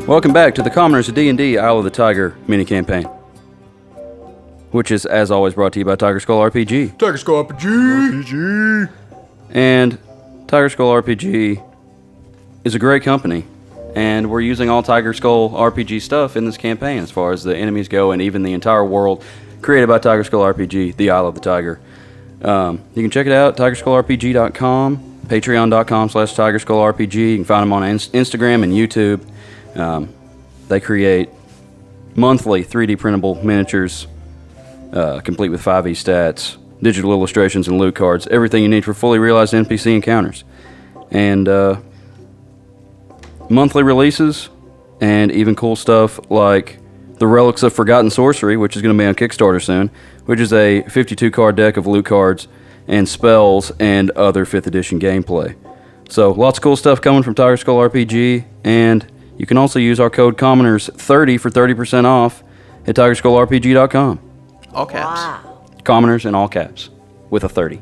Welcome back to the Commoners of D&D Isle of the Tiger mini-campaign, which is, as always, brought to you by Tiger Skull RPG. Tiger Skull RPG! And Tiger Skull RPG is a great company, and we're using all Tiger Skull RPG stuff in this campaign as far as the enemies go, and even the entire world created by Tiger Skull RPG, the Isle of the Tiger. You can check it out, tigerskullrpg.com, patreon.com/tigerskullrpg. You can find them on Instagram and YouTube. They create monthly 3D printable miniatures, complete with 5e stats, digital illustrations, and loot cards. Everything you need for fully realized NPC encounters. And monthly releases, and even cool stuff like the Relics of Forgotten Sorcery, which is going to be on Kickstarter soon, which is a 52-card deck of loot cards and spells and other 5th edition gameplay. So lots of cool stuff coming from Tiger Skull RPG, and you can also use our code Commoners30 for 30% off at tigerskullrpg.com. All caps. Wow. Commoners in all caps with a 30.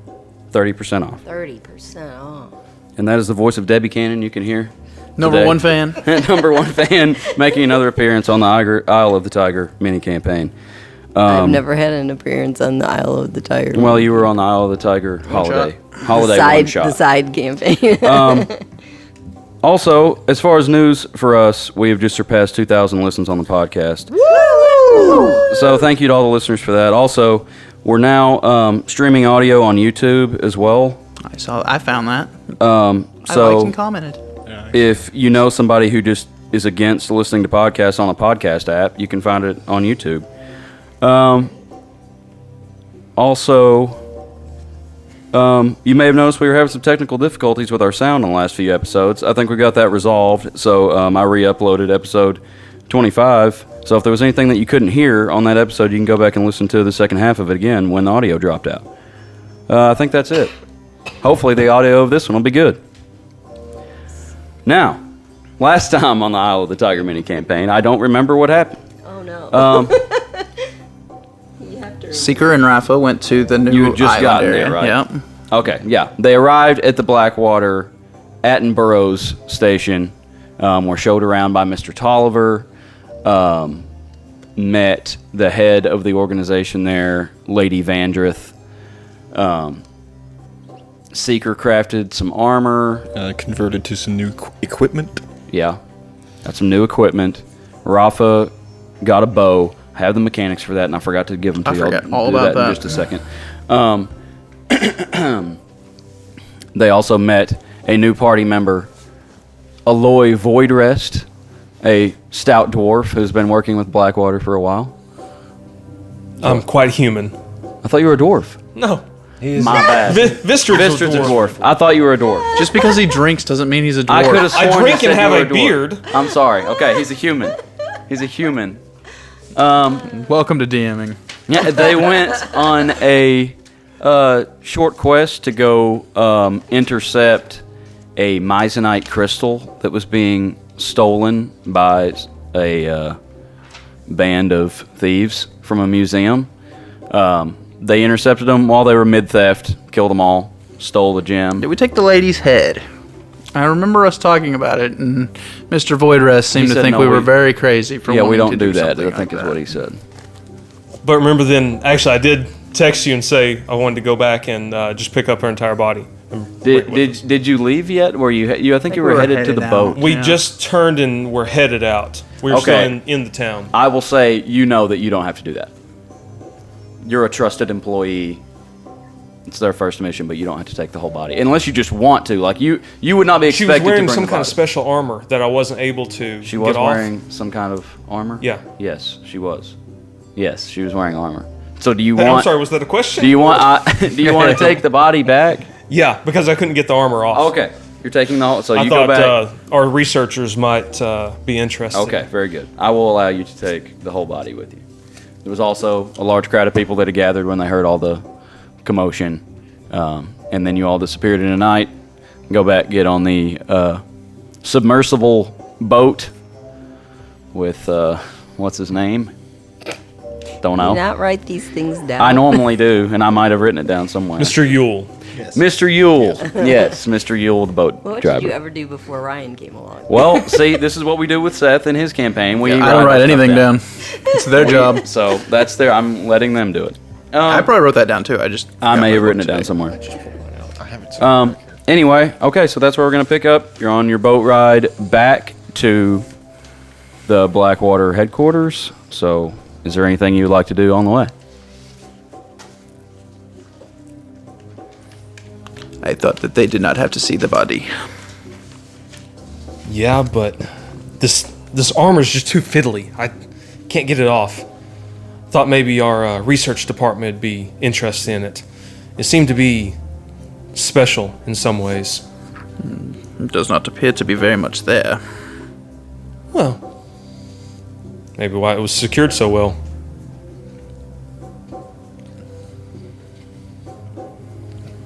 30% off. 30% off. And that is the voice of Debbie Cannon you can hear. Number today. one fan. Number one fan making another appearance on the Isle of the Tiger mini-campaign. I've never had an appearance on the Isle of the Tiger. Well, you were on the Isle of the Tiger holiday one shot. The side campaign. Also, as far as news for us, we have just surpassed 2,000 listens on the podcast. Woo! So thank you to all the listeners for that. Also, we're now streaming audio on YouTube as well. I found that. So I liked and commented. if you know somebody who just is against listening to podcasts on a podcast app, you can find it on YouTube. Also, you may have noticed we were having some technical difficulties with our sound in the last few episodes. I think we got that resolved, so I re-uploaded episode 25. So if there was anything that you couldn't hear on that episode, you can go back and listen to the second half of it again when the audio dropped out. I think that's it. Hopefully the audio of this one will be good. Now, last time on the Isle of the Tiger mini-campaign, I don't remember what happened. Oh, no. You have to Seeker and Rafa went to the new You had just island gotten area. there, right? Yep. Okay, yeah. They arrived at the Blackwater Attenborough's station, were showed around by Mr. Tolliver, met the head of the organization there, Lady Vandrith. Seeker crafted some armor. Converted to some new equipment. Yeah, got some new equipment. Rafa got a bow. I have the mechanics for that, and I forgot to give them to you. forgot all do about that in just a second. They also met a new party member, Aloy Voidrest, a stout dwarf who's been working with Blackwater for a while. I'm quite human. I thought you were a dwarf. No. My bad. Vistrid's Vistrid's a dwarf. I thought you were a dwarf. Just because he drinks doesn't mean he's a dwarf. I could have sworn I drink you and said have you were a dwarf. beard. I'm sorry. Okay, he's a human. He's a human. Welcome to DMing. Yeah, they went on a short quest to go intercept a mizanite crystal that was being stolen by a band of thieves from a museum. They intercepted them while they were mid-theft, killed them all, stole the gem. Did we take the lady's head? I remember us talking about it, and Mr. Voidrest seemed to said think no, we were very crazy for Yeah, we wanting don't to do that, something I think like is what that. he said. But remember then, actually, I did text you and say I wanted to go back and just pick up her entire body. Did you leave yet? Were you? I think you were headed to the out. boat. We Yeah. just turned and were headed out. We were Okay. still in the town. I will say, you know that you don't have to do that. You're a trusted employee. It's their first mission, but you don't have to take the whole body unless you just want to. Like you would not be She expected was wearing to bring some the kind of body. special armor that I wasn't able to She get was off. wearing some kind of armor. Yeah. Yes, she was. Yes, she was wearing armor. So do you Hey, want? I'm sorry, was that a question? Do you want? Do you want to take the body back? Yeah, because I couldn't get the armar off. Okay, you're taking the whole. So I you go thought back. our researchers might be interested. Okay, very good. I will allow you to take the whole body with you. There was also a large crowd of people that had gathered when they heard all the commotion, and then you all disappeared in the night. Go back, get on the submersible boat with what's his name? Don't know. not write these things down. I normally do, and I might have written it down somewhere. Mr. Yule. Mr. Yule. Yes, Mr. Yule, the boat What driver. did you ever do before Ryan came along? Well, see, this is what we do with Seth and his campaign. We I don't write stuff anything down. It's their job. So that's their. I'm letting them do it. I probably wrote that down too. I may have written it down somewhere. I haven't seen Anyway, okay, so that's where we're gonna pick up. You're on your boat ride back to the Blackwater headquarters. So, is there anything you'd like to do on the way? I thought that they did not have to see the body. Yeah, but this armor's just too fiddly. I can't get it off. Thought maybe our research department would be interested in it. It seemed to be special in some ways. It does not appear to be very much there. Well, maybe why it was secured so well.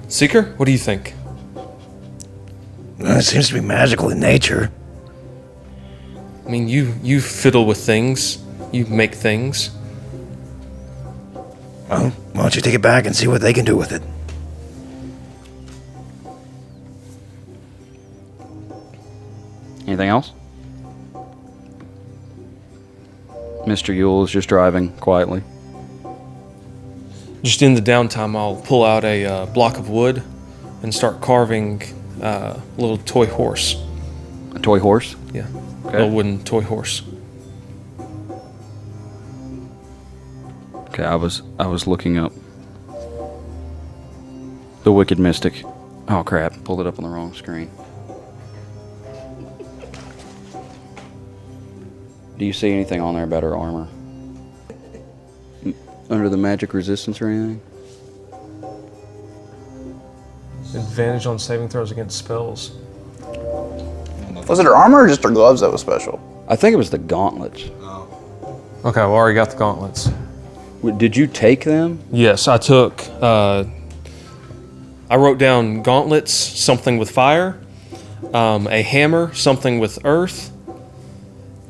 Seeker, what do you think? It seems to be magical in nature. I mean, you fiddle with things. You make things. Well, why don't you take it back and see what they can do with it? Anything else? Mr. Yule is just driving quietly. Just in the downtime, I'll pull out a block of wood and start carving a little toy horse. A toy horse? Yeah, Okay. little wooden toy horse. Okay, I was looking up the Wicked Mystic. Oh crap! Pulled it up on the wrong screen. Do you see anything on there about her armor? Under the magic resistance or anything? Advantage on saving throws against spells. Was it her armor or just her gloves that was special? I think it was the gauntlets. Okay, well, I already got the gauntlets. Did you take them? Yes, I took. I wrote down gauntlets, something with fire, a hammer, something with earth,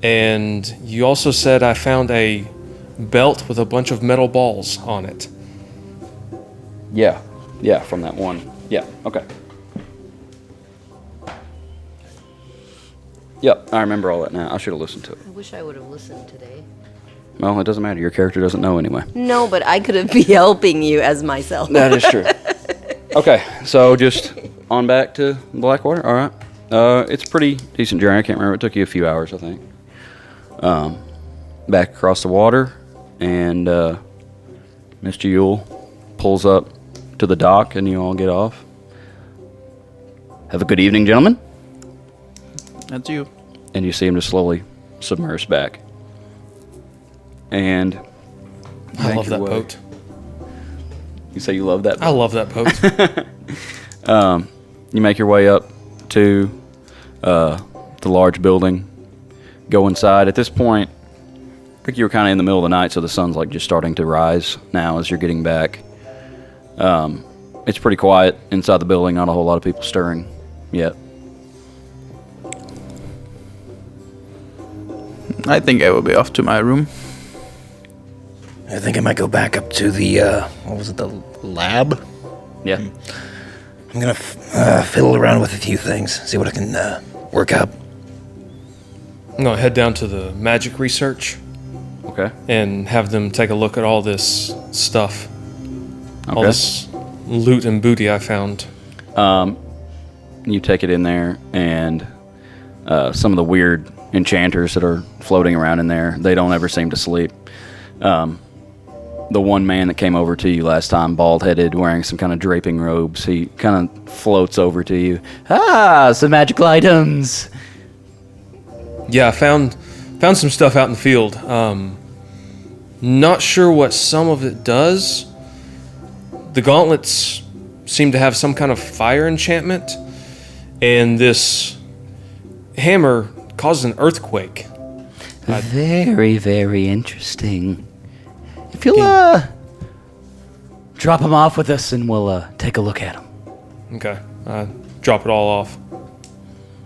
and you also said I found a belt with a bunch of metal balls on it. Yeah, from that one. Yeah, okay. Yep, I remember all that now. I should have listened to it. I wish I would have listened today. Well, it doesn't matter. Your character doesn't know anyway. No, but I could have been helping you as myself. That is true. Okay, so just on back to Blackwater. All right. It's a pretty decent journey. I can't remember. It took you a few hours, I think. Back across the water, and Mr. Yule pulls up to the dock, and you all get off. Have a good evening, gentlemen. That's you. And you see him just slowly submerge back. And I love your that way. boat. You say you love that boat? I love that boat. You make your way up to the large building. Go inside. At this point, I think you were kind of in the middle of the night, so the sun's like just starting to rise now as you're getting back. It's pretty quiet inside the building. Not a whole lot of people stirring yet. I think I will be off to my room. I think I might go back up to the, what was it, the lab? Yeah. I'm gonna fiddle around with a few things, see what I can work out. I'm gonna head down to the magic research Okay. and have them take a look at all this stuff. All Okay. this loot and booty I found. You take it in there, and some of the weird enchanters that are floating around in there, they don't ever seem to sleep. The one man that came over to you last time, bald-headed, wearing some kind of draping robes, he kind of floats over to you. Ah, some magical items. Yeah, I found some stuff out in the field. Not sure what some of it does. The gauntlets seem to have some kind of fire enchantment, and this hammer caused an earthquake. Very, very interesting. If you'll drop him off with us, and we'll take a look at him. Okay, drop it all off.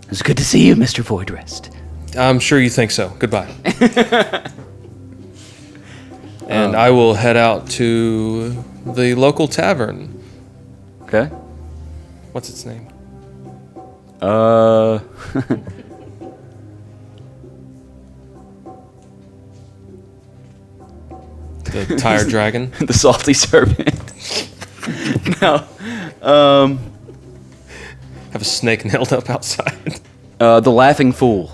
It's good to see you, Mr. Voidrest. I'm sure you think so. Goodbye. And I will head out to the local tavern. Okay. What's its name? The tire dragon. The salty serpent. No. Have a snake nailed up outside. The Laughing Fool.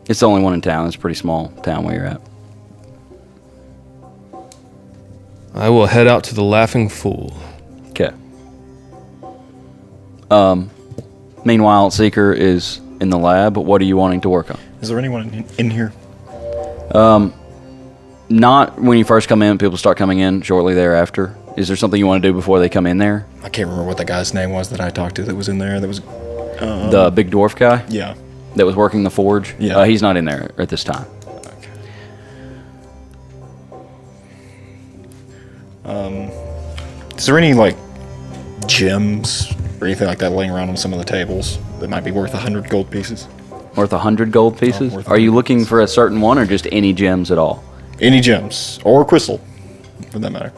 It's the only one in town. It's a pretty small town where you're at. I will head out to the Laughing Fool. Okay. Meanwhile, Seeker is in the lab. What are you wanting to work on? Is there anyone in here? Not when you first come in. People start coming in shortly thereafter. Is there something you want to do before they come in there? I can't remember what the guy's name was that I talked to that was in there. That was The big dwarf guy yeah. that was working the forge? Yeah. He's not in there at this time. Is there any like gems or anything like that laying around on some of the tables that might be worth 100 gold pieces? Worth 100 gold pieces? worth Are you 100 looking for a certain one or just any gems at all? Any gems or crystal, for that matter.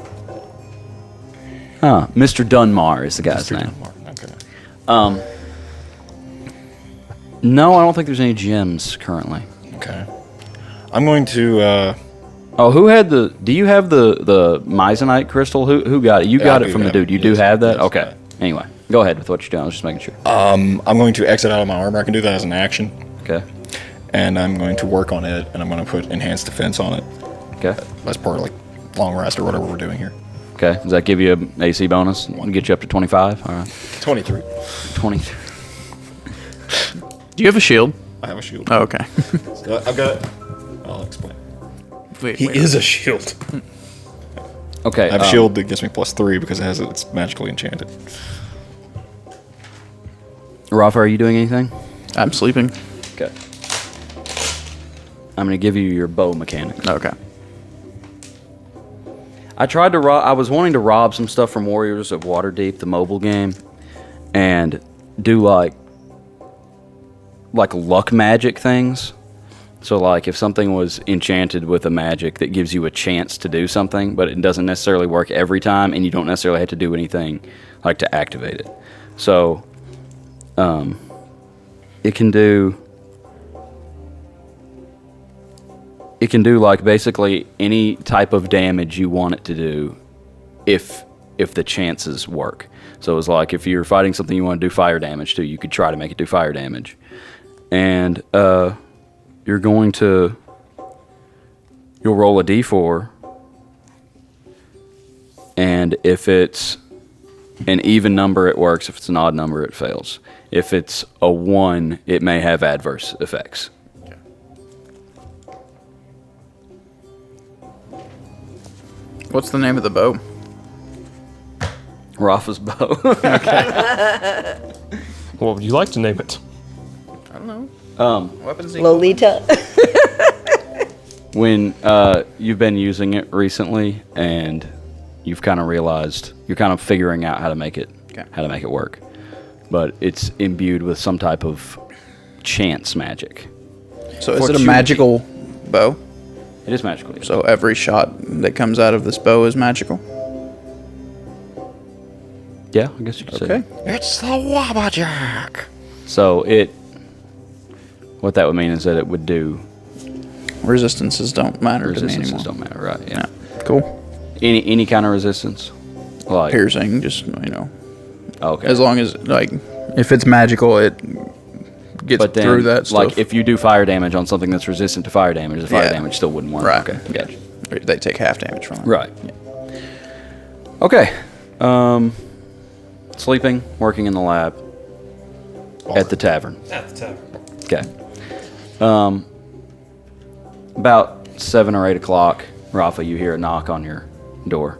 Huh. Mr. Dunmar is the guy's Mr. name. Dunbar, okay. No, I don't think there's any gems currently. Okay. I'm going to. Oh, who had the? Do you have the mizanite crystal? Who got it? You got I it do from the have dude. it, You do yes, have that? yes, Okay. yeah. Anyway, go ahead with what you're doing. I was just making sure. I'm going to exit out of my armor. I can do that as an action, Okay. and I'm going to work on it, and I'm going to put enhanced defense on it. Okay. As part of like long rest or whatever we're doing here. Okay. Does that give you an AC bonus? Get you up to 25? All right. 23. 20. Do you have a shield? I have a shield. Oh, okay. I've got. I'll explain. Wait, He is a shield. Okay. I have a shield that gives me +3 because it's magically enchanted. Rafa, are you doing anything? I'm sleeping. Okay. I'm going to give you your bow mechanic. Okay. I tried to I was wanting to rob some stuff from Warriors of Waterdeep, the mobile game, and do like luck magic things. So like if something was enchanted with a magic that gives you a chance to do something, but it doesn't necessarily work every time, and you don't necessarily have to do anything like to activate it. So it can do like basically any type of damage you want it to do if the chances work. So it's like if you're fighting something you want to do fire damage to, you could try to make it do fire damage. And you'll roll a d4, and if it's an even number it works, if it's an odd number it fails. If it's a 1 it may have adverse effects. What's the name of the bow? Rafa's bow. What would you like to name it? I don't know. Weapons. Lolita. When you've been using it recently and you've kind of realized you're kind of figuring out how to make it work, but it's imbued with some type of chance magic. So is it a Fortuity. magical bow? It is magical. So every shot that comes out of this bow is magical. Yeah, I guess you could say Okay. that. It's the Wabbajack. So what that would mean is that it would do Resistances don't matter to me resistances anymore. don't matter, right? Yeah. Cool. Any kind of resistance, like Piercing, just okay. as long as if it's magical, it gets But then, through that stuff. like if you do fire damage on something that's resistant to fire damage, the fire Yeah. damage still wouldn't work. Right. Okay. Gotcha. They take half damage from it. Right. Okay. Sleeping, working in the lab, at the tavern. At the tavern. Okay. About 7 or 8 o'clock, Rafa, you hear a knock on your door.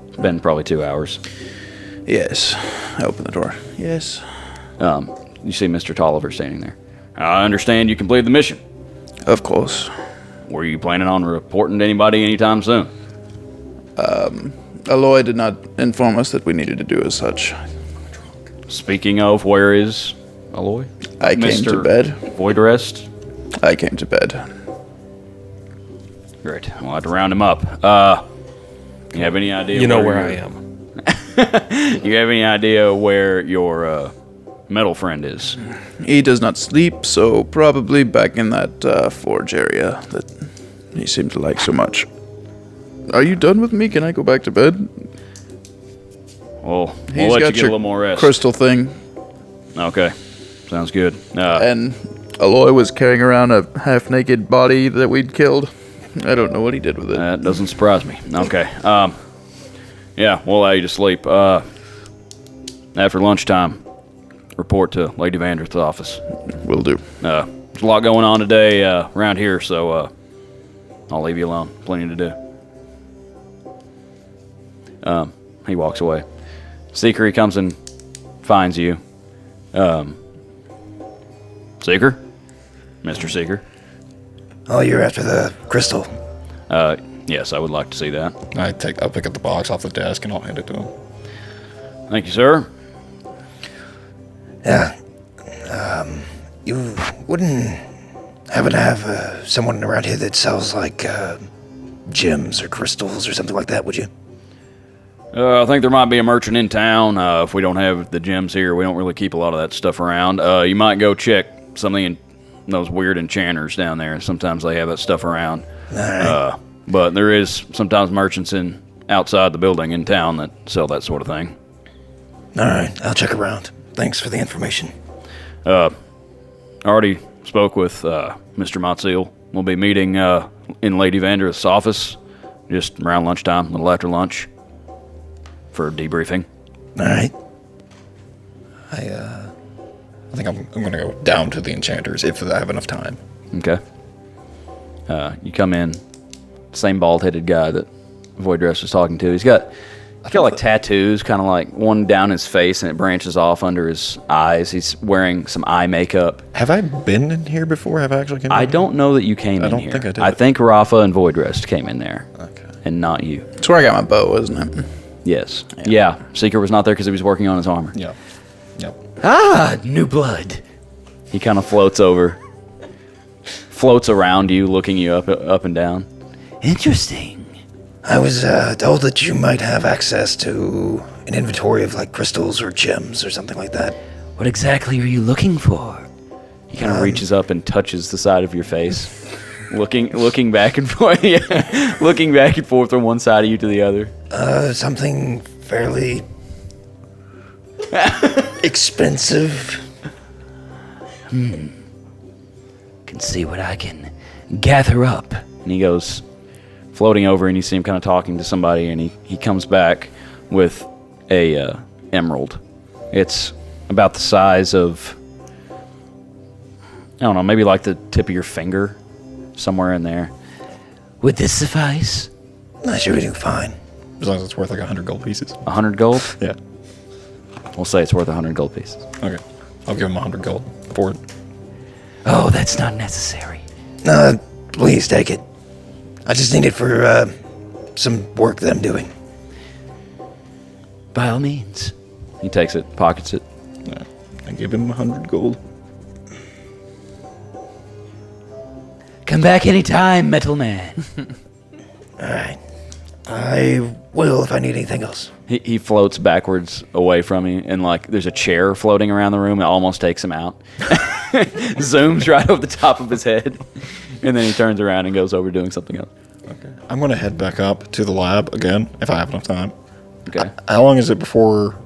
It's been probably 2 hours. Yes. I open the door. Yes. You see Mr. Tolliver standing there. I understand you completed the mission. Of course. Were you planning on reporting to anybody anytime soon? Aloy did not inform us that we needed to do as such. Speaking of, where is Aloy? I came to Mr. bed. Voidrest? I came to bed. Great. I'll have to round him up. You have any idea? You know where you're- I am. You have any idea where your metal friend is? He does not sleep, so probably back in that forge area that he seemed to like so much. Are you done with me? Can I go back to bed? Well, we'll let you get a little more rest. Crystal thing. Okay, sounds good. And Aloy was carrying around a half-naked body that we'd killed. I don't know what he did with it. That doesn't surprise me. Okay. Yeah, we'll allow you to sleep. After lunchtime, report to Lady Vander's office. Will do. There's a lot going on today around here, so I'll leave you alone. Plenty to do. He walks away. Seeker, he comes and finds you. Seeker? Mr. Seeker? Oh, you're after the crystal. Yes, I would like to see that. I'll pick up the box off the desk and I'll hand it to him. Thank you, sir. Yeah. You wouldn't happen to have someone around here that sells, like, gems or crystals or something like that, would you? I think there might be a merchant in town. If we don't have the gems here, we don't really keep a lot of that stuff around. You might go check something in those weird enchanters down there. Sometimes they have that stuff around. Alright. But there is sometimes merchants outside the building in town that sell that sort of thing. Alright, I'll check around. Thanks for the information. I already spoke with Mr. Motzeal. We'll be meeting in Lady Vander's office just around lunchtime, a little after lunch, for debriefing. Alright. I think I'm going to go down to the enchanters if I have enough time. Okay. You come in, same bald-headed guy that Voidrest was talking to. He's got like tattoos, kind of like one down his face, and it branches off under his eyes. He's wearing some eye makeup. Have I been in here before? Have I actually come in I here? don't know that you came in here. I don't think I did. I think Rafa and Voidrest came in there. Okay. And not you. It's where I got my bow, isn't it? Yes. Yeah. Seeker was not there because he was working on his armor. Yeah. Yep. Ah, new blood. He kind of floats around you, looking you up and down. Interesting. I was told that you might have access to an inventory of, like, crystals or gems or something like that. What exactly are you looking for? He kind of reaches up and touches the side of your face, looking back and forth, looking back and forth from one side of you to the other. Something fairly expensive. Can see what I can gather up. And he goes floating over, and you see him kind of talking to somebody, and he comes back with a emerald. It's about the size of, I don't know, maybe like the tip of your finger, somewhere in there. Would this suffice? I sure do fine. As long as it's worth like 100 gold pieces. 100 gold? Yeah. We'll say it's worth 100 gold pieces. Okay. I'll give him 100 gold for it. Oh, that's not necessary. No, please take it. I just need it for some work that I'm doing. By all means. He takes it, pockets it. Yeah. I give him 100 gold. Come back anytime, Metal Man. Alright. I will if I need anything else. He floats backwards away from you, and like there's a chair floating around the room. It almost takes him out. Zooms right over the top of his head, and then he turns around and goes over doing something else. Okay. I'm going to head back up to the lab again if I have enough time. Okay. How long is it before,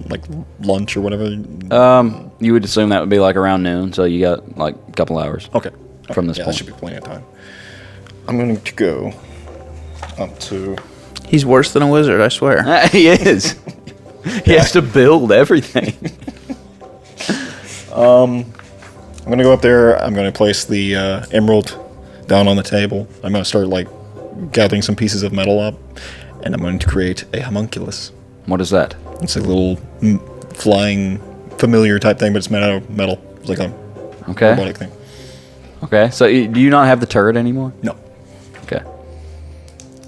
like, lunch or whatever? You would assume that would be like around noon, so you got like a couple hours. Okay. From this yeah, point. that should be plenty of time. I'm going to go up to... He's worse than a wizard, I swear. He is. He has to build everything. I'm going to go up there. I'm going to place the emerald down on the table. I'm going to start, like, gathering some pieces of metal up, and I'm going to create a homunculus. What is that? It's a little flying familiar type thing, but it's made out of metal. It's like a robotic thing. Okay. So do you not have the turret anymore? No. Okay.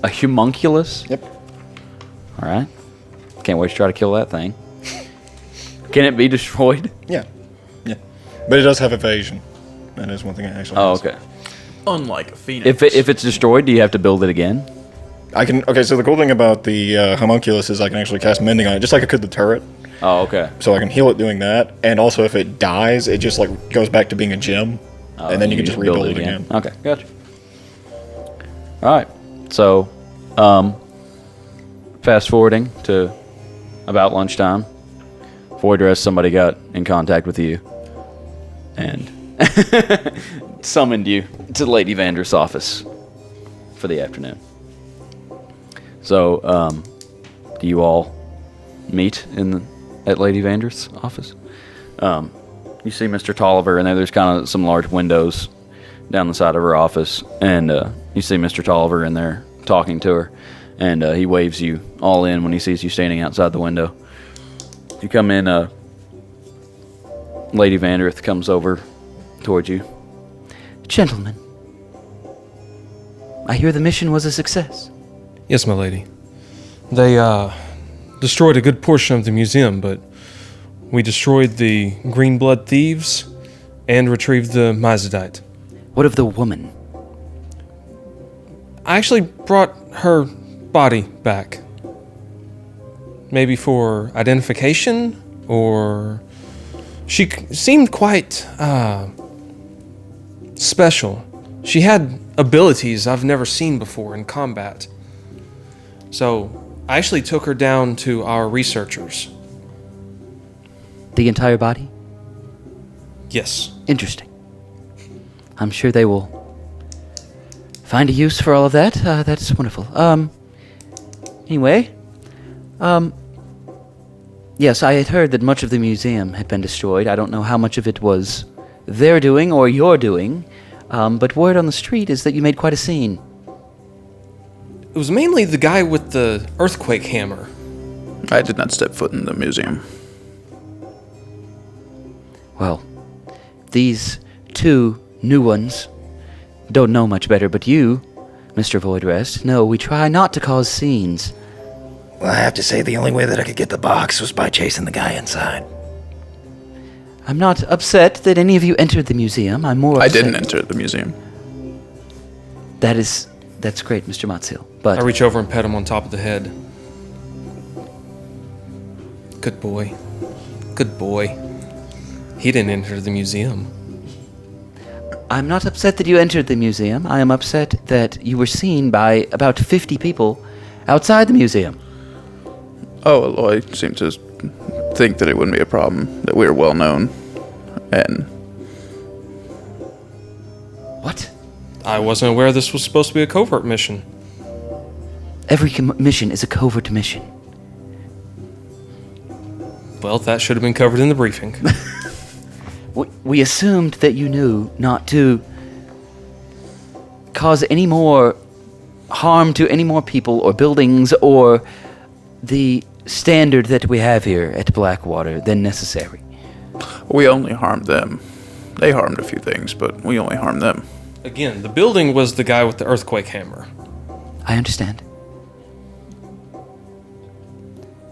A homunculus? Yep. All right. Can't wait to try to kill that thing. Can it be destroyed? Yeah. Yeah. But it does have evasion. That is one thing it actually Oh, has. okay. Unlike a phoenix. If it's destroyed, do you have to build it again? I can. Okay, so the cool thing about the homunculus is I can actually cast mending on it, just like I could the turret. Oh, okay. So I can heal it doing that, and also if it dies, it just like goes back to being a gem, and then you can just rebuild it again. Okay, gotcha. All right. So, fast forwarding to about lunchtime, Voidrest, somebody got in contact with you and summoned you to Lady Vander's office for the afternoon. So, do you all meet at Lady Vander's office? You see Mr. Tolliver, and there's kind of some large windows down the side of her office, and you see Mr. Tolliver in there talking to her, and he waves you all in when he sees you standing outside the window. You come in, Lady Vanderith comes over towards you. Gentlemen, I hear the mission was a success. Yes, my lady. They destroyed a good portion of the museum, but we destroyed the green blood thieves and retrieved the mizanite. What of the woman? I actually brought her body back. Maybe for identification, or she seemed quite special. She had abilities I've never seen before in combat. So I actually took her down to our researchers. The entire body? Yes. Interesting. I'm sure they will find a use for all of that. That's wonderful. Anyway, yes, I had heard that much of the museum had been destroyed. I don't know how much of it was their doing or your doing, but word on the street is that you made quite a scene. It was mainly the guy with the earthquake hammer. I did not step foot in the museum. Well, these two new ones don't know much better, but you, Mr. Voidrest, no, we try not to cause scenes. Well, I have to say, the only way that I could get the box was by chasing the guy inside. I'm not upset that any of you entered the museum. I'm more upset. I didn't enter the museum. That's great, Mr. Matsil. But I reach over and pet him on top of the head. Good boy. Good boy. He didn't enter the museum. I'm not upset that you entered the museum. I am upset that you were seen by about 50 people outside the museum. Oh, Aloy seemed to think that it wouldn't be a problem, that we were well known, and... What? I wasn't aware this was supposed to be a covert mission. Every mission is a covert mission. Well, that should have been covered in the briefing. We assumed that you knew not to cause any more harm to any more people or buildings or the standard that we have here at Blackwater than necessary. We only harmed them. They harmed a few things, but we only harmed them. Again, the building was the guy with the earthquake hammer. I understand.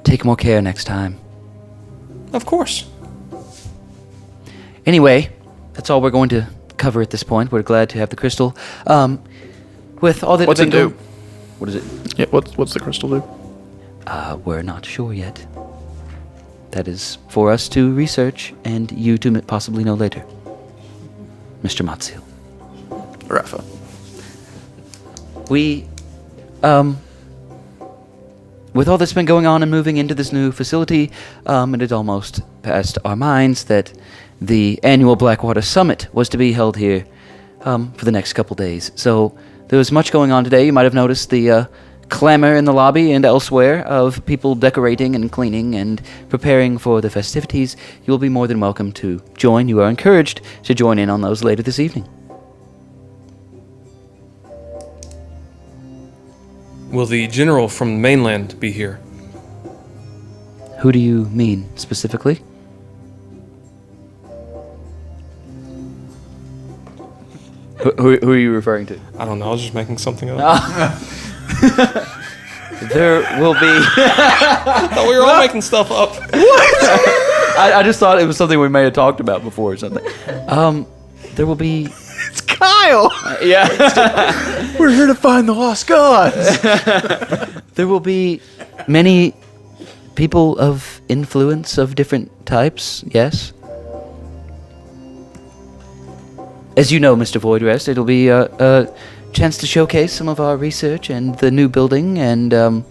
Take more care next time. Of course. Anyway, that's all we're going to cover at this point. We're glad to have the crystal. With all that... What's it do? What is it? Yeah, what's the crystal do? We're not sure yet. That is for us to research and you to possibly know later. Mr. Matsil. Rafa. We, with all that's been going on and moving into this new facility, it had almost passed our minds that the annual Blackwater Summit was to be held here for the next couple days. So there was much going on today. You might have noticed the clamor in the lobby and elsewhere of people decorating and cleaning and preparing for the festivities. You'll be more than welcome to join. You are encouraged to join in on those later this evening. Will the general from the mainland be here? Who do you mean specifically? Who are you referring to? I don't know. I was just making something up. There will be... I thought we were all making stuff up. I just thought it was something we may have talked about before or something. There will be... It's Kyle! Yeah. We're here to find the lost gods! There will be many people of influence of different types, yes. As you know, Mr. Voidrest, it'll be a chance to showcase some of our research and the new building and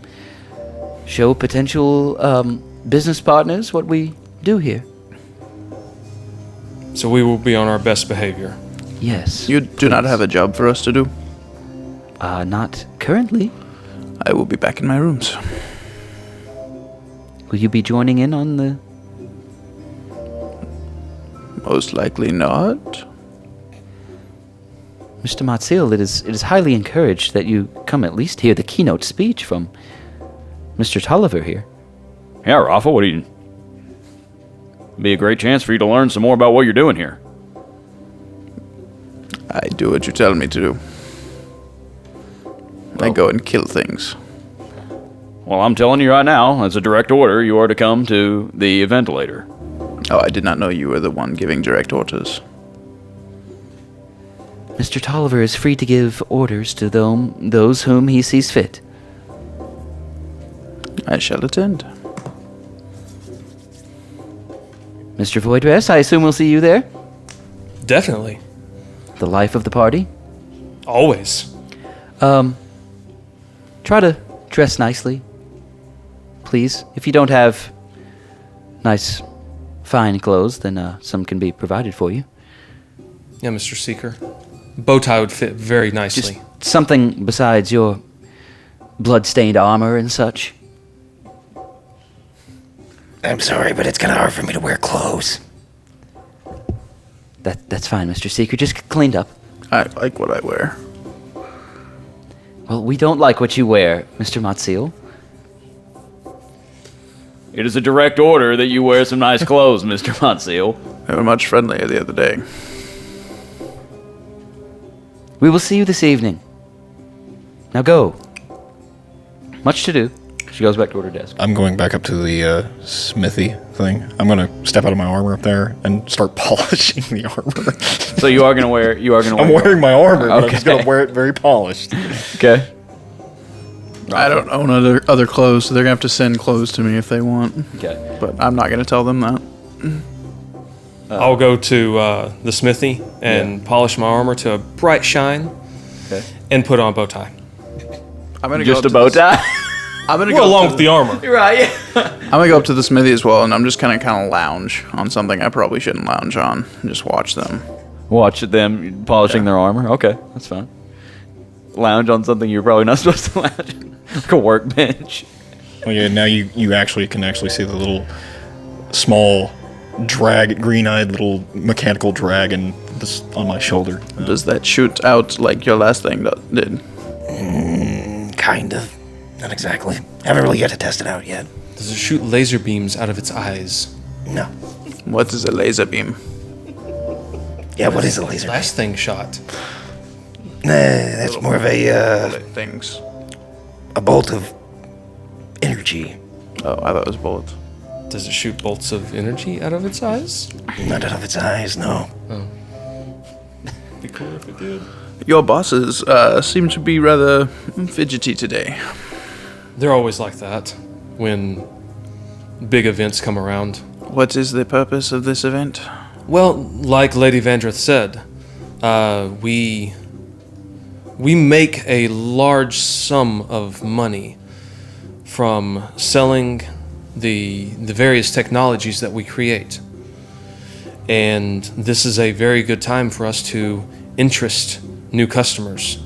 show potential business partners what we do here. So we will be on our best behavior. Yes. You do not have a job for us to do? Not currently. I will be back in my rooms. Will you be joining in on the... Most likely not. Mr. Matsil, it is highly encouraged that you come at least hear the keynote speech from Mr. Tolliver here. Yeah, Rafa, what do you... Be a great chance for you to learn some more about what you're doing here. I do what you tell me to do. I go and kill things. Well, I'm telling you right now, as a direct order, you are to come to the ventilator. Oh, I did not know you were the one giving direct orders. Mr. Tolliver is free to give orders to those whom he sees fit. I shall attend. Mr. Voidrest, I assume we'll see you there? Definitely. The life of the party? Always. Try to dress nicely. Please. If you don't have nice, fine clothes, then some can be provided for you. Yeah, Mr. Seeker. Bow tie would fit very nicely. Just something besides your blood-stained armor and such. I'm sorry, but it's kind of hard for me to wear clothes. That's fine, Mr. Seeker. Just cleaned up. I like what I wear. Well, we don't like what you wear, Mr. Matsil. It is a direct order that you wear some nice clothes, Mr. Matsil. They were much friendlier the other day. We will see you this evening. Now go. Much to do. She goes back to her desk. I'm going back up to the smithy thing. I'm going to step out of my armor up there and start polishing the armor. So you are going to wear... I'm wearing my armor, but I'm Okay. just going to wear it very polished. Okay. I don't own other clothes, so they're going to have to send clothes to me if they want. Okay. But I'm not going to tell them that. I'll go to the smithy and polish my armor to a bright shine Okay. and put on a bow tie. I'm going to Just a bow tie? I'm going to Well, go along up with to the armor. Right. I'm going to go up to the smithy as well, and I'm just kind of lounge on something I probably shouldn't lounge on. And just watch them. Watch them polishing their armor. Okay, that's fine. Lounge on something you're probably not supposed to lounge on. Like a workbench. Oh yeah, now you actually can see the little small green-eyed little mechanical dragon this on my shoulder. Does that shoot out like your last thing did? Kind of. Not exactly. Haven't really got to test it out yet. Does it shoot laser beams out of its eyes? No. What is a laser beam? Yeah, what is a laser? Last thing shot. That's more of Things. a bolt of energy. Oh, I thought it was bullets. Does it shoot bolts of energy out of its eyes? Not out of its eyes, no. Be cool if it did. Your bosses seem to be rather fidgety today. They're always like that when big events come around. What is the purpose of this event? Well, like Lady Vandrith said, we make a large sum of money from selling the various technologies that we create. And this is a very good time for us to interest new customers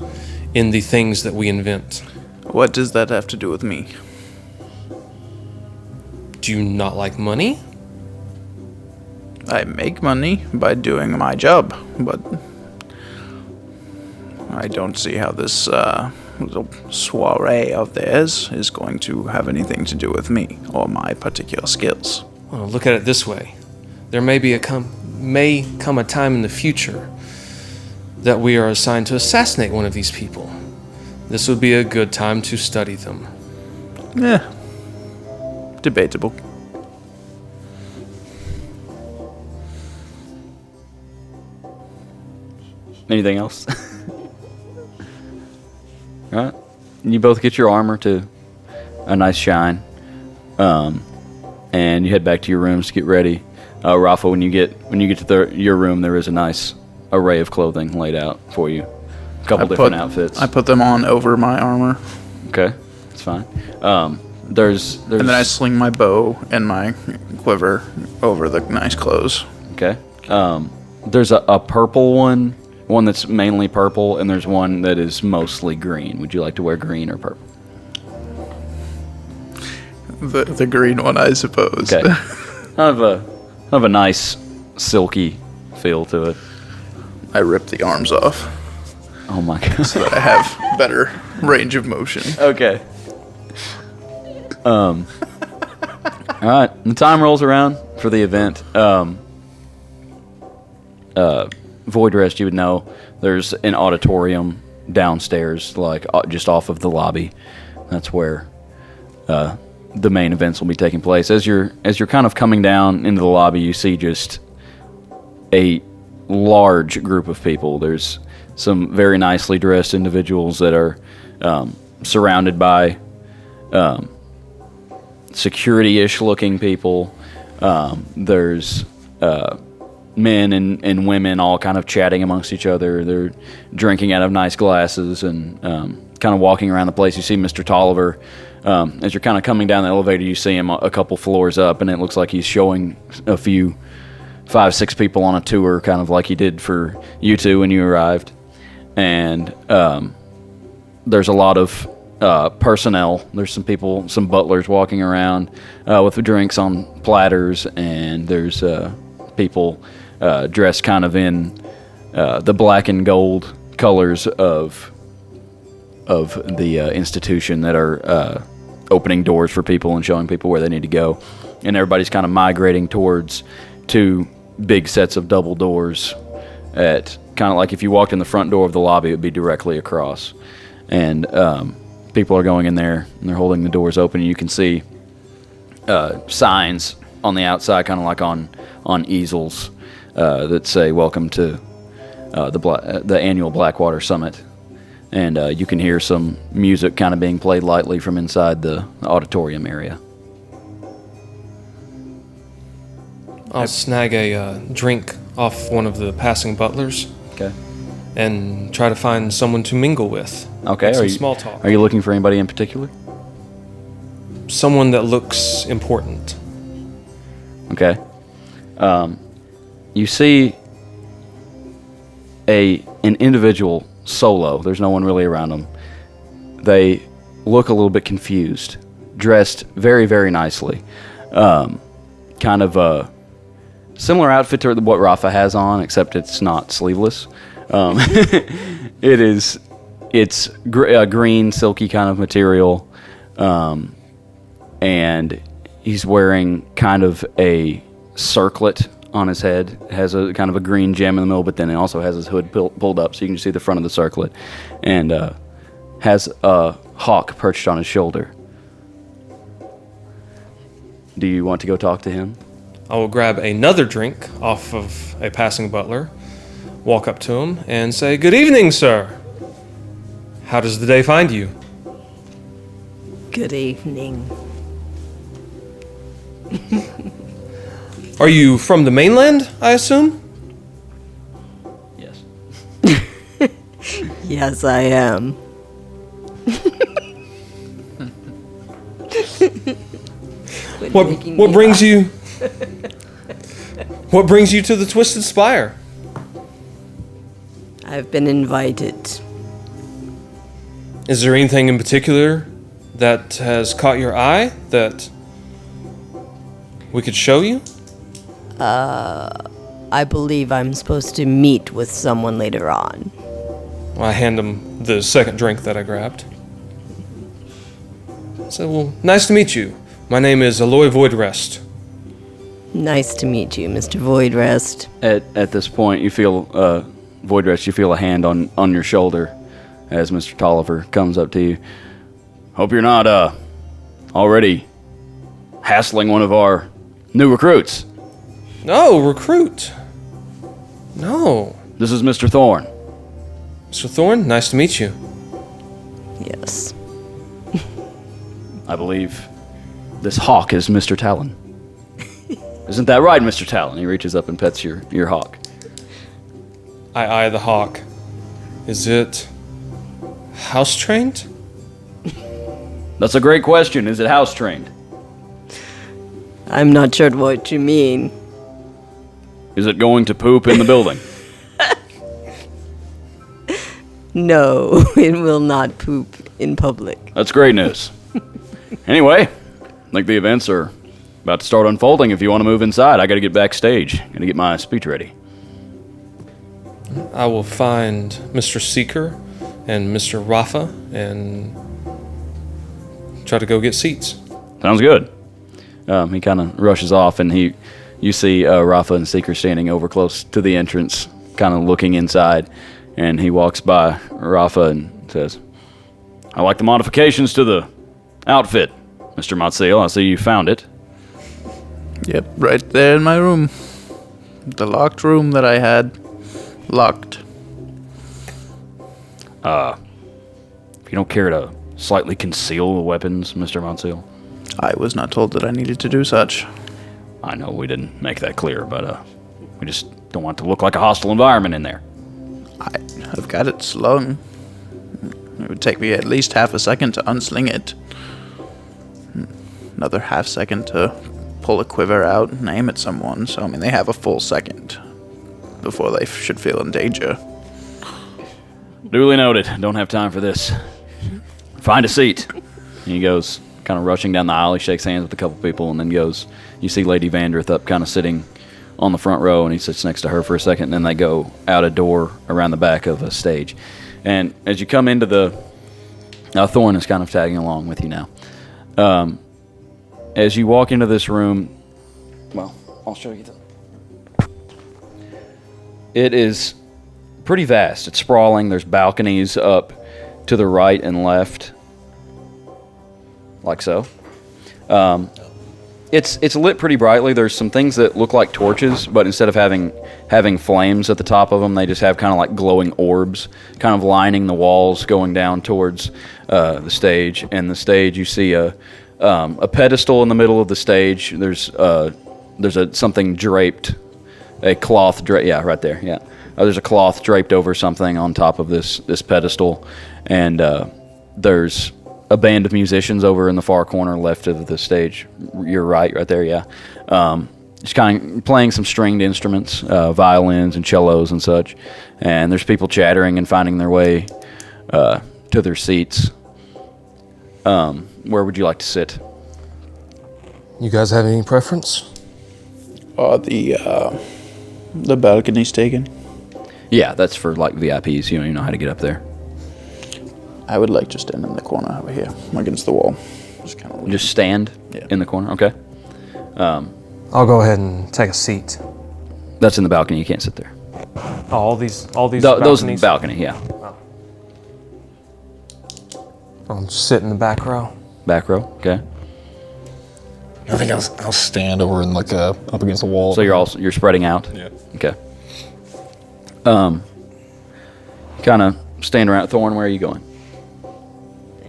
in the things that we invent. What does that have to do with me? Do you not like money? I make money by doing my job, but I don't see how this little soiree of theirs is going to have anything to do with me or my particular skills. Well, look at it this way. There may come a time in the future that we are assigned to assassinate one of these people. This would be a good time to study them. Yeah. Debatable. Anything else? All right. You both get your armor to a nice shine, and you head back to your rooms to get ready. Rafa, when you get to your room, there is a nice array of clothing laid out for you. A couple different outfits. I put them on over my armor. Okay, that's fine. There's And then I sling my bow and my quiver over the nice clothes. Okay. There's a purple one that's mainly purple, and there's one that is mostly green. Would you like to wear green or purple? The green one, I suppose. Okay. Have a nice silky feel to it. I rip the arms off Oh my god. so that I have better range of motion. Okay. All right. The time rolls around for the event. Voidrest, you would know. There's an auditorium downstairs, like just off of the lobby. That's where the main events will be taking place. As you're kind of coming down into the lobby, you see just a large group of people. There's some very nicely dressed individuals that are surrounded by security-ish looking people. There's men and women all kind of chatting amongst each other. They're drinking out of nice glasses and kind of walking around the place. You see Mr. Tolliver. As you're kind of coming down the elevator, you see him a couple floors up, and it looks like he's showing a few 5-6 people on a tour, kind of like he did for you two when you arrived. And there's a lot of personnel. There's some people, some butlers walking around with drinks on platters, and there's people dressed kind of in the black and gold colors of the institution that are opening doors for people and showing people where they need to go. And everybody's kind of migrating towards 2 big sets of double doors at kind of like if you walked in the front door of the lobby, it would be directly across. And people are going in there, and they're holding the doors open, and you can see signs on the outside, kind of like on easels that say "Welcome to the annual Blackwater Summit." And you can hear some music kind of being played lightly from inside the auditorium area. I'll snag a drink off one of the passing butlers. Okay. And try to find someone to mingle with. Okay. Some small talk. Are you looking for anybody in particular? Someone that looks important. Okay. You see an individual solo. There's no one really around them. They look a little bit confused, dressed very, very nicely. Kind of a similar outfit to what Rafa has on, except it's not sleeveless. It's a green, silky kind of material, and he's wearing kind of a circlet on his head. It has a kind of a green gem in the middle, but then it also has his hood pulled up so you can just see the front of the circlet, and has a hawk perched on his shoulder. Do you want to go talk to him? I will grab another drink off of a passing butler, walk up to him, and say, "Good evening, sir. How does the day find you?" Good evening. Are you from the mainland, I assume? Yes. Yes, I am. What brings you? What brings you to the Twisted Spire? I've been invited. Is there anything in particular that has caught your eye that we could show you? I believe I'm supposed to meet with someone later on. I hand him the second drink that I grabbed. I said, "Well, nice to meet you. My name is Aloy Voidrest." Nice to meet you, Mr. Voidrest. At this point, you feel Voidrest. You feel a hand on your shoulder as Mr. Tolliver comes up to you. Hope you're not already hassling one of our new recruits. No, recruit. No. This is Mr. Thorne. Mr. Thorne, nice to meet you. Yes. I believe this hawk is Mr. Talon. Isn't that right, Mr. Talon? He reaches up and pets your hawk. I eye the hawk. Is it house trained? That's a great question. Is it house trained? I'm not sure what you mean. Is it going to poop in the building? No, it will not poop in public. That's great news. Anyway, I think the events are about to start unfolding. If you want to move inside, I got to get backstage. Got to get my speech ready. I will find Mr. Seeker and Mr. Rafa and try to go get seats. Sounds good. He kind of rushes off, and you see Rafa and Seeker standing over close to the entrance, kind of looking inside. And he walks by Rafa and says, "I like the modifications to the outfit, Mr. Matsil. I see you found it." Yep, right there in my room. The locked room that I had locked. If you don't care to slightly conceal the weapons, Mr. Matsil. I was not told that I needed to do such. I know we didn't make that clear, but we just don't want it to look like a hostile environment in there. I've got it slung. It would take me at least half a second to unsling it. Another half second to pull a quiver out and aim at someone. So, I mean, they have a full second before they should feel in danger. Duly noted. Don't have time for this. Find a seat. And he goes, kind of rushing down the aisle. He shakes hands with a couple people and then goes, you see Lady Vandrith up kind of sitting on the front row, and he sits next to her for a second, and then they go out a door around the back of a stage. And as you come into the... Thorne is kind of tagging along with you now. As you walk into this room... Well, I'll show you it is pretty vast. It's sprawling. There's balconies up to the right and left. Like so. It's lit pretty brightly. There's some things that look like torches, but instead of having flames at the top of them, they just have kind of like glowing orbs, kind of lining the walls going down towards the stage. And the stage, you see a pedestal in the middle of the stage. There's something draped, a cloth draped. Yeah, right there. Yeah, there's a cloth draped over something on top of this pedestal, and there's a band of musicians over in the far corner left of the stage. You're right there, yeah. Just kind of playing some stringed instruments, violins and cellos and such. And there's people chattering and finding their way to their seats. Where would you like to sit? You guys have any preference? Are the balconies taken? Yeah, that's for like VIPs. You know how to get up there. I would like to stand in the corner over here, against the wall. Just kind of Just stand in the corner? Okay. I'll go ahead and take a seat. That's in the balcony. You can't sit there. Oh, all these Those are the balconies? balcony, yeah. I'll sit in the back row. Back row, okay. I think I'll stand over in like up against the wall. So you're spreading out? Yeah. Okay. Kind of stand around. Thorne, where are you going?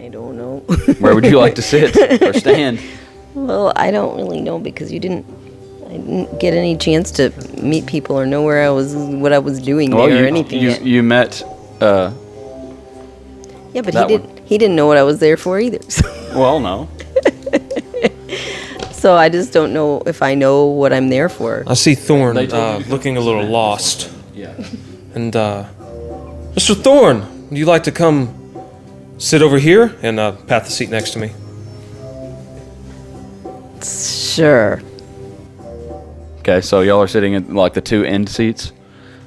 I don't know. Where would you like to sit or stand? Well, I don't really know because I didn't get any chance to meet people or know what I was doing there or anything yet. You met. Yeah, but that he didn't know what I was there for either. Well, no. So I just don't know if I know what I'm there for. I see Thorne They told you looking a little lost. Yeah. And, Mr. Thorne, would you like to come sit over here and pat the seat next to me? Sure. Okay, so y'all are sitting in like the two end seats.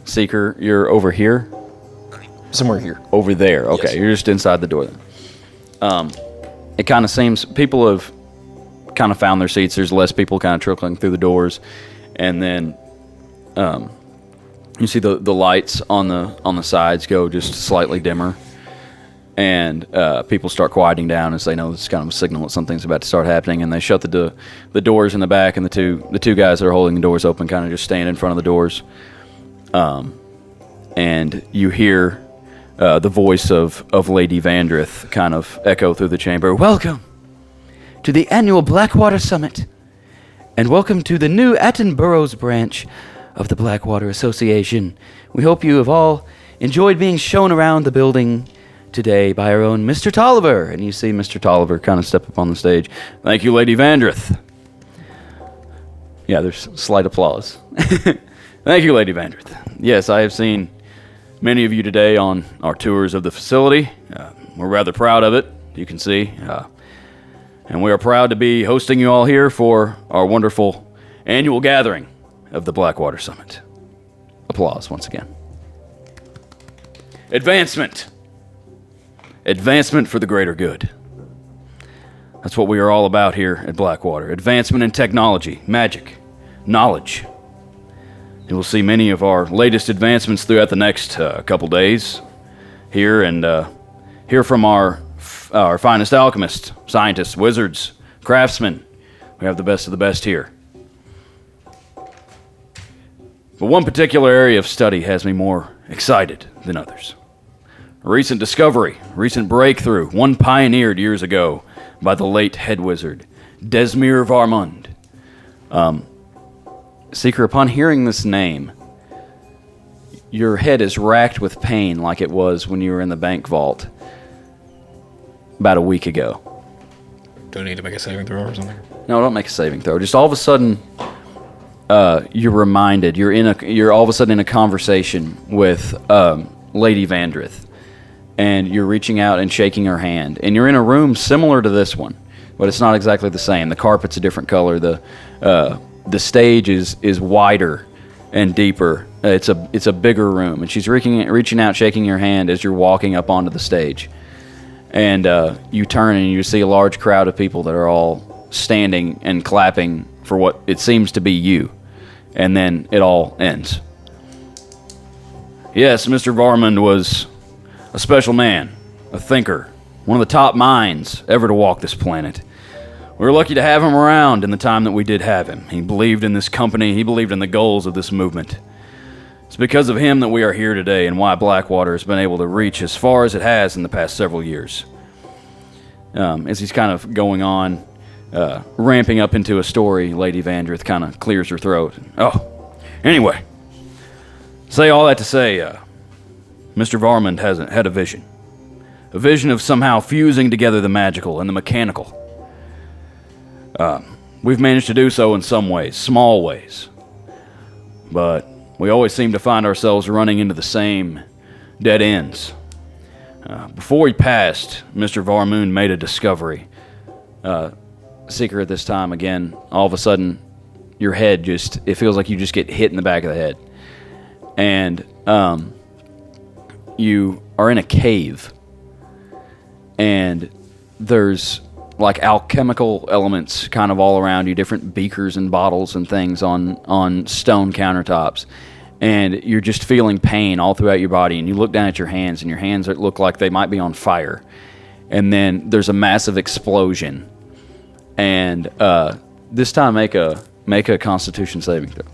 Seeker, you're over here. Somewhere here. Over there. Okay, Yes. you're just inside the door. It kind of seems people have kind of found their seats. There's less people kind of trickling through the doors, and then you see the lights on the sides go just slightly dimmer, and people start quieting down as they know this is kind of a signal that something's about to start happening, and they shut the doors in the back, and the two guys that are holding the doors open kind of just stand in front of the doors, and you hear the voice of Lady Vandrith kind of echo through the chamber. Welcome to the annual Blackwater Summit, and welcome to the new Attenborough's branch of the Blackwater Association. We hope you have all enjoyed being shown around the building today by our own Mr. Tolliver. And you see Mr. Tolliver kind of step up on the stage. Thank you, Lady Vandrith. Yeah, there's slight applause. Thank you, Lady Vandrith. Yes, I have seen many of you today on our tours of the facility. We're rather proud of it, you can see. And we are proud to be hosting you all here for our wonderful annual gathering of the Blackwater Summit. Applause once again. Advancement. Advancement for the greater good. That's what we are all about here at Blackwater. Advancement in technology, magic, knowledge. You will see many of our latest advancements throughout the next couple days here, and hear from our finest alchemists, scientists, wizards, craftsmen. We have the best of the best here. But one particular area of study has me more excited than others. A recent discovery, recent breakthrough, one pioneered years ago by the late head wizard, Desmir Varmund. Seeker, upon hearing this name, your head is racked with pain like it was when you were in the bank vault about a week ago. Do I need to make a saving throw or something? No, don't make a saving throw. Just all of a sudden, you're reminded. You're all of a sudden in a conversation with Lady Vandrith, and you're reaching out and shaking her hand. And you're in a room similar to this one, but it's not exactly the same. The carpet's a different color. The stage is wider and deeper. It's a bigger room, and she's reaching out, shaking your hand as you're walking up onto the stage. And you turn and you see a large crowd of people that are all standing and clapping for what it seems to be you. And then it all ends. Yes, Mr. Varmund was a special man, a thinker, one of the top minds ever to walk this planet. We were lucky to have him around in the time that we did have him. He believed in this company. He believed in the goals of this movement. It's because of him that we are here today and why Blackwater has been able to reach as far as it has in the past several years. As he's kind of going on, ramping up into a story, Lady Vandrith kind of clears her throat. Oh, anyway, say all that to say, Mr. Varmund has had a vision of somehow fusing together the magical and the mechanical. We've managed to do so in some ways, small ways, but we always seem to find ourselves running into the same dead ends. Before he passed, Mr. Varmund made a discovery. Seeker, at this time, again, all of a sudden, your head it feels like you just get hit in the back of the head. And you are in a cave. And there's like alchemical elements kind of all around you, different beakers and bottles and things on stone countertops. And you're just feeling pain all throughout your body. And you look down at your hands, and your hands look like they might be on fire. And then there's a massive explosion. And this time, make a Constitution saving throw.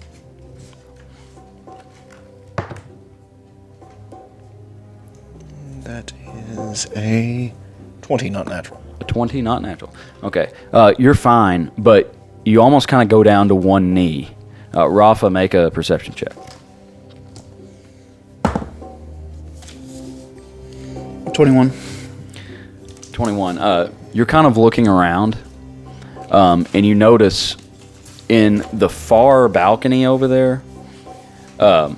That is a 20, not natural. A 20, not natural. Okay, you're fine, but you almost kind of go down to one knee. Rafa, make a perception check. 21. 21. You're kind of looking around, and you notice in the far balcony over there, the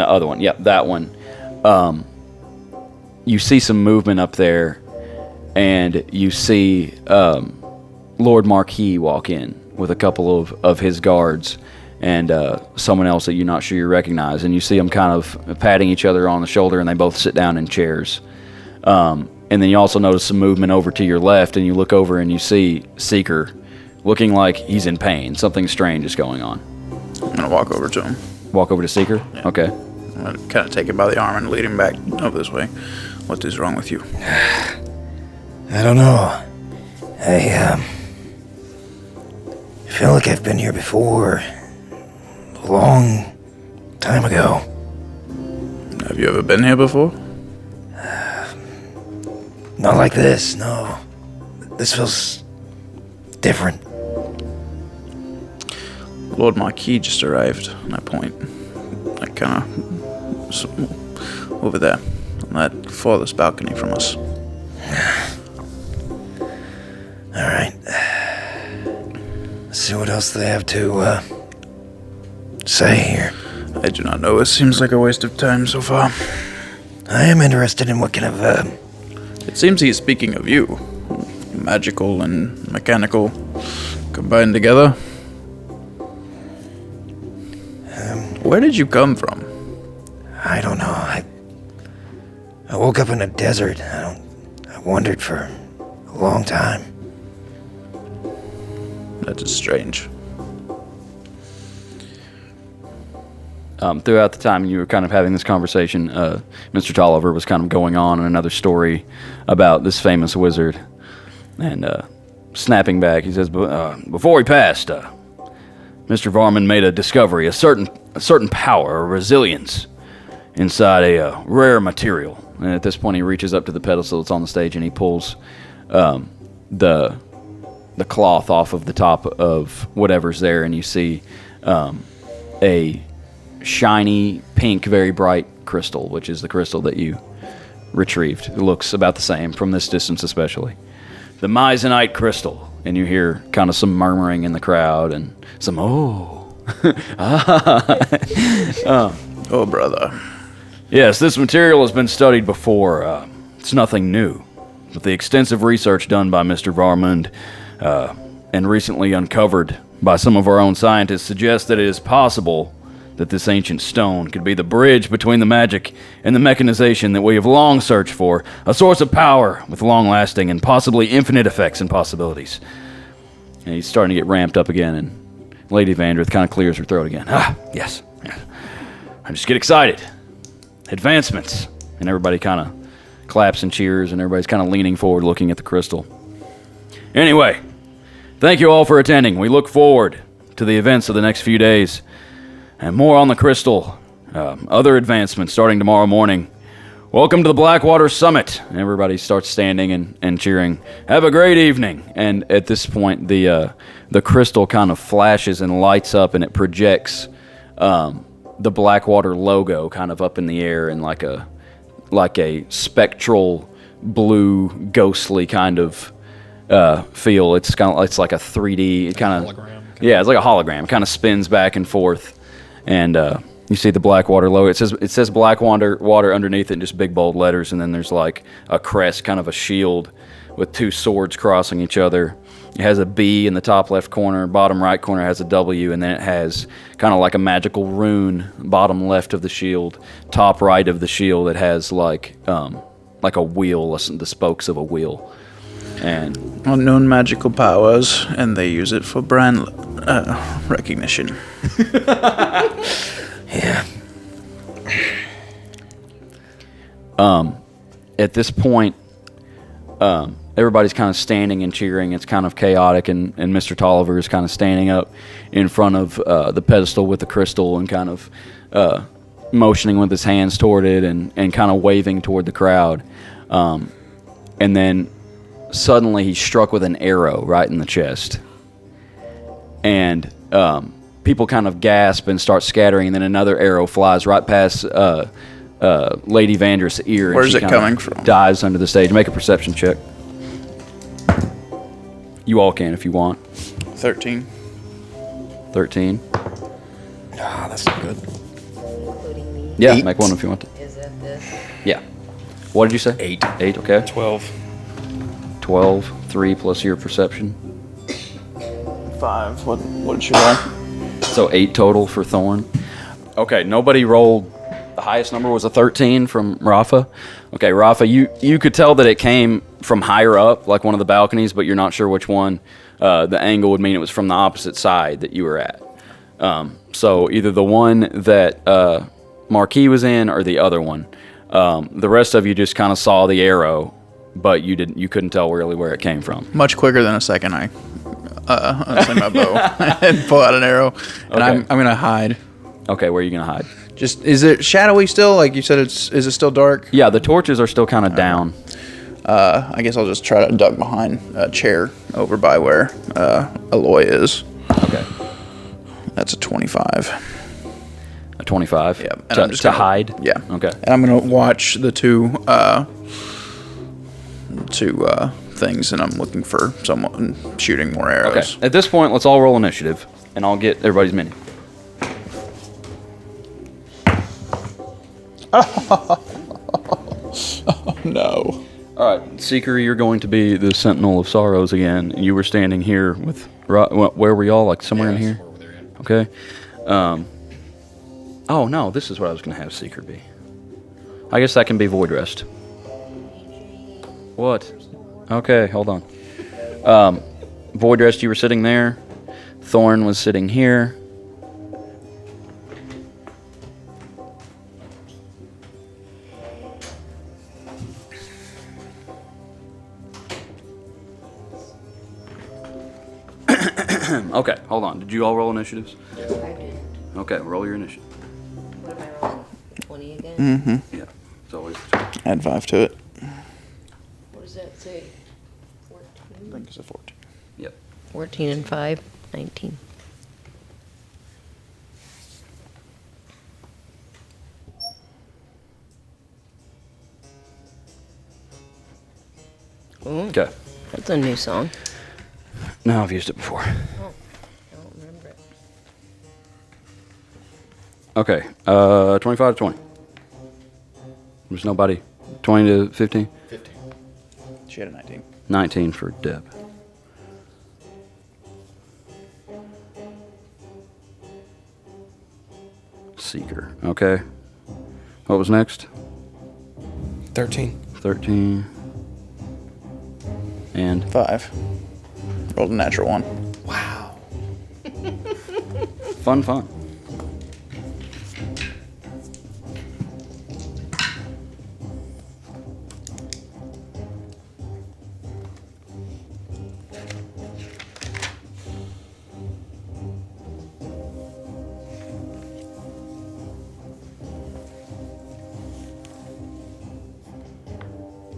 other one. Yep, that one. You see some movement up there, and you see Lord Marquis walk in with a couple of his guards and someone else that you're not sure you recognize. And you see them kind of patting each other on the shoulder, and they both sit down in chairs. And then you also notice some movement over to your left, and you look over and you see Seeker looking like he's in pain. Something strange is going on. I'm going to walk over to him. Walk over to Seeker? Yeah. Okay. I'm going to kind of take him by the arm and lead him back over this way. What is wrong with you? I don't know. I feel like I've been here before. A long time ago. Have you ever been here before? Not like this, no. This feels different. Lord Marquis just arrived, and I point. I kind of... over there, on that farthest balcony from us. Alright. Let's see what else they have to, say here. I do not know. It seems like a waste of time so far. I am interested in what kind of, It seems he's speaking of you. Magical and mechanical combined together. Where did you come from? I don't know. I woke up in a desert. I wandered for a long time. That is strange. Throughout the time you were kind of having this conversation, Mr. Tolliver was kind of going on in another story about this famous wizard. And snapping back, he says, before he passed, Mr. Varman made a discovery, a certain power, a resilience inside a rare material. And at this point, he reaches up to the pedestal that's on the stage, and he pulls the cloth off of the top of whatever's there, and you see a shiny, pink, very bright crystal, which is the crystal that you retrieved. It looks about the same from this distance especially. The mizanite crystal. And you hear kind of some murmuring in the crowd and some, oh. Oh, brother. Yes, this material has been studied before. It's nothing new. But the extensive research done by Mr. Varmund and recently uncovered by some of our own scientists suggests that it is possible that this ancient stone could be the bridge between the magic and the mechanization that we have long searched for, a source of power with long-lasting and possibly infinite effects and possibilities. And he's starting to get ramped up again, and Lady Vandrith kind of clears her throat again. Yes. I just get excited. Advancements. And everybody kind of claps and cheers, and everybody's kind of leaning forward looking at the crystal. Anyway, thank you all for attending. We look forward to the events of the next few days. And more on the crystal, other advancements starting tomorrow morning. Welcome to the Blackwater Summit. And everybody starts standing and cheering. Have a great evening. And at this point, the crystal kind of flashes and lights up, and it projects the Blackwater logo kind of up in the air in like a spectral blue, ghostly kind of feel. It's like a 3D. It kind of yeah, it's like a hologram. It kind of spins back and forth. And you see the Blackwater logo. It says Blackwater underneath it in just big bold letters, and then there's like a crest, kind of a shield with two swords crossing each other. It has a B in the top left corner, bottom right corner has a W, and then it has kind of like a magical rune, bottom left of the shield, top right of the shield. It has like a wheel, the spokes of a wheel. And unknown magical powers, and they use it for brand recognition. Yeah. At this point, everybody's kind of standing and cheering. It's kind of chaotic, and Mr. Tolliver is kind of standing up in front of the pedestal with the crystal and kind of motioning with his hands toward it and kind of waving toward the crowd. And then suddenly he's struck with an arrow right in the chest. And people kind of gasp and start scattering, and then another arrow flies right past Lady Vandrith's ear. And Where's it coming from? Dives under the stage. Make a perception check. You all can if you want. 13. 13. Ah, that's not good. Including me. Yeah, 8. make one if you want to. Is that this? Yeah. What did you say? 8. 8, okay. 12. 12, 3 plus your perception. 5. What did you roll? So 8 total for Thorn. Okay, nobody rolled. The highest number was a 13 from Rafa. Okay, Rafa, you could tell that it came from higher up, like one of the balconies, but you're not sure which one. The angle would mean it was from the opposite side that you were at. So either the one that Marquis was in or the other one. The rest of you just kind of saw the arrow, but you couldn't tell really where it came from. Much quicker than a second. I unsling my bow and pull out an arrow, and Okay. I'm gonna hide. Okay, where are you gonna hide? Just, is it shadowy still? Like you said, is it still dark? Yeah, the torches are still kind of down. I guess I'll just try to duck behind a chair over by where Aloy is. Okay. That's a 25. A 25? Yeah. And I'm just gonna, hide? Yeah. Okay. And I'm going to watch the two things, and I'm looking for someone shooting more arrows. Okay. At this point, let's all roll initiative, and I'll get everybody's mini. No. All right, Seeker, you're going to be the Sentinel of Sorrows again. You were standing here with... Where were y'all? Like somewhere in here? Over there, yeah. Okay. Oh, no, this is what I was going to have Seeker be. I guess that can be Voidrest. What? Okay, hold on. Voidrest, you were sitting there. Thorn was sitting here. Okay, hold on. Did you all roll initiatives? I did. Okay, roll your initiative. What am I rolling? 20 again? Yeah, it's always... Add 5 to it. What does that say? I 14? think it's a 14. Yep. 14 and 5, 19. Ooh, Okay. that's a new song. No, I've used it before. Oh, I don't remember it. Okay, 25 to 20. There's nobody. 20 to 15? 15. She had a 19. 19 for Deb. Seeker. Okay. What was next? 13. 13. And 5. Rolled a natural 1. fun.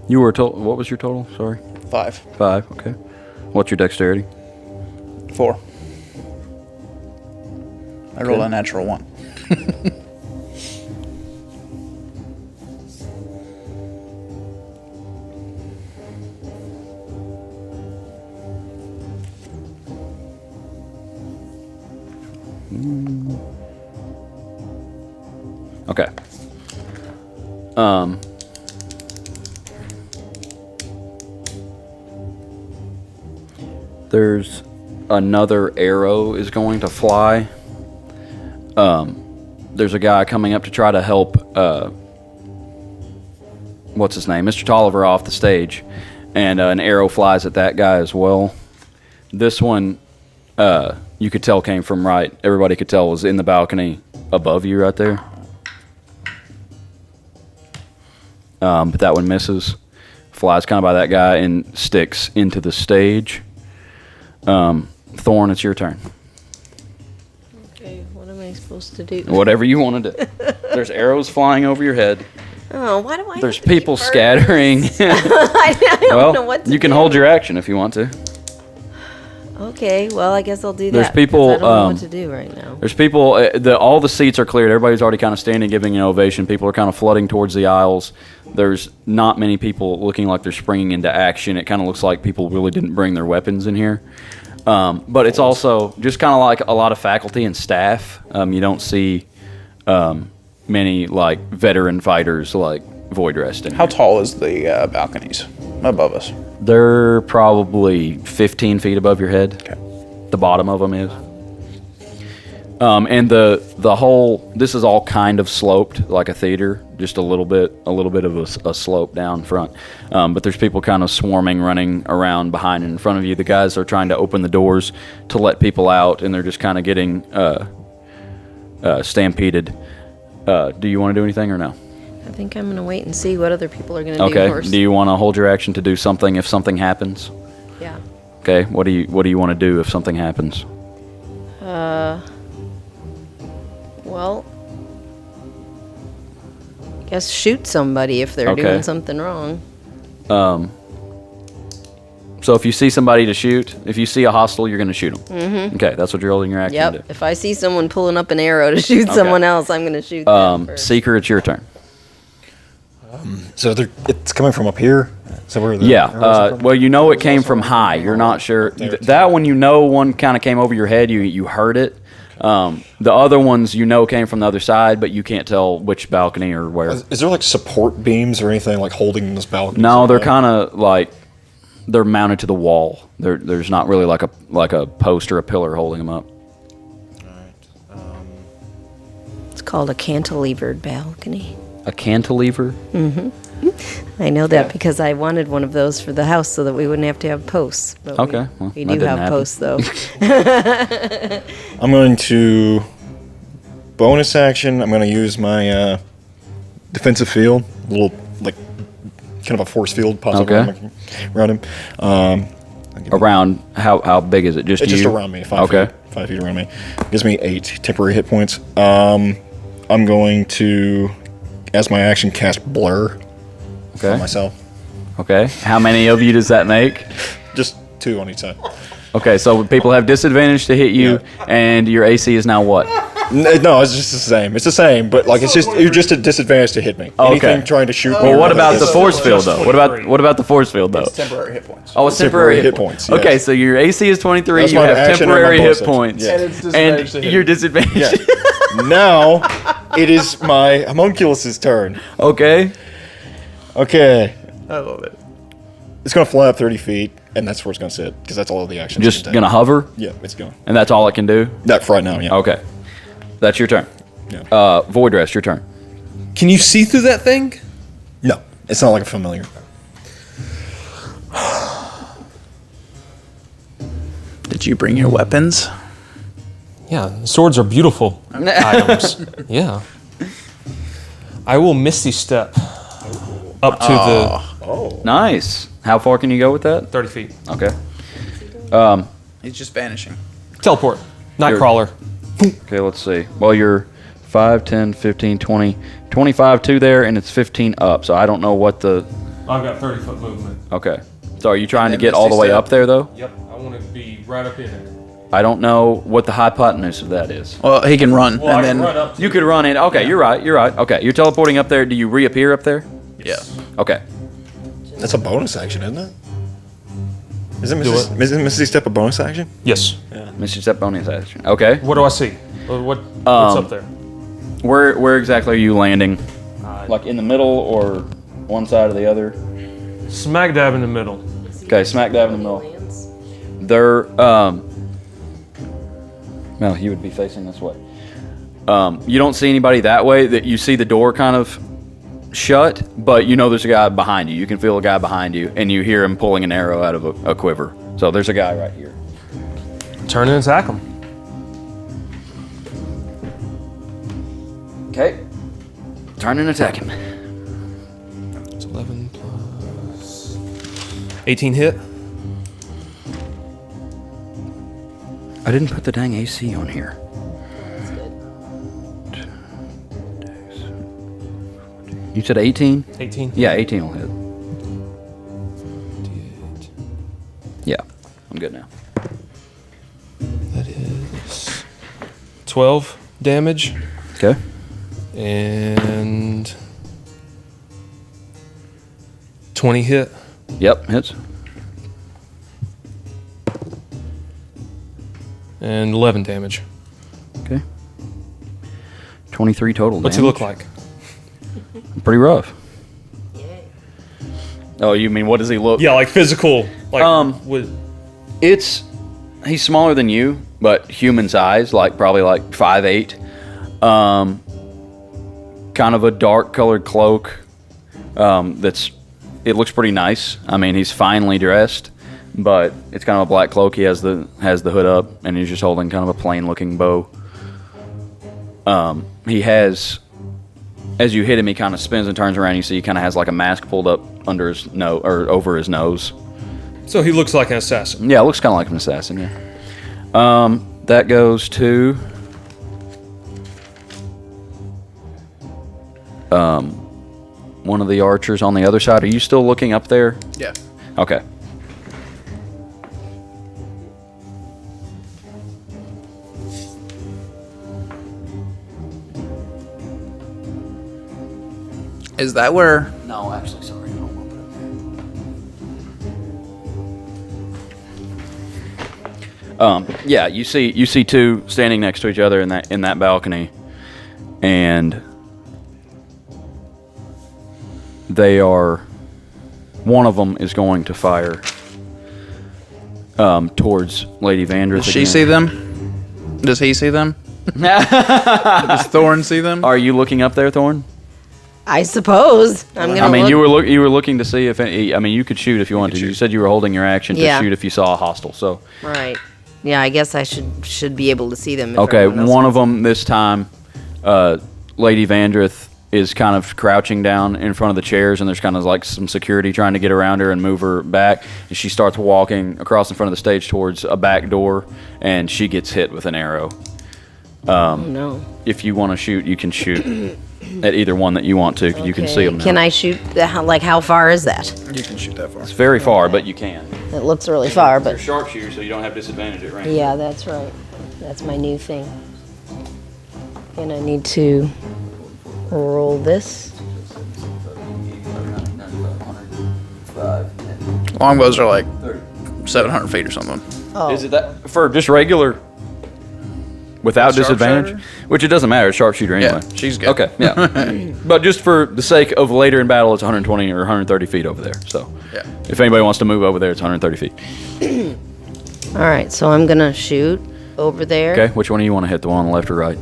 You were told, what was your total? Sorry. 5. 5, okay. What's your dexterity? 4. I rolled a natural 1. Okay. There's another arrow is going to fly. There's a guy coming up to try to help, what's his name? Mr. Tolliver off the stage. And an arrow flies at that guy as well. This one, you could tell came from right. Everybody could tell was in the balcony above you right there. But that one misses. Flies kind of by that guy and sticks into the stage. Thorn, it's your turn. Okay, what am I supposed to do? Whatever you want to do. There's arrows flying over your head. Oh, why do I There's have to be people first? scattering. I don't know what to do. You can hold your action if you want to. Okay, well, I guess I'll do There's that. because people, I don't know what to do right now. There's people, all the seats are cleared. Everybody's already kind of standing, giving an ovation. People are kind of flooding towards the aisles. There's not many people looking like they're springing into action. It kind of looks like people really didn't bring their weapons in here. But it's also just kind of like a lot of faculty and staff. You don't see many like veteran fighters like Voidrest in How here. tall is the balconies above us? They're probably 15 feet above your head. Okay. The bottom of them is. And the whole, this is all kind of sloped like a theater, just a little bit of a slope down front. But there's people kind of swarming, running around behind and in front of you. The guys are trying to open the doors to let people out, and they're just kind of getting stampeded. Do you want to do anything or no? I think I'm going to wait and see what other people are going to do Okay. first. Do you want to hold your action to do something if something happens? Yeah. Okay. What do you want to do if something happens? Well, I guess shoot somebody if they're Okay. doing something wrong. So if you see somebody to shoot, if you see a hostile, you're going to shoot them. Mm-hmm. Okay, that's what you're holding your action to do. Yep. If I see someone pulling up an arrow to shoot someone else, I'm going to shoot them first. Seeker, it's your turn. So it's coming from up here. So where the Yeah. arrows are from? Well, you know it came from high. You're not sure. That one, you know, one kind of came over your head. You heard it. The other ones, you know, came from the other side, but you can't tell which balcony or where. Is there like support beams or anything like holding this balcony? No, they're kind of like they're mounted to the wall. There's not really like a post or a pillar holding them up. It's called a cantilevered balcony. A cantilever. I know that because I wanted one of those for the house so that we wouldn't have to have posts. But Okay, well, we that do didn't have happen. posts, though. I'm going to bonus action. I'm going to use my defensive field, a little like kind of a force field possibly Okay. around him. Around how big is it? Just It's you? just around me. 5 Okay. feet. 5 feet around me. Gives me 8 temporary hit points. I'm going to, as my action, cast Blur on Okay. myself. Okay. How many of you does that make? Just 2 on each side. Okay, so people have disadvantage to hit you, and your AC is now what? No, it's just the same. It's the same, but like you're just at disadvantage to hit me. Okay. Anything trying to shoot me. Well, or what anything about is- the force field though? What about the force field though? Temporary hit points. Oh, it's Temporary temporary hit points, yes. Okay, so your AC is 23. That's You my have action and my temporary bonus hit action. points, Yeah. And it's disadvantage to and hit you're him. disadvantaged. Yeah. Now it is my homunculus's turn. Okay. Okay. I love it. It's gonna fly up 30 feet, and that's where it's gonna sit because that's all of the actions. Just it can take. gonna hover, Yeah, it's going. and that's all it can do. That for right now. Yeah. Okay, that's your turn. Yeah. Voidrest, your turn. Can you see through that thing? No, it's not like a familiar. Did you bring your weapons? Yeah, swords are beautiful items. Yeah. I will Misty Step up to Nice. How far can you go with the that? 30 feet. Okay. He's just vanishing. Teleport. Nightcrawler. Okay, let's see. Well, you're 5, 10, 15, 20, 25 to there, and it's 15 up. So I don't know what the. I've got 30-foot movement. Okay. So are you trying to then get all the Misty way Step. up there though? Yep, I want to be right up in it. I don't know what the hypotenuse of that is. Well, he can run, Well, I and can then run up. You could run in. Okay, you're right. You're right. Okay, you're teleporting up there. Do you reappear up there? yeah. Okay. That's a bonus action, isn't it? Isn't Do Misty, Misty Step a bonus action? Yes. Mr. Step bonus action. Okay. What do I see? What's up there? Where exactly are you landing? Like in the middle or one side or the other? Smack dab in the middle. Okay, smack dab in the middle. They're well, you would be facing this way. You don't see anybody that way. That you see the door kind of shut, but you know there's a guy behind you. You can feel a guy behind you, and you hear him pulling an arrow out of a quiver. So there's a guy right here. Turn and attack him. Okay. Turn and attack him. It's 11 plus 18 hit. I didn't put the dang AC on here. You said 18? 18. Yeah, 18 will hit. D8. Yeah, I'm good now. That is 12 damage Okay. and 20 hit. Yep, hits. And 11 damage. Okay. 23 total. What's he damage. look like? Pretty rough. Oh, you mean what does he look? Yeah, like physical. Like with He's smaller than you, but human size, like probably like 5'8". Kind of a dark colored cloak. It looks pretty nice. I mean, he's finely dressed, but it's kind of a black cloak. He has the hood up, and he's just holding kind of a plain looking bow. He has, as you hit him, he kind of spins and turns around. You see, he kind of has like a mask pulled up under his nose or over his nose. so he looks like an assassin. Yeah, it looks kind of like an assassin. Yeah. That goes to one of the archers on the other side. Are you still looking up there? Yeah. Okay. Is that where? No, actually, sorry. I don't want to put it there. Yeah, you see two standing next to each other in that balcony, and they are. One of them is going to fire towards Lady Vandrith. Does she see them? Does he see them? Does Thorn see them? Are you looking up there, Thorn? I suppose I'm gonna. I mean, look. you were looking to see if any, I mean, you could shoot if you wanted to. You said you were holding your action to Yeah. shoot if you saw a hostile. So Right. Yeah, I guess I should be able to see them. If okay, everyone else one was. of them this time, Lady Vandrith is kind of crouching down in front of the chairs, and there's kind of like some security trying to get around her and move her back. And she starts walking across in front of the stage towards a back door, and she gets hit with an arrow. Oh no. If you want to shoot, you can shoot at either one that you want to. You can see them now. Can I shoot? How far is that? You can shoot that far. It's very far, but you can. It looks really far, You're but sharpshooter, so you don't have disadvantage at range. yeah, that's right. That's my new thing. And I need to roll this. Longbows are like 700 feet or something. Oh, Is it that for just regular without disadvantage? Sharpshooter? Which it doesn't matter. It's sharpshooter anyway. Yeah, she's good. Okay, yeah. But just for the sake of later in battle, it's 120 or 130 feet over there. So Yeah. if anybody wants to move over there, it's 130 feet. all right. So I'm gonna shoot over there. Okay, which one do you want to hit? The one on the left or right?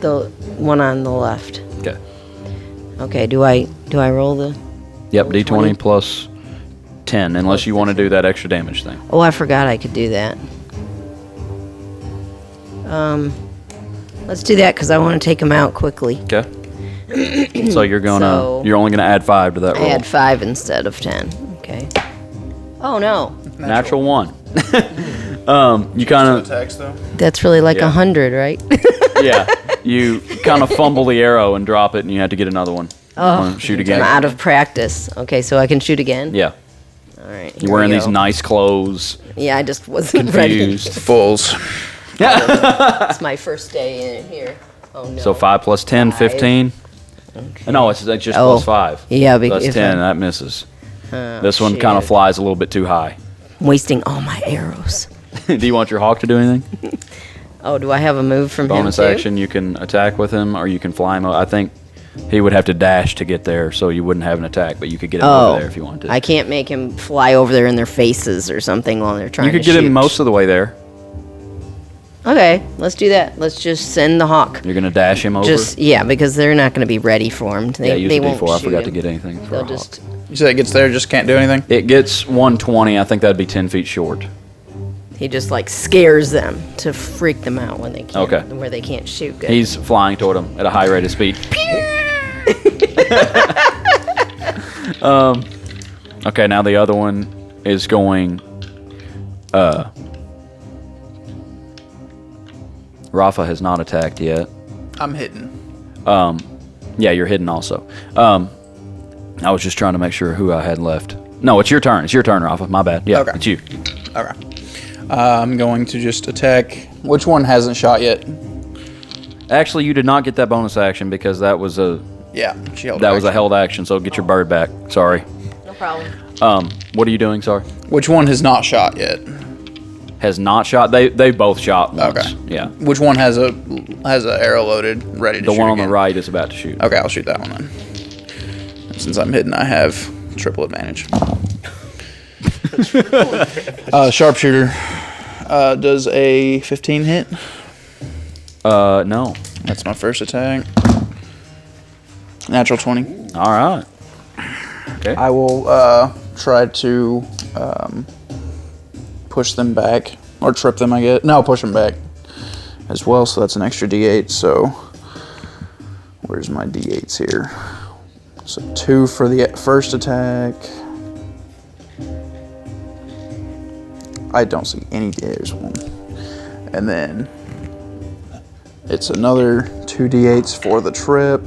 The one on the left. Okay. Okay. Do I roll the? Yep, D20 20 plus 10, unless you want to do that extra damage thing. Oh, I forgot I could do that. Let's do that because I want to take them out quickly. Okay. So you're So- you're only gonna add 5 to that I roll. had 5 instead of 10. Okay. Oh no, Natural 1. You kind of Attacks though. that's really like Yeah. 100, right? yeah. You kind of fumble the arrow and drop it, and you have to get another one. Oh, Shoot I'm again. out of practice. Okay, so I can shoot again. Yeah. All right. You're here wearing we these go. nice clothes. Yeah, I just wasn't ready. Confused. Fools. It's my first day in here. Oh no. So 5 plus 10, 15. No, it's just Oh. plus 5. Yeah, So that's if 10. I- That misses. Oh, This one kind of shoot. flies a little bit too high. I'm wasting all my arrows. Do you want your hawk to do anything? Oh, do I have a move from Bonus him too? action, you can attack with him, or you can fly him. I think he would have to dash to get there, so you wouldn't have an attack, but you could get him Oh, over there if you wanted to. I can't make him fly over there in their faces or something while they're trying You to could get shoot. him most of the way there. Okay, let's do that. Let's just send the hawk. You're gonna dash him over. Just yeah, because they're not going to be ready for him. They, yeah, use they a won't D4. I shoot forgot to him. get anything. For They'll a hawk. just. You said it gets there, just can't do anything. It gets 120. I think that'd be 10 feet short. He just like scares them to freak them out when they can't. Okay. Where they can't shoot good. He's flying toward him at a high rate of speed. Okay, now the other one is going. Rafa has not attacked yet. I'm hitting. Yeah, you're hidden also. I was just trying to make sure who I had left. No, it's your turn. It's your turn, Rafa. My bad. Yeah, Okay. it's you. Okay. I'm going to just attack. Which one hasn't shot yet? Actually, you did not get that bonus action because that was a Yeah, she held that was a action. held action. So get your bird back. Sorry. no problem. What are you doing? Sorry. Which one has not shot yet? Has not shot. They both shot once. Okay. Yeah. Which one has a arrow loaded, ready to The shoot one on again? the right is about to shoot. Okay, I'll shoot that one then. Since I'm hidden, I have triple advantage. Sharpshooter. Does a 15 hit? No. That's my first attack. Natural 20. All right. Okay. I will try to push them back. Or trip them, I guess. No, push them back as well, so that's an extra D8. So, where's my D8s here? So 2 for the first attack. I don't see any. There's one. And then it's another 2 D8s for the trip.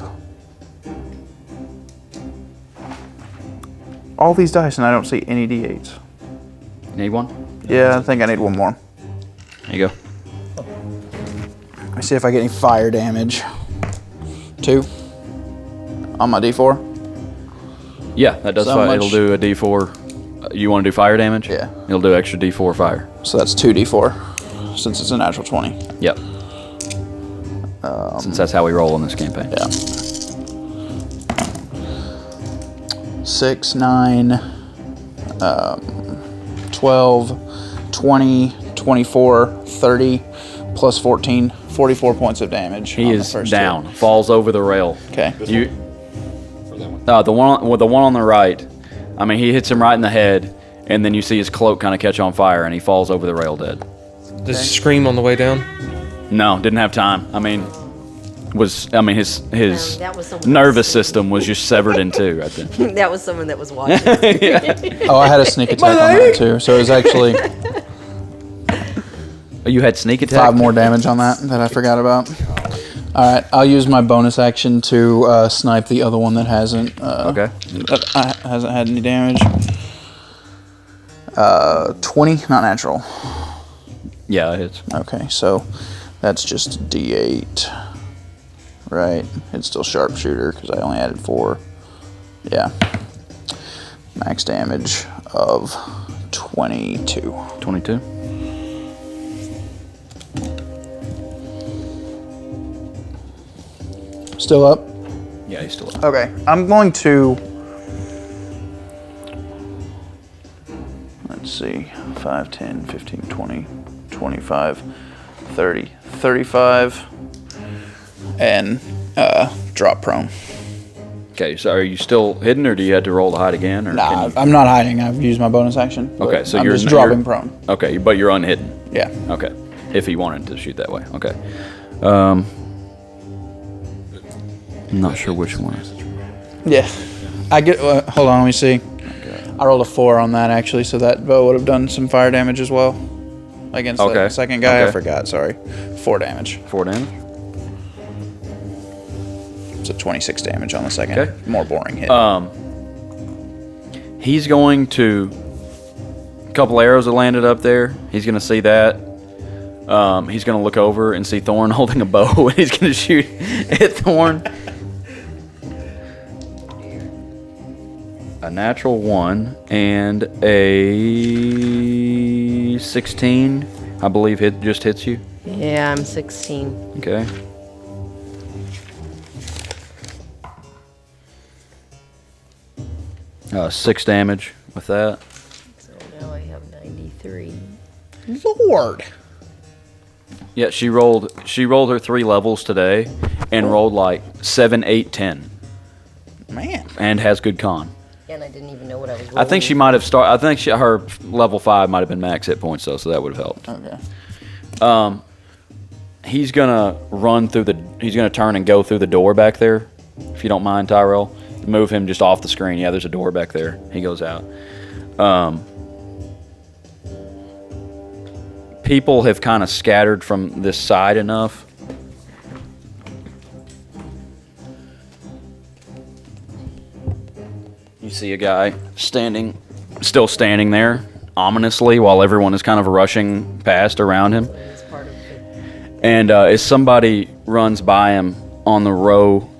all these dice and I don't see any D8s. Need one? Yeah, I think I need one more. There you go. Let me see if I get any fire damage. 2 on my D4. Yeah, that does So fire. much- It'll do a D4. You want to do fire damage? Yeah. It'll do extra D4 fire. So that's 2d4 since it's a natural 20. Yep. Since that's how we roll in this campaign. Yeah. 6, 9, 12, 20, 24, 30, plus 14, 44 points of damage. He on the is first down, falls over the rail. Okay. You, the one on the right. I mean, he hits him right in the head, and then you see his cloak kind of catch on fire, and he falls over the rail dead. Does he scream on the way down? No, didn't have time. I mean, his that was someone nervous system was just severed in two right then. That was someone that was watching. Oh, I had a sneak attack on that too, so it was actually You had sneak attack. 5 more damage on that I forgot about. All right, I'll use my bonus action to snipe the other one that hasn't. Okay. Hasn't had any damage. 20, not natural. Yeah, it hits. Okay, so that's just D8. Right, it's still sharpshooter because I only added 4. Yeah. Max damage of 22. 22. Still up? Yeah, he's still up. Okay, I'm going to. Let's see. 5, 10, 15, 20, 25, 30, 35. And drop prone. Okay, so are you still hidden, or do you have to roll to hide again? Or Nah, can you- I'm not hiding. I've used my bonus action. but Okay, so I'm you're just you're- dropping prone. Okay, but you're unhidden. Yeah. Okay, if he wanted to shoot that way. Okay. I'm not sure which one. Yeah. I get. Hold on, let me see. I rolled a 4 on that actually, so that bow would have done some fire damage as well. Against Okay. the second guy, I Okay. forgot. Sorry, 4 damage. 4 damage. So 26 damage on the second. Okay. More boring hit. He's going to. A couple arrows that landed up there. He's going to see that. He's going to look over and see Thorn holding a bow, and he's going to shoot at Thorn. A natural 1 and a 16, I believe, just hits you. Yeah, I'm 16. Okay. Six damage with that. So now I have 93. Lord. Yeah, she rolled her 3 levels today, and rolled like 7, 8, 10, Man. and has good con. And I didn't even know what I was rolling. I think she might have started. I think her level 5 might have been max hit points though, so that would have helped. Okay. He's gonna he's gonna turn and go through the door back there, if you don't mind, Tyrell. Move him just off the screen. Yeah, there's a door back there. He goes out. People have kind of scattered from this side enough. You see a guy still standing there, ominously, while everyone is kind of rushing past around him. It's part of it. And as somebody runs by him on the row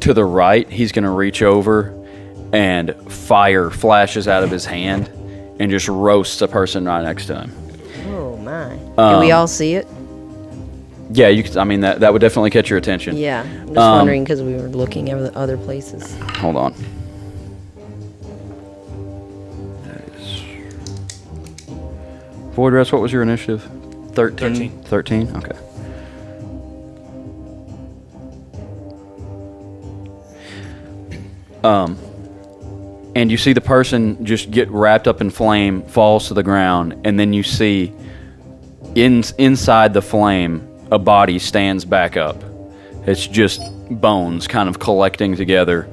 to the right, he's going to reach over, and fire flashes out of his hand and just roasts a person right next to him. Oh my. Do we all see it? Yeah, you could, I mean, that would definitely catch your attention. Yeah. I'm just wondering because we were looking at the other places. Hold on. Voidrest, what was your initiative? 13? 13? Okay. And you see the person just get wrapped up in flame, falls to the ground, and then you see inside the flame, a body stands back up. It's just bones kind of collecting together,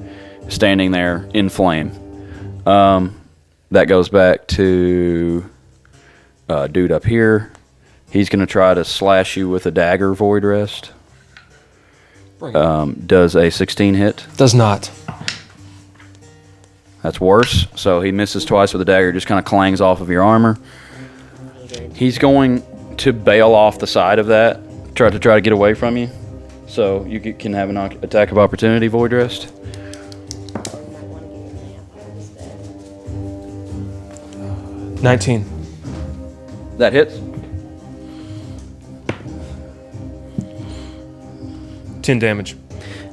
standing there in flame. That goes back to dude up here. He's going to try to slash you with a dagger, Voidrest. Does a 16 hit? Does not. That's worse. So he misses twice with the dagger. Just kind of clangs off of your armor. He's going to bail off the side of that, try to get away from you. So you can have an attack of opportunity, Voidrest. 19. That hits. 10 damage.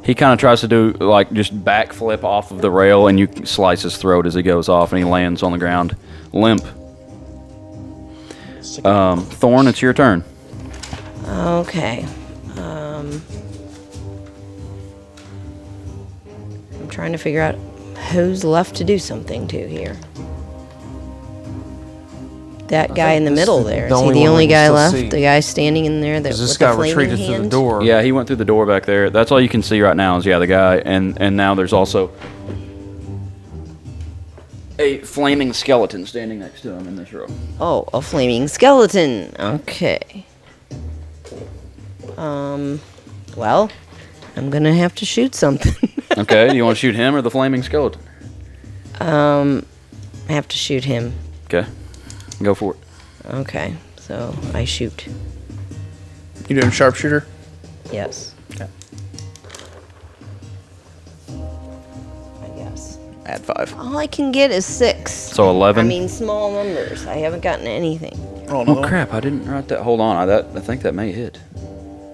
He kind of tries to do like just backflip off of the rail, and you slice his throat as he goes off, and he lands on the ground, limp. Thorn, it's your turn. Okay. I'm trying to figure out who's left to do something to here. That guy in the middle there. Is he the only guy left? The guy standing in there that This with guy the flaming retreated through the hand? door. Yeah, he went through the door back there. That's all you can see right now is the guy, and now there's also a flaming skeleton standing next to him in this room. Oh, a flaming skeleton. Okay. Well, I'm gonna have to shoot something. Okay, do you want to shoot him or the flaming skeleton? I have to shoot him. Okay, go for it. Okay, so I shoot. You doing sharpshooter? Yes. Okay. I guess. Add 5. All I can get is 6. So 11. I mean, small numbers. I haven't gotten anything. Roll Oh another one. crap! I didn't write that. Hold on, I think that may hit.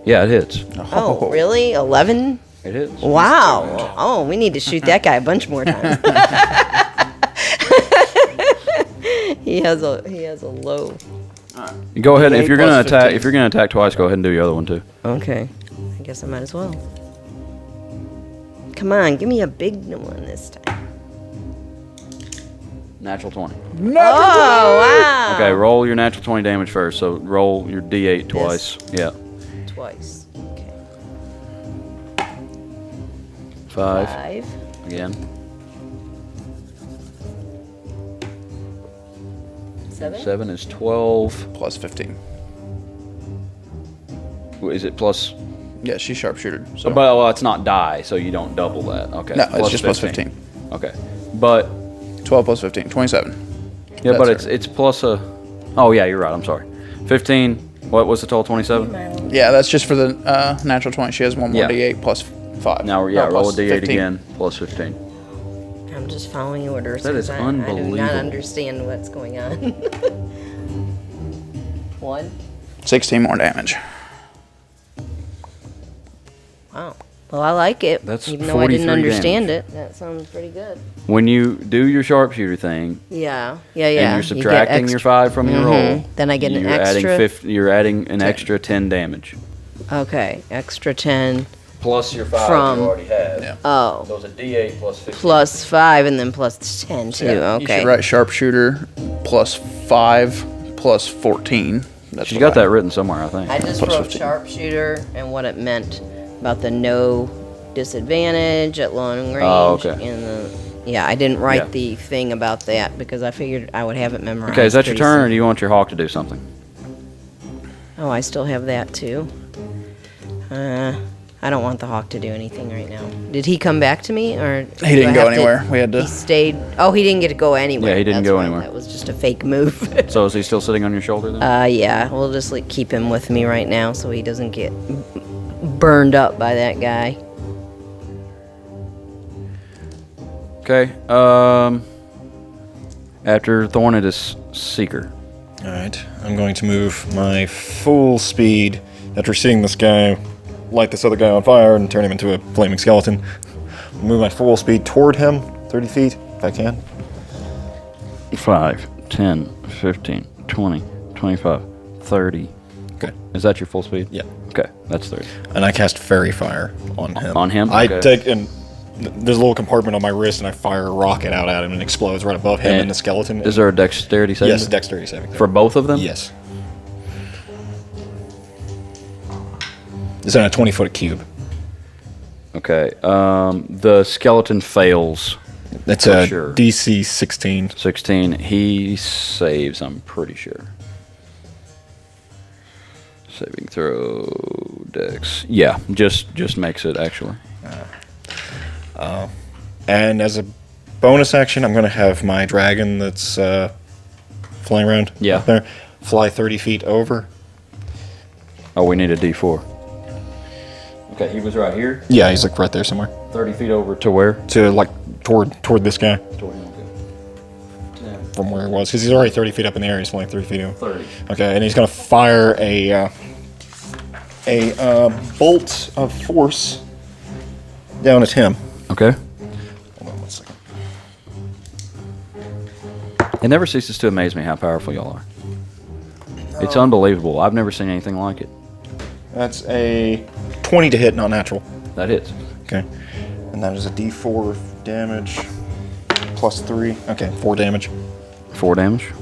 Yeah, it hits. Oh, really? 11? It hits. Wow. Oh, we need to shoot that guy a bunch more times. He has a low. Go ahead. If D8 you're gonna plus attack, 15. if you're gonna attack twice, go ahead and do your other one too. Okay. I guess I might as well. Come on, give me a big one this time. Natural 20. Oh, wow. Okay, roll your natural 20 damage first. So roll your D8 twice. Yeah. Twice. Okay. 5 5. again. 7. 7 is 12. Plus 15. Is it plus? Yeah, she's sharpshooter. So. But well, it's not die, so you don't double that. Okay. No, it's just plus 15. Okay, but 12 plus 15. 27. yeah, but That's it's plus a. Oh yeah, you're right. I'm sorry. 15. What was the total? 27. Yeah, that's just for the natural 20. She has one more Yeah. D8 plus 5. Now No, roll a plus D8 15. again plus 15. I'm just following orders. That is 'cause I do unbelievable. not understand what's going on. 1. 16 more damage. Wow. Well, I like it. That's even though I didn't 43 understand it. That sounds pretty good. When you do your sharpshooter thing, Yeah. and you're You get subtracting your 5 from your roll, Then I get an you're extra. You're adding an extra 10 damage. Okay, extra 10. Plus your 5 From- you already have. Yeah. Oh, So it's a D8 plus 15. plus 5 and then plus 10 too. Yeah, You Okay. should write sharpshooter plus 5 plus 14. That's She's what got that written somewhere, I think. I just Plus wrote 15. sharpshooter and what it meant about the no disadvantage at long range. Oh, okay. And yeah, I didn't write Yeah. the thing about that because I figured I would have it memorized. Okay, is that your pretty turn, or soon. do you want your hawk to do something? Oh, I still have that too. I don't want the hawk to do anything right now. Did he come back to me, or He do didn't I go have to- anywhere. We had He to. stayed. Oh, he didn't get to go anywhere. Yeah, he didn't That's go right. anywhere. That was just a fake move. So is he still sitting on your shoulder then? Yeah, we'll just like keep him with me right now so he doesn't get burned up by that guy. Okay. After Thorn, it is Seeker. All right, I'm going to move my full speed after seeing this guy light this other guy on fire and turn him into a flaming skeleton. Move my full speed toward him, 30 feet, if I can. 5, 10, 15, 20, 25, 30. Okay. Is that your full speed? Yeah. Okay, that's 30. And I cast Fairy Fire on him. On him? I Okay. take and there's a little compartment on my wrist, and I fire a rocket out at him, and it explodes right above him and the skeleton. Is there a dexterity saving? Yes, dexterity saving. throw. For both of them? Yes. It's on a 20-foot cube. Okay. The skeleton fails. That's For a sure. DC 16. 16. He saves, I'm pretty sure. Saving throw, dex. Yeah, just makes it, actually. And as a bonus action, I'm going to have my dragon that's flying around Yeah. up there fly 30 feet over. Oh, we need a D4. Okay, he was right here. Yeah, he's like right there somewhere. 30 feet over to where? To like toward this guy Toward him, okay. from where he was, because he's already 30 feet up in the air. He's flying 30 feet over. 30. Okay, and he's going to fire a bolt of force down at him. Okay. Hold on 1 second. It never ceases to amaze me how powerful y'all are. It's unbelievable. I've never seen anything like it. That's a 20 to hit, not natural. That hits. Okay. And that is a D4 of damage plus 3. Okay, 4 damage. 4 damage.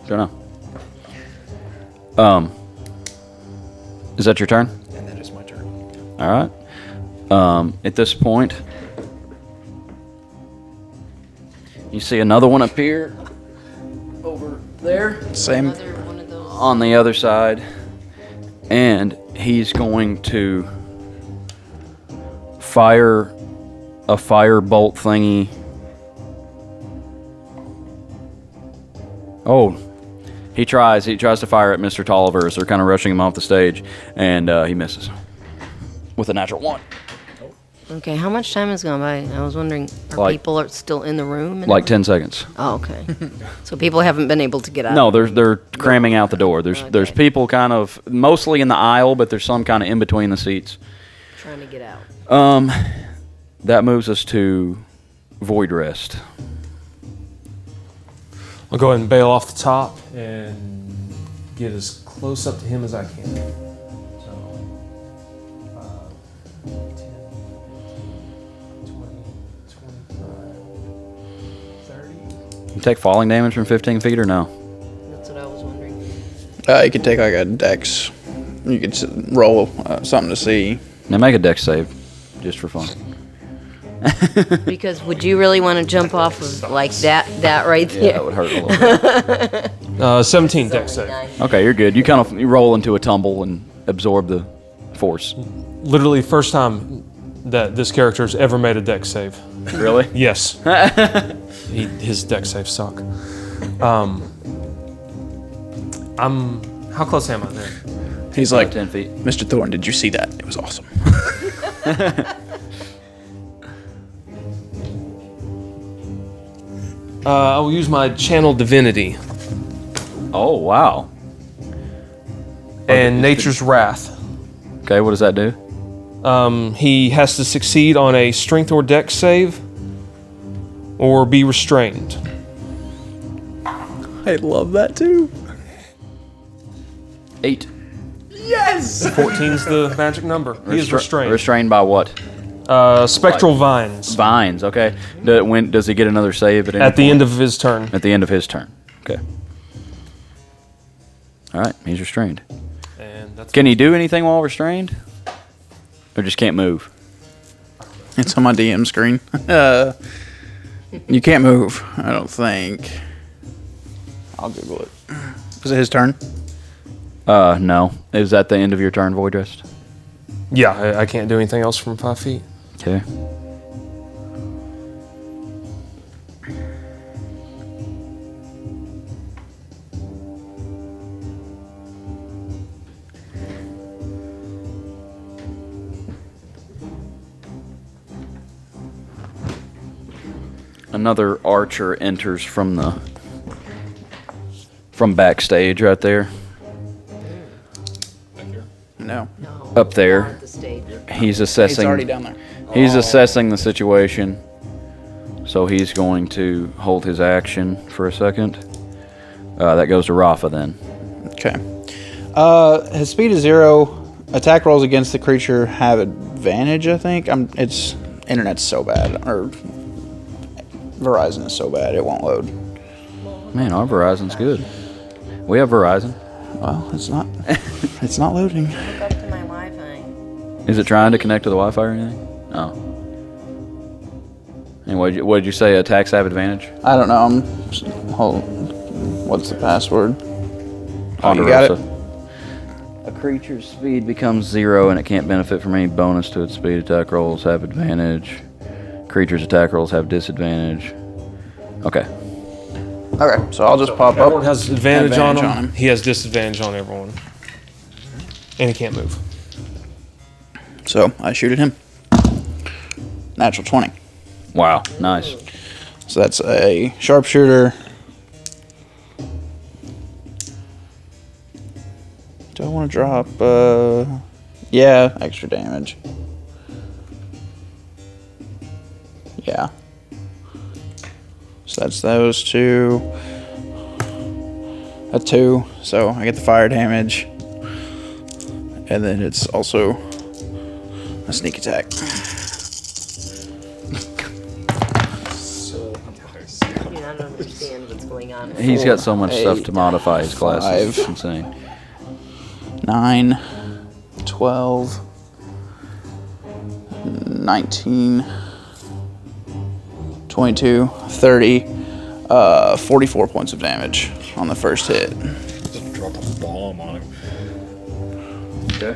Don't know. Is that your turn? And that is my turn. All right. At this point, you see another one appear over there Same. One of those. on the other side, and he's going to fire a firebolt thingy. Oh, he tries to fire at Mr. Tolliver as they're kind of rushing him off the stage, and he misses with a natural 1. Okay, how much time has gone by? I was wondering, are people are still in the room? and Like everything? 10 seconds. Oh, okay. So people haven't been able to get out. No, they're cramming out the door. There's people kind of mostly in the aisle, but there's some kind of in between the seats. Trying to get out. That moves us to Voidrest. I'll go ahead and bail off the top and get as close up to him as I can. So, 10, 20, 25, 30. You take falling damage from 15 feet or no? That's what I was wondering. You could take like a dex. You could roll something to see. Now make a dex save, just for fun. Because would you really want to jump off of like that right there? Yeah, that would hurt a little bit. 17 dex save. Okay, you're good. You roll into a tumble and absorb the force. Literally first time that this character's ever made a dex save. Really? Yes. His dex saves suck. How close am I there? He's like, 10 feet. Mr. Thorne, did you see that? It was awesome. I will use my channel divinity Oh, wow. and nature's wrath. Okay, what does that do? He has to succeed on a strength or dex save or be restrained. I love that too. 8. 14's the magic number. He is restrained. Restrained by what? Spectral vines. Vines, okay. When does he get another save at any At the point? end of his turn. At the end of his turn. Okay. All right, he's restrained. And that's Can he do anything while restrained? Or just can't move? It's on my DM screen. You can't move, I don't think. I'll Google it. Is it his turn? No. Is that the end of your turn, Voidrest? Yeah, I can't do anything else from 5 feet. Okay. Another archer enters from backstage right there. No. No. Up there. Down at the stage. He's It's assessing. already down there. He's assessing the situation. So he's going to hold his action for a second. That goes to Rafa then. Okay. His speed is 0. Attack rolls against the creature have advantage, I think. It's internet's so bad, or Verizon is so bad it won't load. Man, our Verizon's good. We have Verizon. Well, it's not. It's not loading. Hook up to my Wi-Fi. Is it trying to connect to the Wi-Fi or anything? Oh. And what did you say? Attacks have advantage? I don't know. Hold. What's the password? Oh, you got it. Creature's speed becomes 0 and it can't benefit from any bonus to its speed. Attack rolls have advantage. Creature's attack rolls have disadvantage. Okay. Okay, so I'll just pop Everyone up. has advantage on Advantage him. on him. He has disadvantage on everyone. And he can't move. So I shoot at him. Natural 20. Wow. Nice. So that's a sharpshooter. Do I want to drop? Yeah, extra damage. Yeah. So that's those two. A 2, so I get the fire damage. And then it's also a sneak attack. I don't understand what's going on. He's got so much stuff to 8, modify his classes. 5. It's insane. 9, 12, 19, 22, 30, 44 points of damage on the first hit. Just drop a bomb on him. Okay.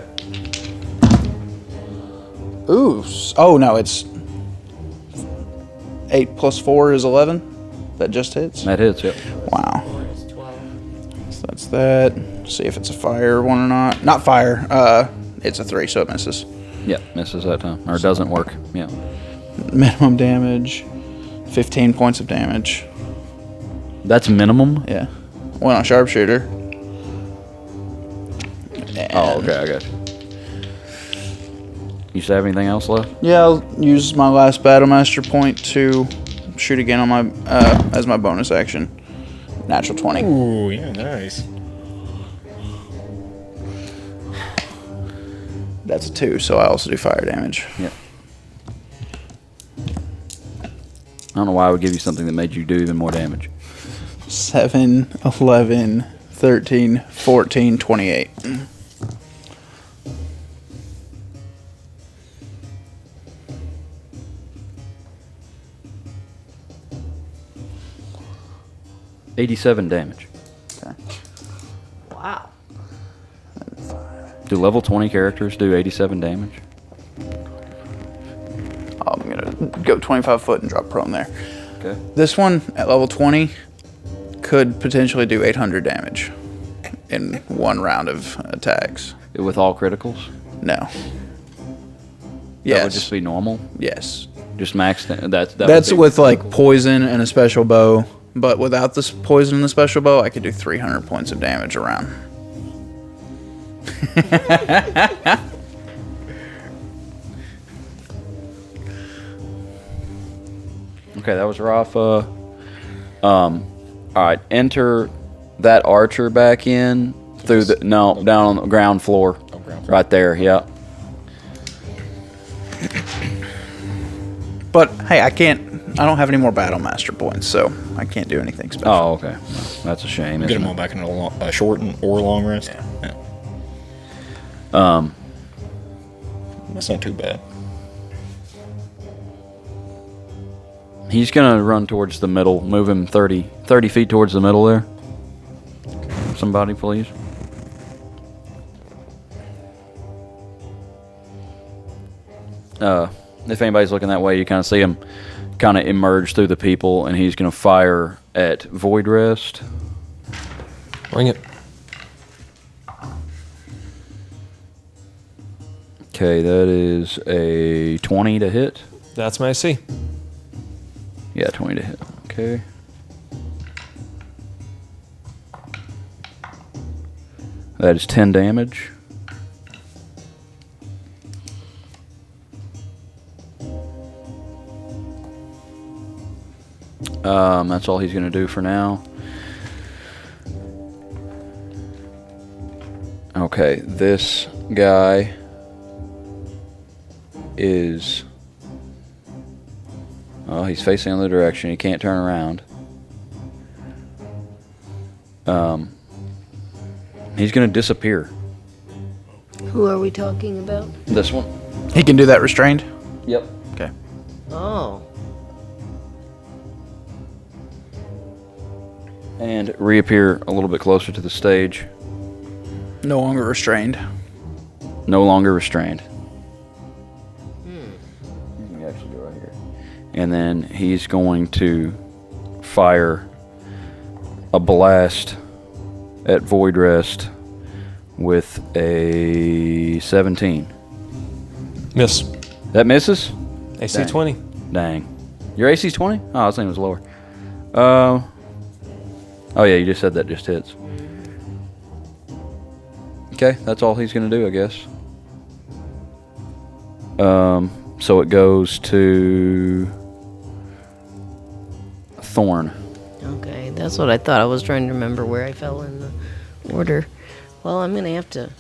Ooh. Oh, no, it's 8 plus 4 is 11. That just hits? That hits, yep. Wow. 4 is 12. So that's that. See if it's a fire one or not. Not fire. It's a 3, so it misses. Yep, misses that time. Or doesn't work. Yeah. Minimum damage, 15 points of damage. That's minimum? Yeah. One on sharpshooter. Oh, okay, I got you. You still have anything else left? Yeah, I'll use my last Battlemaster point to shoot again on my as my bonus action. Natural 20. Ooh, yeah, nice. That's a 2, so I also do fire damage. Yep. I don't know why I would give you something that made you do even more damage. 7, 11, 13, 14, 28. $87 damage. Okay. Wow. Do level 20 characters do 87 damage? I'm gonna go 25 foot and drop prone there. Okay. This one at level 20 could potentially do 800 damage in one round of attacks. With all criticals? No. That Yes. would just be normal? Yes. Just max? That's That's with like poison and a special bow. But without this poison and the special bow, I could do 300 points of damage around. Okay, that was Rafa. Alright, enter that archer back in through the down on the ground floor. Oh, ground floor. Right there, yeah. But hey, I don't have any more Battle Master points, so I can't do anything special. Oh, okay. Well, that's a shame. Get Isn't them all it? back in a short or long rest. Yeah. That's not too bad. He's gonna run towards the middle. Move him 30 feet towards the middle there. Somebody, please. If anybody's looking that way, you kind of see him kind of emerge through the people, and he's gonna fire at Voidrest. Bring it. Okay, that is a 20 to hit. That's my AC. Yeah, 20 to hit. Okay. That is 10 damage. That's all he's going to do for now. Okay, this guy is... Well, he's facing the other direction. He can't turn around. He's going to disappear. Who are we talking about? This one? He can do that restrained? Yep. Okay. Oh. And reappear a little bit closer to the stage. No longer restrained. No longer restrained. You can actually go right here. And then he's going to fire a blast at Voidrest with a 17. Miss. That misses? AC Dang. 20. Dang. Your AC's 20? Oh, I was thinking it was lower. Oh yeah, you just said that just hits. Okay, that's all he's going to do, I guess. So it goes to Thorn. Okay, that's what I thought. I was trying to remember where I fell in the order. Well, I'm gonna have to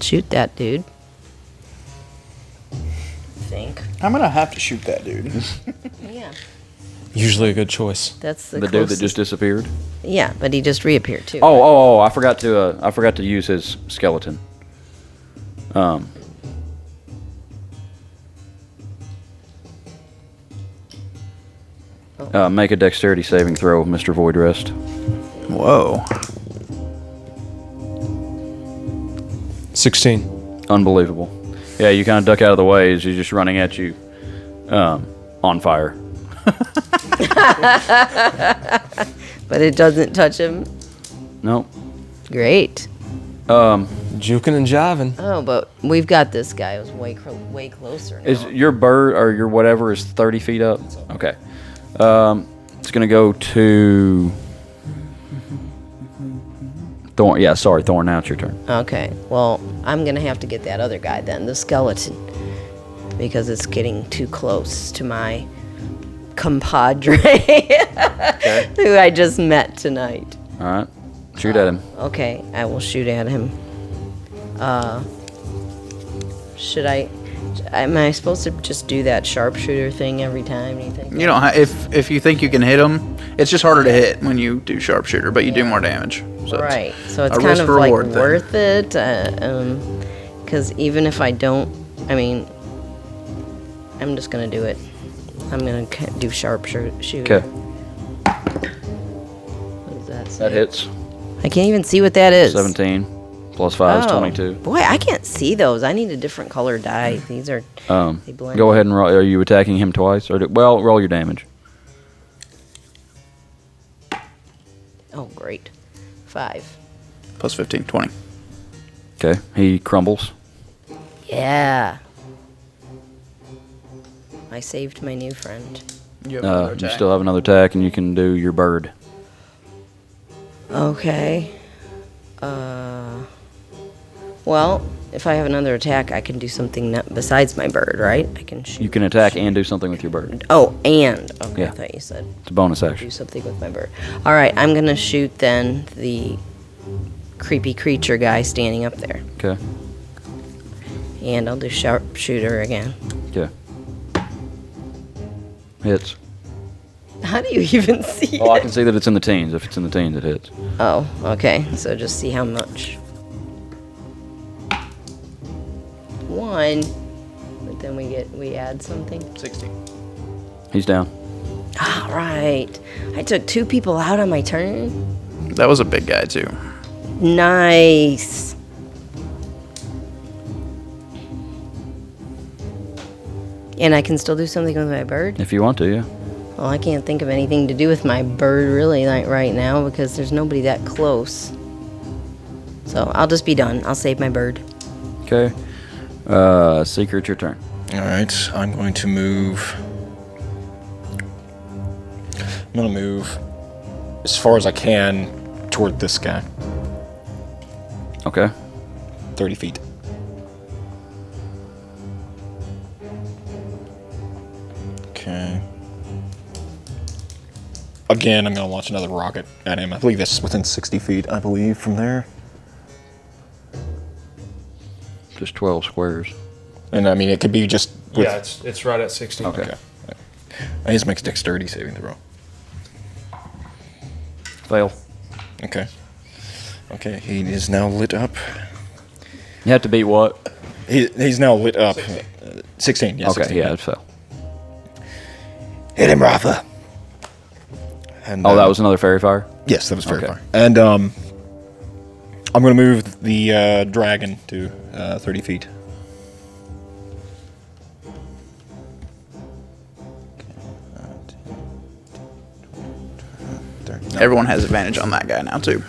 shoot that dude. I think. I'm gonna have to shoot that dude. Yeah. Usually a good choice. That's the The dude that closest. just disappeared. Yeah, but he just reappeared too. Oh! I forgot to use his skeleton. Make a dexterity saving throw, Mr. Voidrest. Whoa. 16. Unbelievable. Yeah, you kind of duck out of the way as he's just running at you, on fire. But it doesn't touch him. Nope. Great. Juking and jiving. Oh, but we've got this guy who's way closer now. Is your bird or your whatever is 30 feet up? Okay. It's gonna go to Thorn. Yeah, sorry, Thorn. Now it's your turn. Okay, well, I'm gonna have to get that other guy then, the skeleton, because it's getting too close to my compadre who I just met tonight. All right. Shoot at him. Okay, I will shoot at him. Should I? Am I supposed to just do that sharpshooter thing every time? Do you think? You don't. If you think you can hit him, it's just harder to hit when you do sharpshooter, but you do more damage. So Right. So it's a kind of like risk-reward thing. worth it, because even if I don't, I mean, I'm just gonna do it. I'm gonna do sharpshooter. Okay. What does that say? That hits. I can't even see what that is. 17 plus 5 is Oh. 22. Boy, I can't see those. I need a different color die. These are. They blend. Go ahead and roll. Are you attacking him twice? Well, roll your damage. Oh, great. 5. plus 15, 20. Okay. He crumbles. Yeah. I saved my new friend. You have another You attack. still have another attack, and you can do your bird. Okay. Well, if I have another attack, I can do something besides my bird, right? I can shoot. You can attack and do something with your bird. Oh, and. Okay, Yeah. I thought you said It's a bonus do action. something with my bird. All right, I'm going to shoot then the creepy creature guy standing up there. Okay. And I'll do sharpshooter again. Okay. Hits. How do you even see Oh, I it? can see that it's in the teens. If it's in the teens, it hits. Oh, okay. So just see how much. 1. But then we add something. 16. He's down. All right. I took 2 people out on my turn. That was a big guy too. Nice. And I can still do something with my bird? If you want to, yeah. Well, I can't think of anything to do with my bird really like right now because there's nobody that close. So I'll just be done. I'll save my bird. Okay. Seeker, it's your turn. All right, I'm going to move. I'm going to move as far as I can toward this guy. Okay. 30 feet. Okay. Again, I'm going to launch another rocket at him. I believe that's within 60 feet, I believe, from there. Just 12 squares. And I mean, it could be just with... Yeah, it's right at 60. Okay. I just make dexterity saving throw. Fail. Okay. Okay, he is now lit up. You have to beat what? He's now lit up. 16, yeah, Okay, 16. yeah, it fell. Hit him, Rafa. And, Oh, that was another fairy fire? Yes, that was very Okay. far. And I'm going to move the dragon to 30 feet. Everyone has advantage on that guy now, too.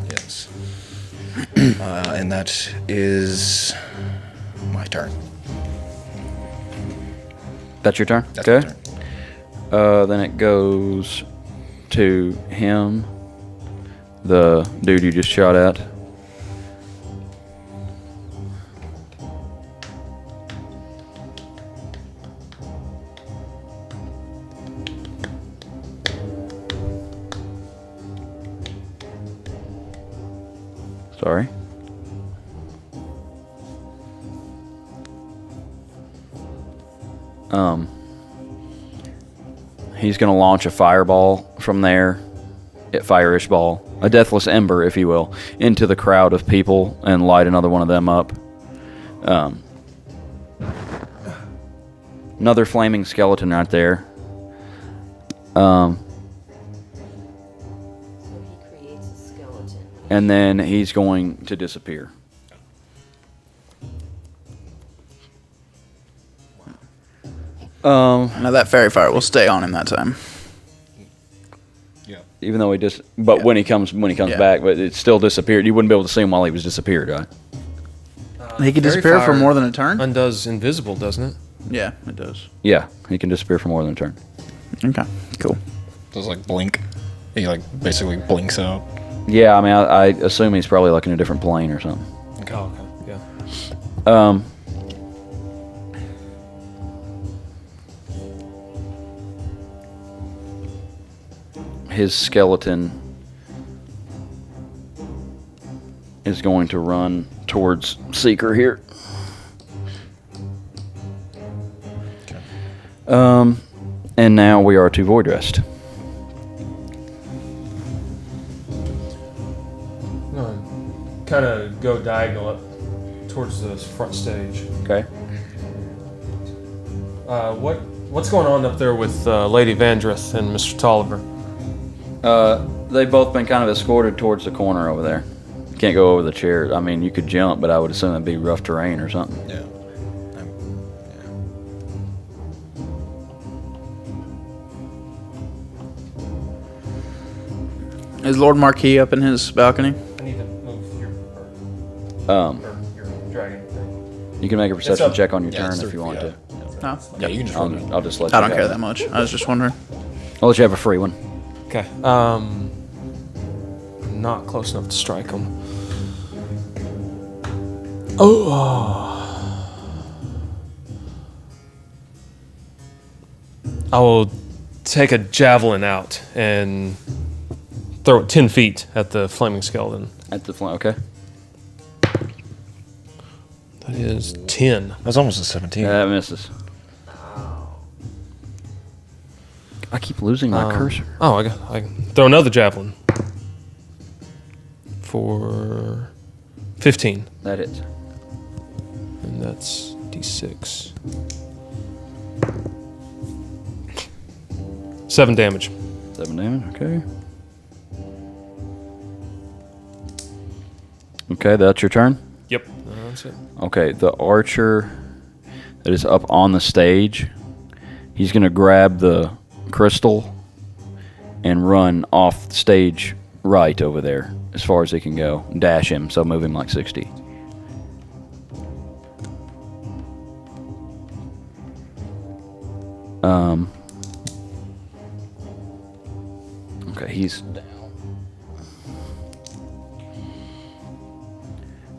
Yes. And that is my turn. That's your turn? That's my okay. turn. Then it goes to him, the dude you just shot at. Sorry. He's going to launch a fireball from there, fire-ish ball, a deathless ember, if you will, into the crowd of people and light another one of them up. Another flaming skeleton right there. He creates a skeleton. And then he's going to disappear. Now that fairy fire will stay on him that time. Yeah. Even though when he comes Yeah. back, but it still disappeared. You wouldn't be able to see him while he was disappeared, right? He can Fairy disappear for fire more than a turn? Undoes invisible, doesn't it? Yeah, it does. Yeah, he can disappear for more than a turn. Okay, cool. Does like blink? He like basically blinks out. Yeah, I mean, I assume he's probably like in a different plane or something. Okay. Oh, okay. Yeah. His skeleton is going to run towards Seeker here. And now we are to Voidrest. Kind of go diagonal up towards the front stage. Okay. What's going on up there with Lady Vandrith and Mr. Tolliver? They've both been kind of escorted towards the corner over there. Can't go over the chair. I mean, you could jump, but I would assume it'd be rough terrain or something. Yeah. Is Lord Marquis up in his balcony? I need to move your dragon thing. You can make a perception up. check on your Yeah, turn it's if you want to. No. Yeah, you can just run it. I'll just let you I don't go. care that much. I was just wondering. I'll let you have a free one. Okay. Not close enough to strike him. I will take a javelin out and throw it 10 feet at the flaming skeleton. At the flank, okay. That is 10. That's almost a 17. That misses. I keep losing my cursor. Oh, I can throw another javelin for 15, That hits. and that's d6. 7 damage. 7 damage, okay. Okay, that's your turn? Yep, that's it. Okay, the archer that is up on the stage, he's going to grab the crystal and run off the stage right over there as far as he can go. Dash him, so move him like 60. Okay, he's down.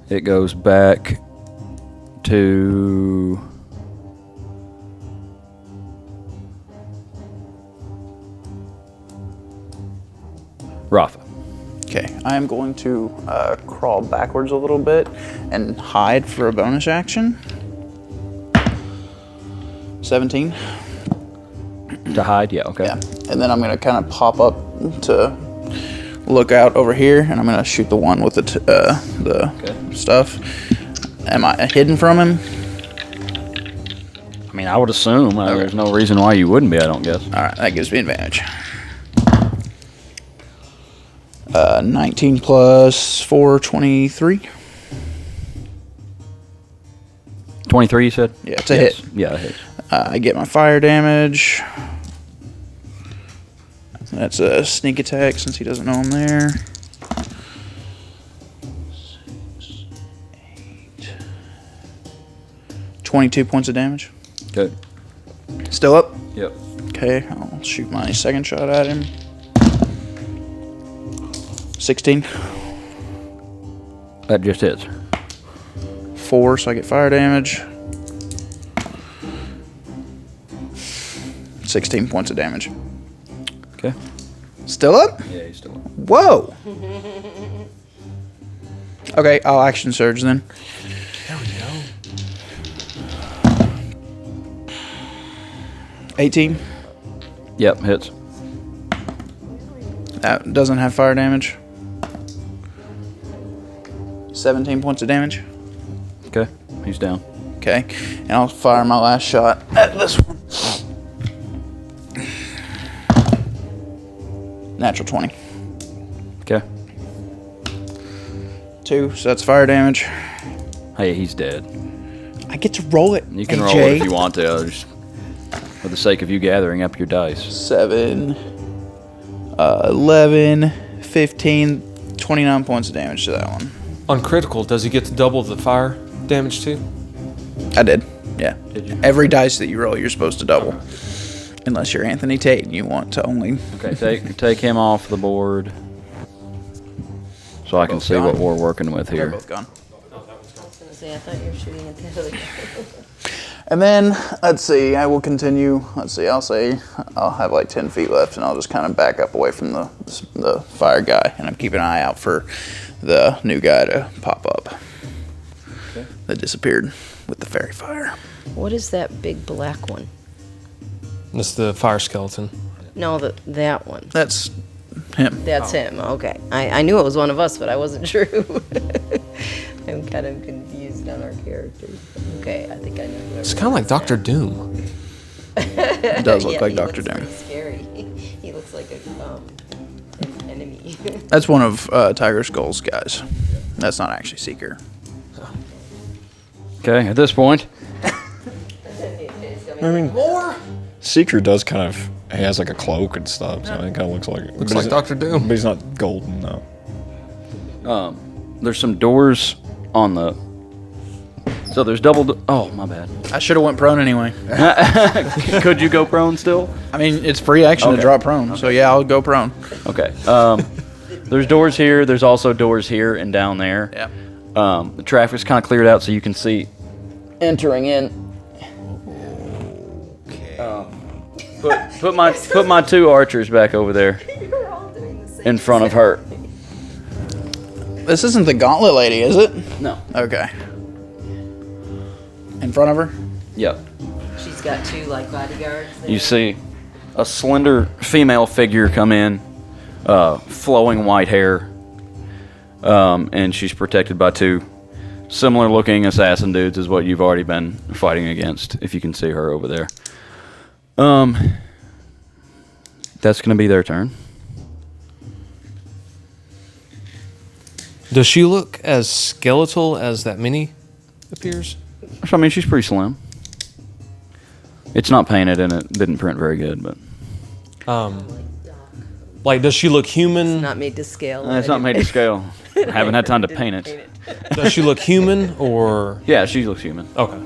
It goes back to Rafa. Okay, I am going to crawl backwards a little bit and hide for a bonus action. 17. To hide, yeah, okay. Yeah, and then I'm gonna kind of pop up to look out over here, and I'm gonna shoot the one with the stuff. Am I hidden from him? I mean, I would assume. There's no reason why you wouldn't be, I don't guess. All right, that gives me advantage. 19 plus 4, 23. 23, you said? Yeah, it's a Yes. hit. Yeah, a hit. I get my fire damage. That's a sneak attack since he doesn't know I'm there. 6, 8. 22 points of damage. Okay. Still up? Yep. Okay, I'll shoot my second shot at him. 16. That just hits. 4, so I get fire damage. 16 points of damage. Okay. Still up? Yeah, he's still up. Whoa! Okay, I'll action surge then. There we go. 18. Yep, hits. That doesn't have fire damage. 17 points of damage. Okay, he's down. Okay, and I'll fire my last shot at this one. Natural 20. Okay. 2, so that's fire damage. Hey, he's dead. I get to roll it. You can AJ. roll it if you want to, just for the sake of you gathering up your dice. 7, 11, 15, 29 points of damage to that one. On critical, does he get to double the fire damage too? I did. Yeah. Did you? Every dice that you roll, you're supposed to double. Unless you're Anthony Tate and you want to only. Okay, take him off the board, so I can both see gone. what we're working with They're here. both gone. I was gonna say, I thought you were shooting at the other guy. And then, let's see, I will continue. Let's see, I'll say I'll have like 10 feet left and I'll just kind of back up away from the fire guy. And I'm keeping an eye out for the new guy to pop up. Okay. That disappeared with the fairy fire. What is that big black one? That's the fire skeleton. No, that one. That's him. That's him. Okay. I knew it was one of us, but I wasn't sure who. I'm kind of confused on our characters. Okay, I think I know. whoever It's kind of like it is Doctor Doom. It does look Yeah, like he Dr. looks Doom. pretty scary. He looks like an enemy. That's one of Tiger Skull's guys. That's not actually Seeker. Okay, at this point, I mean, Seeker does kind of. He has like a cloak and stuff, so it kind of looks like. Looks like Dr. Doom. But he's not golden, no. there's some doors on the. So there's oh, my bad. I should have went prone anyway. Could you go prone still? I mean, it's free action Okay. to drop prone, so yeah, I'll go prone. Okay. There's doors here. There's also doors here and down there. Yeah. The traffic's kind of cleared out, so you can see entering in. Put my 2 archers back over there in front of her. This isn't the gauntlet lady, is it? No. Okay. In front of her? Yep. She's got 2 like bodyguards. You see a slender female figure come in, flowing white hair, and she's protected by 2 similar-looking assassin dudes, is what you've already been fighting against. If you can see her over there. That's gonna be their turn. Does she look as skeletal as that mini appears? I mean, she's pretty slim. It's not painted and it didn't print very good, but Like, does she look human? It's not made to scale. it's not made to scale. I haven't had time to paint it. Does she look human or? Yeah, she looks human. Okay.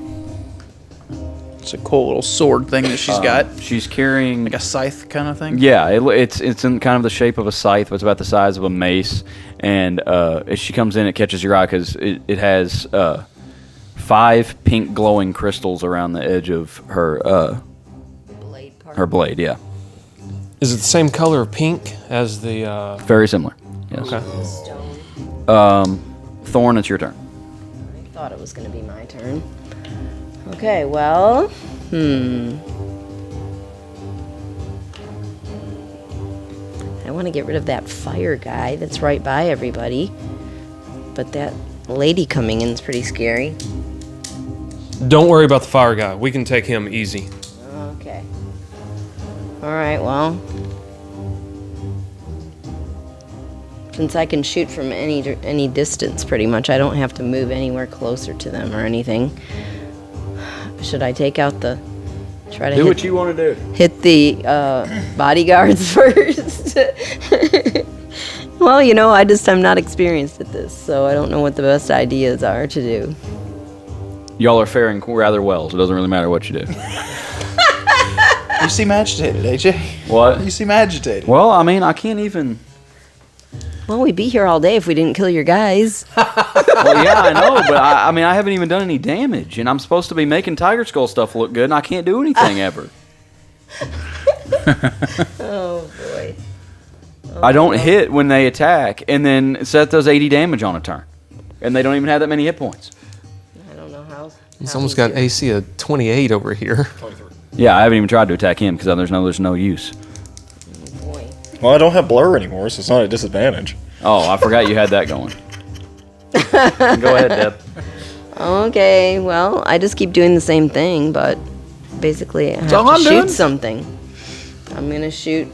It's a cool little sword thing that she's got. She's carrying Like a scythe kind of thing. Yeah, it's in kind of the shape of a scythe, but it's about the size of a mace. And as she comes in, it catches your eye because it has 5 pink glowing crystals around the edge of her Blade part. her blade. Yeah, Is it the same color of pink as the? very similar. Yes. Okay. Stone. Thorn, it's your turn. I thought it was going to be my turn. Okay, well, I want to get rid of that fire guy that's right by everybody. But that lady coming in is pretty scary. Don't worry about the fire guy. We can take him easy. Okay. All right, well. Since I can shoot from any distance, pretty much, I don't have to move anywhere closer to them or anything. Should I take out the... Try to Do hit, what you want to do. hit the bodyguards first? Well, I'm not experienced at this, so I don't know what the best ideas are to do. Y'all are faring rather well, so it doesn't really matter what you do. You seem agitated, AJ. What? You seem agitated. Well, I mean, I can't even... Well, we'd be here all day if we didn't kill your guys. Well, yeah, I know, but I mean, I haven't even done any damage, and I'm supposed to be making Tiger Skull stuff look good, and I can't do anything ever. Oh, boy. I don't hit when they attack, and then Seth does 80 damage on a turn, and they don't even have that many hit points. I don't know how. He's almost got AC of 28 over here. Yeah, I haven't even tried to attack him because there's no use. Boy. Well, I don't have blur anymore, so it's not a disadvantage. Oh, I forgot you had that going. Go ahead, Deb. Okay, well, I just keep doing the same thing, but basically I have all to I'm shoot doing. something. I'm gonna shoot.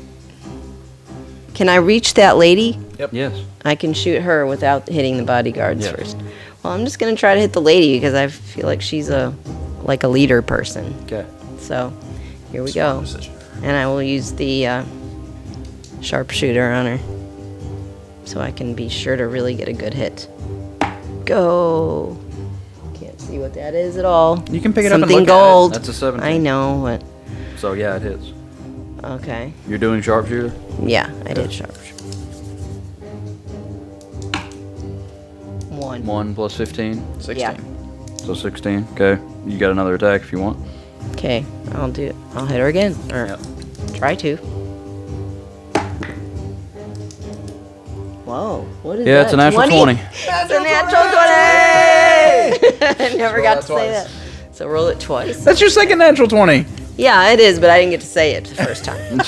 Can I reach that lady? Yes. I can shoot her without hitting the bodyguards Yes. first. Well, I'm just gonna try to hit the lady because I feel like she's a leader person. Okay. So here we go, and I will use the sharpshooter on her, so I can be sure to really get a good hit. Go. Can't see what that is at all. You can pick it up and Something look at it. gold. That's a 17. I know, but So, yeah, it hits. okay. You're doing sharpshooter? Yeah, I did sharpshooter. 1. 1 plus 15, 16. Yeah. so 16. Okay. You got another attack if you want. Okay, I'll do it. I'll hit her again, or Yep. try to. Whoa, what is that? Yeah, it's a natural 20. It's a natural 20! I never got to say that. So roll it twice. That's your second natural 20. Yeah, it is, but I didn't get to say it the first time.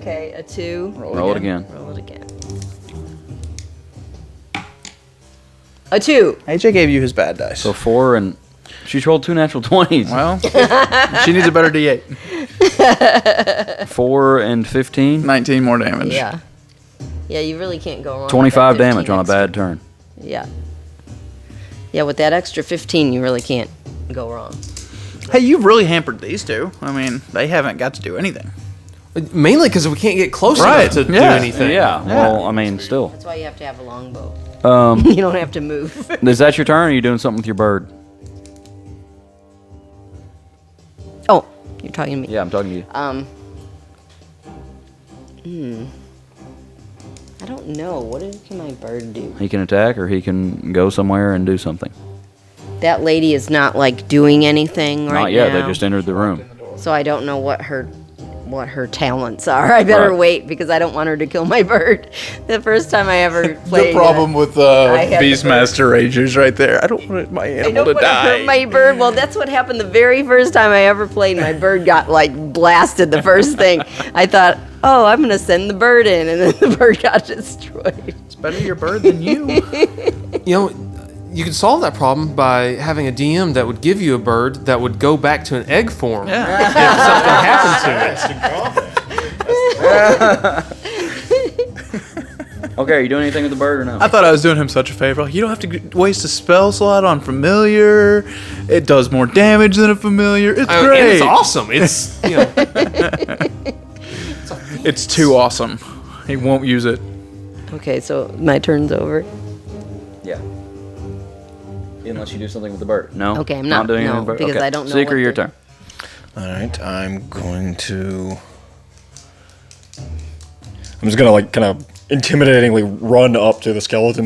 Okay, a 2. Roll it again. Roll it again. A 2. AJ gave you his bad dice. So 4 and... She's rolled 2 natural 20s. Well, she needs a better D8. 4 and 15. 19 more damage. Yeah. Yeah, you really can't go wrong. with 25 that 15 damage on a extra. bad turn. Yeah. Yeah, with that extra 15, you really can't go wrong. Hey, you've really hampered these two. I mean, they haven't got to do anything. Mainly because we can't get close Right, enough to do yeah. anything. Yeah, well, I mean, still. That's why you have to have a longbow. Um, You don't have to move. is that your turn, or are you doing something with your bird? Oh, you're talking to me. Yeah, I'm talking to you. I don't know. What can my bird do? He can attack, or he can go somewhere and do something. That lady is not like doing anything right Not yet, now. they just entered the room. So I don't know what her talents are. I better Right. wait because I don't want her to kill my bird. The first time I ever played. The problem with I had the Beastmaster Rangers right there. I don't want my I animal don't to want to hurt die. my bird. Well, that's what happened the very first time I ever played. My bird got like blasted the first thing. I thought, oh, I'm gonna send the bird in, and then the bird got destroyed. It's better your bird than you. You know, you could solve that problem by having a DM that would give you a bird that would go back to an egg form if something happened to it. Okay, are you doing anything with the bird or no? I thought I was doing him such a favor. You don't have to waste a spell slot on familiar. It does more damage than a familiar. It's great. And it's awesome. It's, you know, It's too awesome. He won't use it. Okay, so my turn's over. Yeah. Unless you do something with the bird. No? Okay, I'm not- doing no, anything with the bird? because Okay. I don't know Seeker, what your the- turn. Alright, I'm just gonna like kind of intimidatingly run up to the skeleton.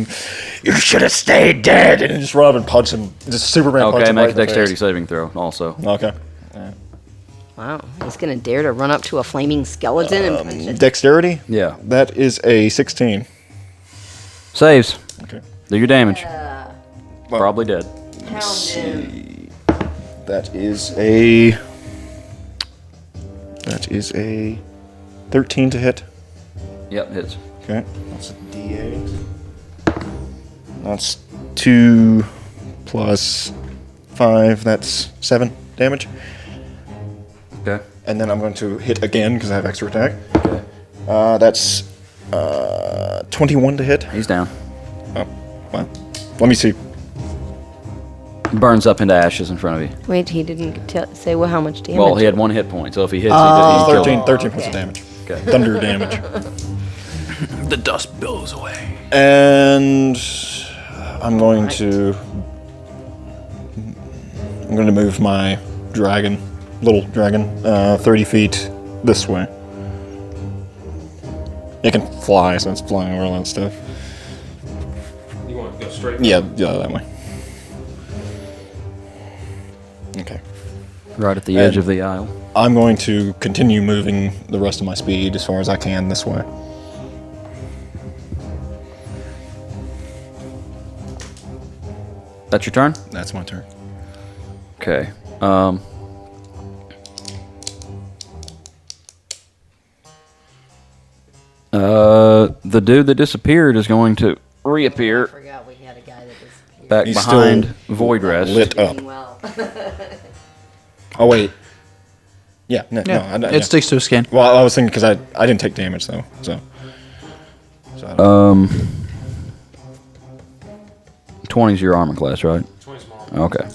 You should have stayed dead! And just run up and punch him. Just Superman punch Okay, him make right a in the dexterity face. saving throw also. Okay. Wow, he's gonna dare to run up to a flaming skeleton and punch it. Dexterity? Yeah. That is a 16. Saves. Okay. Do your damage. Probably dead. Pound him. That is a 13 to hit. Yep, hits. Okay. That's a D8. That's 2 plus 5. That's 7 damage. Okay. And then I'm going to hit again because I have extra attack. Okay. That's 21 to hit. He's down. Oh, well. Let me see. Burns up into ashes in front of you. Wait, he didn't say how much damage. Well, he had 1 hit point, so if he hits, he's killed. 13 points of damage. Okay. Thunder damage. The dust billows away. And I'm going to move my little dragon, 30 feet this way. It can fly, so it's flying over all that stuff. You want to go straight? Yeah, that way. Okay. Right at the edge of the aisle. I'm going to continue moving the rest of my speed as far as I can this way. That's your turn? That's my turn. Okay. The dude that disappeared is going to I reappear forgot we had a guy that disappeared. back He's behind still Voidrest. lit up. Well, Oh, wait. Yeah, no, It sticks to his skin. Well, I was thinking because I didn't take damage, though, so I don't 20's your armor class, right? 20 small. Okay.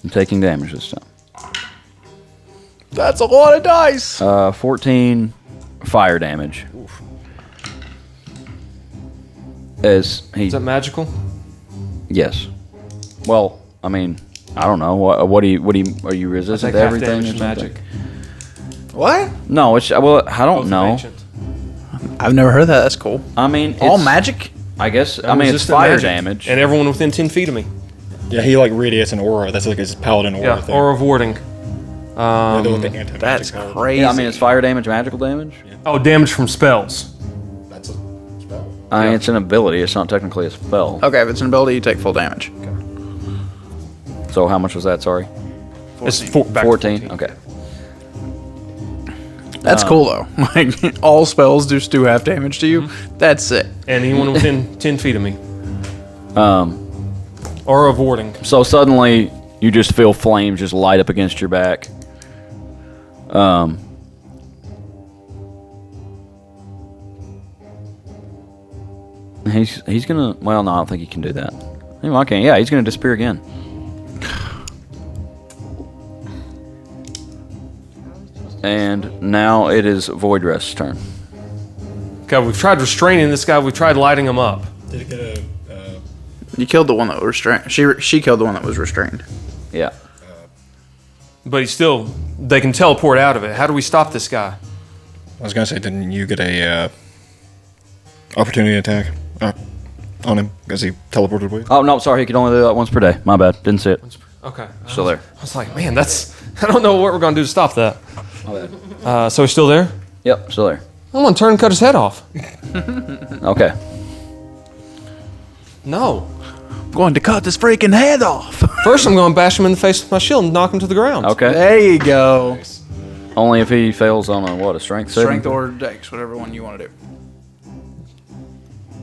I'm taking damage this time. That's a lot of dice. 14 fire damage. As he, Is that magical? yes. Well, I mean, I don't know. What are you resistant to half everything? damage or is something? magic. What? No, it's well. I don't Both know. ancient. I've never heard that. That's cool. I mean, All it's- magic? I guess. I I'm mean, it's resistant fire magic. damage. And everyone within 10 feet of me. Yeah, he like radiates an aura. That's like his paladin aura Yeah, thing. or of warding. Yeah, they're like the anti-magic That's paladin. crazy. Yeah, I mean, it's fire damage, magical damage. Oh, damage from spells. That's a spell. I mean, it's an ability. It's not technically a spell. Okay, if it's an ability, you take full damage. So how much was that? Sorry. It's back to 14. Okay. That's cool though. Like all spells do half damage to you. That's it. And anyone within 10 feet of me. Um. Or of warding. So suddenly you just feel flames just light up against your back. He's gonna. Well, no, I don't think he can do that. Well, I can. Yeah, he's gonna disappear again. And now it is Voidrest's turn. Okay, we've tried restraining this guy. We've tried lighting him up. Did it get a? You killed the one that was restrained. She killed the one that was restrained. Yeah. But he's still... They can teleport out of it. How do we stop this guy? I was gonna say, didn't you get a opportunity attack on him because he teleported away? Oh no, sorry. He could only do that once per day. My bad. Didn't see it. Okay. Still there. I was like, man, that's... I don't know what we're going to do to stop that. My bad. So he's still there? Yep, still there. I'm going to turn and cut his head off. Okay. No. I'm going to cut this freaking head off. First, I'm going to bash him in the face with my shield and knock him to the ground. Okay. There you go. Only if he fails on a strength saving? Strength or dex, whatever one you want to do.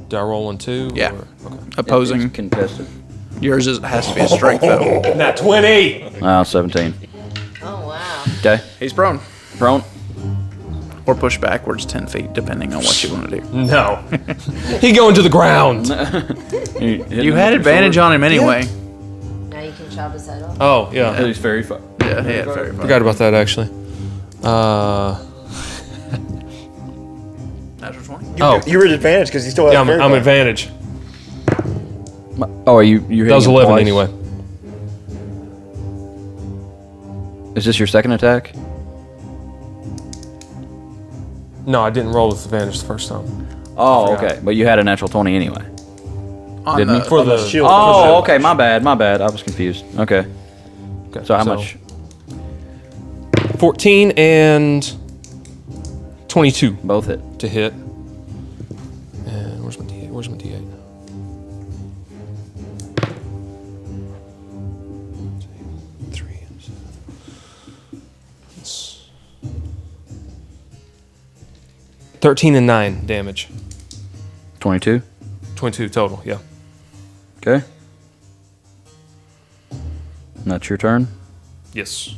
Do I roll 1, 2? Yeah. Or, okay. Opposing. It's contested. Yours has to be a strength though. Nat 20! 17. oh wow. Okay. He's prone. Prone. Or push backwards 10 feet, depending on what you want to do. No. He going to the ground. You had advantage on him anyway. Now you can chop his head off. Oh, yeah. He's very far. Yeah, he had very fun. Forgot about that, actually. Natural 20. Oh, You were at advantage because he still has. yeah, I'm advantage. Oh, are you hitting That was him 11 twice? anyway. Is this your second attack? No, I didn't roll with advantage the first time. Oh, forgot. okay. But you had a natural 20 anyway. On Didn't the, he? For the shield. Oh, okay. My bad. I was confused. Okay. Okay, So how much? 14 and 22 Both hit. to hit. And where's my D8? Where's my D8? Three. It's 13 and 9 damage. 22. 22 total, yeah. Okay. And that's your turn. Yes.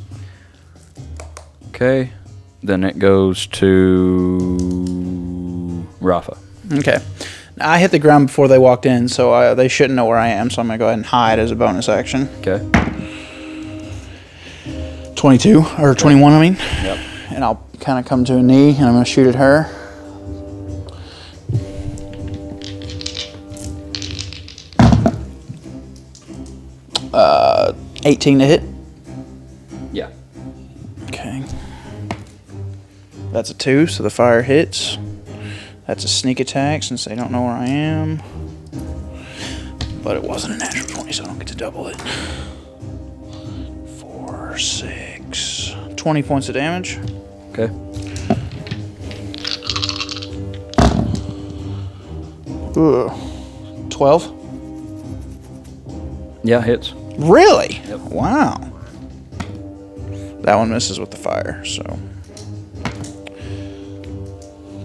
Okay. Then it goes to Rafa. Okay. I hit the ground before they walked in, so they shouldn't know where I am, so I'm going to go ahead and hide as a bonus action. Okay. 22, or 21, I mean. Yep. And I'll kind of come to a knee, and I'm going to shoot at her. Uh, 18 to hit. Yeah. Okay. That's a 2, so the fire hits. That's a sneak attack since they don't know where I am. But it wasn't a natural 20, so I don't get to double it. 4, 6, 20 points of damage. Okay. Ugh. 12. Yeah, hits. Really? Yep. Wow. That one misses with the fire, so.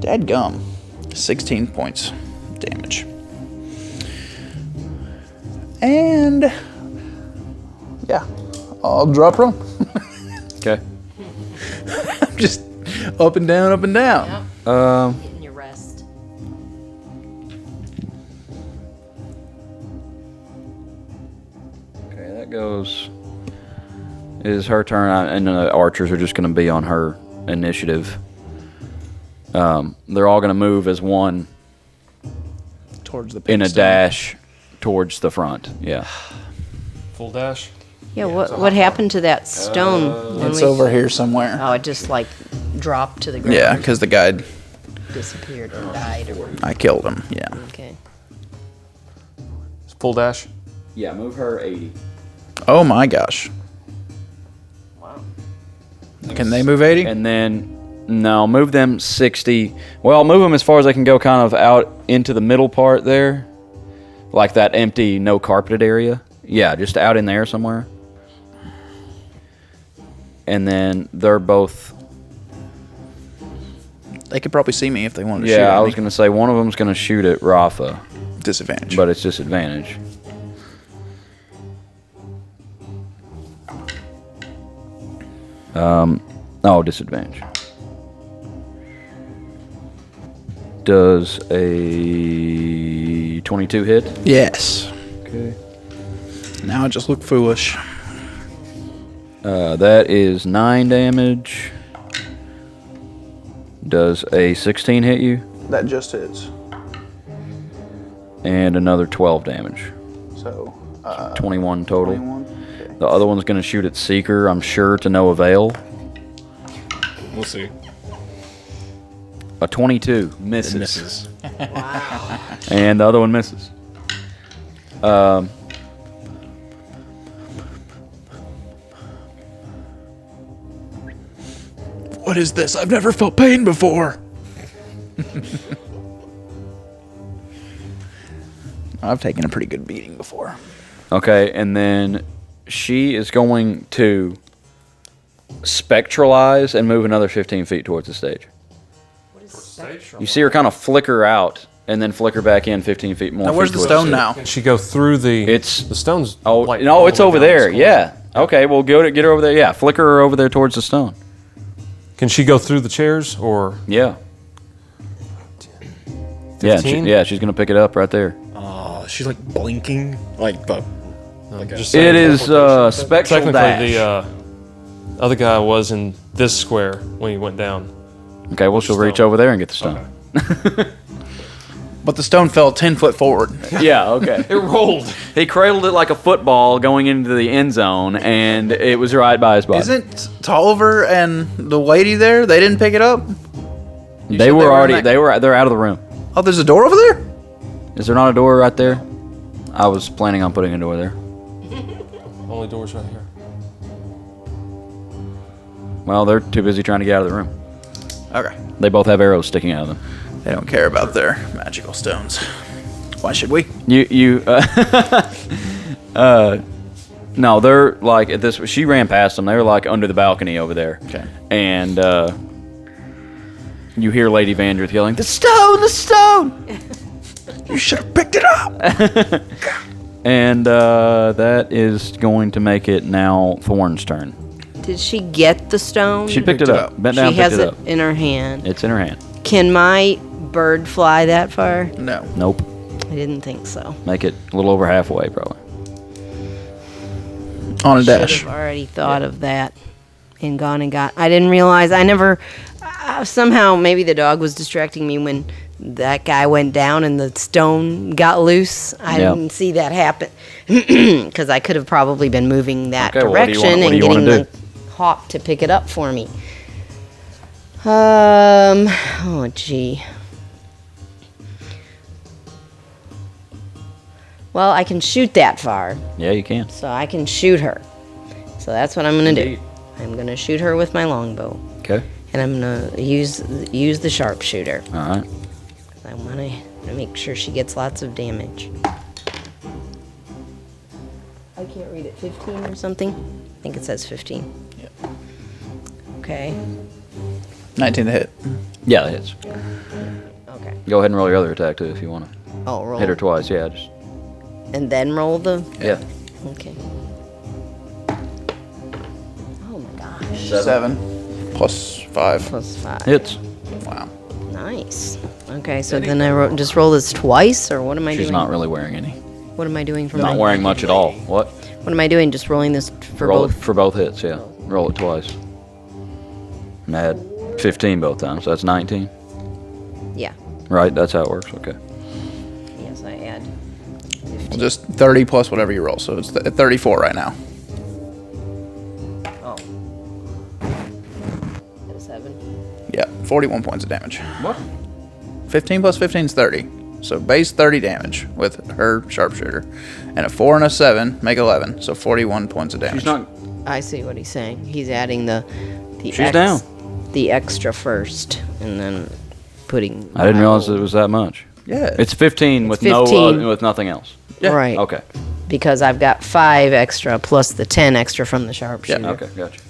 Dadgum. 16 points damage. And yeah, I'll drop prone. Okay. I'm just up and down, up and down. Getting your rest. Okay, that goes. It is her turn, and the archers are just going to be on her initiative. They're all going to move as one Towards the in a pig stone. dash towards the front. Yeah. Full dash. Yeah, what happened to that stone? when It's we- over here somewhere. Oh, it just like dropped to the ground. Yeah, because the guy, Disappeared or died or. I killed him. Yeah. Okay. Full dash. Yeah, move her 80. Oh my gosh. Wow. Can they move 80? And then, no, move them 60. Well, move them as far as they can go, kind of out into the middle part there. Like that empty, no carpeted area. Yeah, just out in there somewhere. And then they're both. They could probably see me if they wanted to shoot Yeah, at I was me. going to say one of them's going to shoot at Rafa, Disadvantage. but it's disadvantage. Oh, disadvantage. Does a 22 hit? Yes. Okay. Now I just look foolish. That is 9 damage. Does a 16 hit you? That just hits. And another 12 damage. So, 21 total. 21. Okay. The other one's going to shoot at Seeker, I'm sure, to no avail. We'll see. A 22 misses. Misses. And the other one misses. What is this? I've never felt pain before. I've taken a pretty good beating before. Okay, and then she is going to spectralize and move another 15 feet towards the stage. You see her kind of flicker out and then flicker back in 15 feet more. Now, where's feet the towards stone stage. now? Can she go through the? It's the stone's. Oh like, no, all it's the way over down this there. corner. Yeah. Okay, well get her over there. Yeah, flicker her over there towards the stone. Can she go through the chairs or? Yeah. Yeah, 15? she's gonna pick it up right there. She's like blinking, like the. Like Just It saying. is spectral Technically, dash. the other guy was in this square when he went down. Okay, well she'll reach Stone. over there and get the stone. But the stone fell 10 foot forward. Yeah, okay. It rolled. He cradled it like a football going into the end zone, and it was right by his body. Isn't Tolliver and the lady there? They didn't pick it up? They said were they were already in that- they're out of the room. Oh, there's a door over there? Is there not a door right there? I was planning on putting a door there. Only doors right here. Well, they're too busy trying to get out of the room. Okay. They both have arrows sticking out of them. They don't care about their magical stones. Why should we? No, they're like at this. She ran past them. They were like under the balcony over there. Okay. And you hear Lady Vandrith yelling, "The stone! The stone!" You should have picked it up. And that is going to make it now Thorn's turn. Did she get the stone? She picked it up. Bent down, She picked has it it up. in her hand. It's in her hand. Can my bird fly that far? No. Nope. I didn't think so. Make it a little over halfway, probably. On a Should dash. have already thought of that and gone and got. I didn't realize. I never. Somehow, maybe the dog was distracting me when that guy went down and the stone got loose. I Yeah. didn't see that happen because I could have probably been moving that Okay, well, what do you direction wanna- what do and you wanna getting do? the hawk to pick it up for me. Oh gee. Well, I can shoot that far, Yeah, you can. so I can shoot her. So that's what I'm gonna Indeed. do. I'm gonna shoot her with my longbow, Okay. and I'm gonna use the sharpshooter. All right. I want to make sure she gets lots of damage. I can't read it. 15 or something? I think it says 15. Yep. Okay. 19 to hit. Yeah, it hits. Okay. Go ahead and roll your other attack too if you want to. Oh, roll. Hit her twice. Yeah, just And then roll the. yeah. Okay. Oh my gosh. 7 plus 5. +5. Hits. Wow. Nice. Okay, so then I just roll this twice, or what am I She's doing? not really wearing any. What am I doing for Not my? wearing much at all. What? What am I doing? Just rolling this for Roll both. it for both hits. Yeah. Roll it twice. And add 15 both times. So that's 19. Yeah. Right. That's how it works. Okay. Yes, I add. Well, just 30 plus whatever you roll, so it's 34 right now. Oh. At a 7. Yeah, 41 points of damage. What? 15 plus 15 is 30. So base 30 damage with her sharpshooter. And a 4 and a 7 make 11. So 41 points of damage. She's not. I see what he's saying. He's adding the She's down. the extra first, and then putting. I didn't realize it was that much. Yeah. It's 15 with 15. no with nothing else. Yeah. Right. Okay. Because I've got 5 extra plus the 10 extra from the sharpshooter. Okay. Gotcha.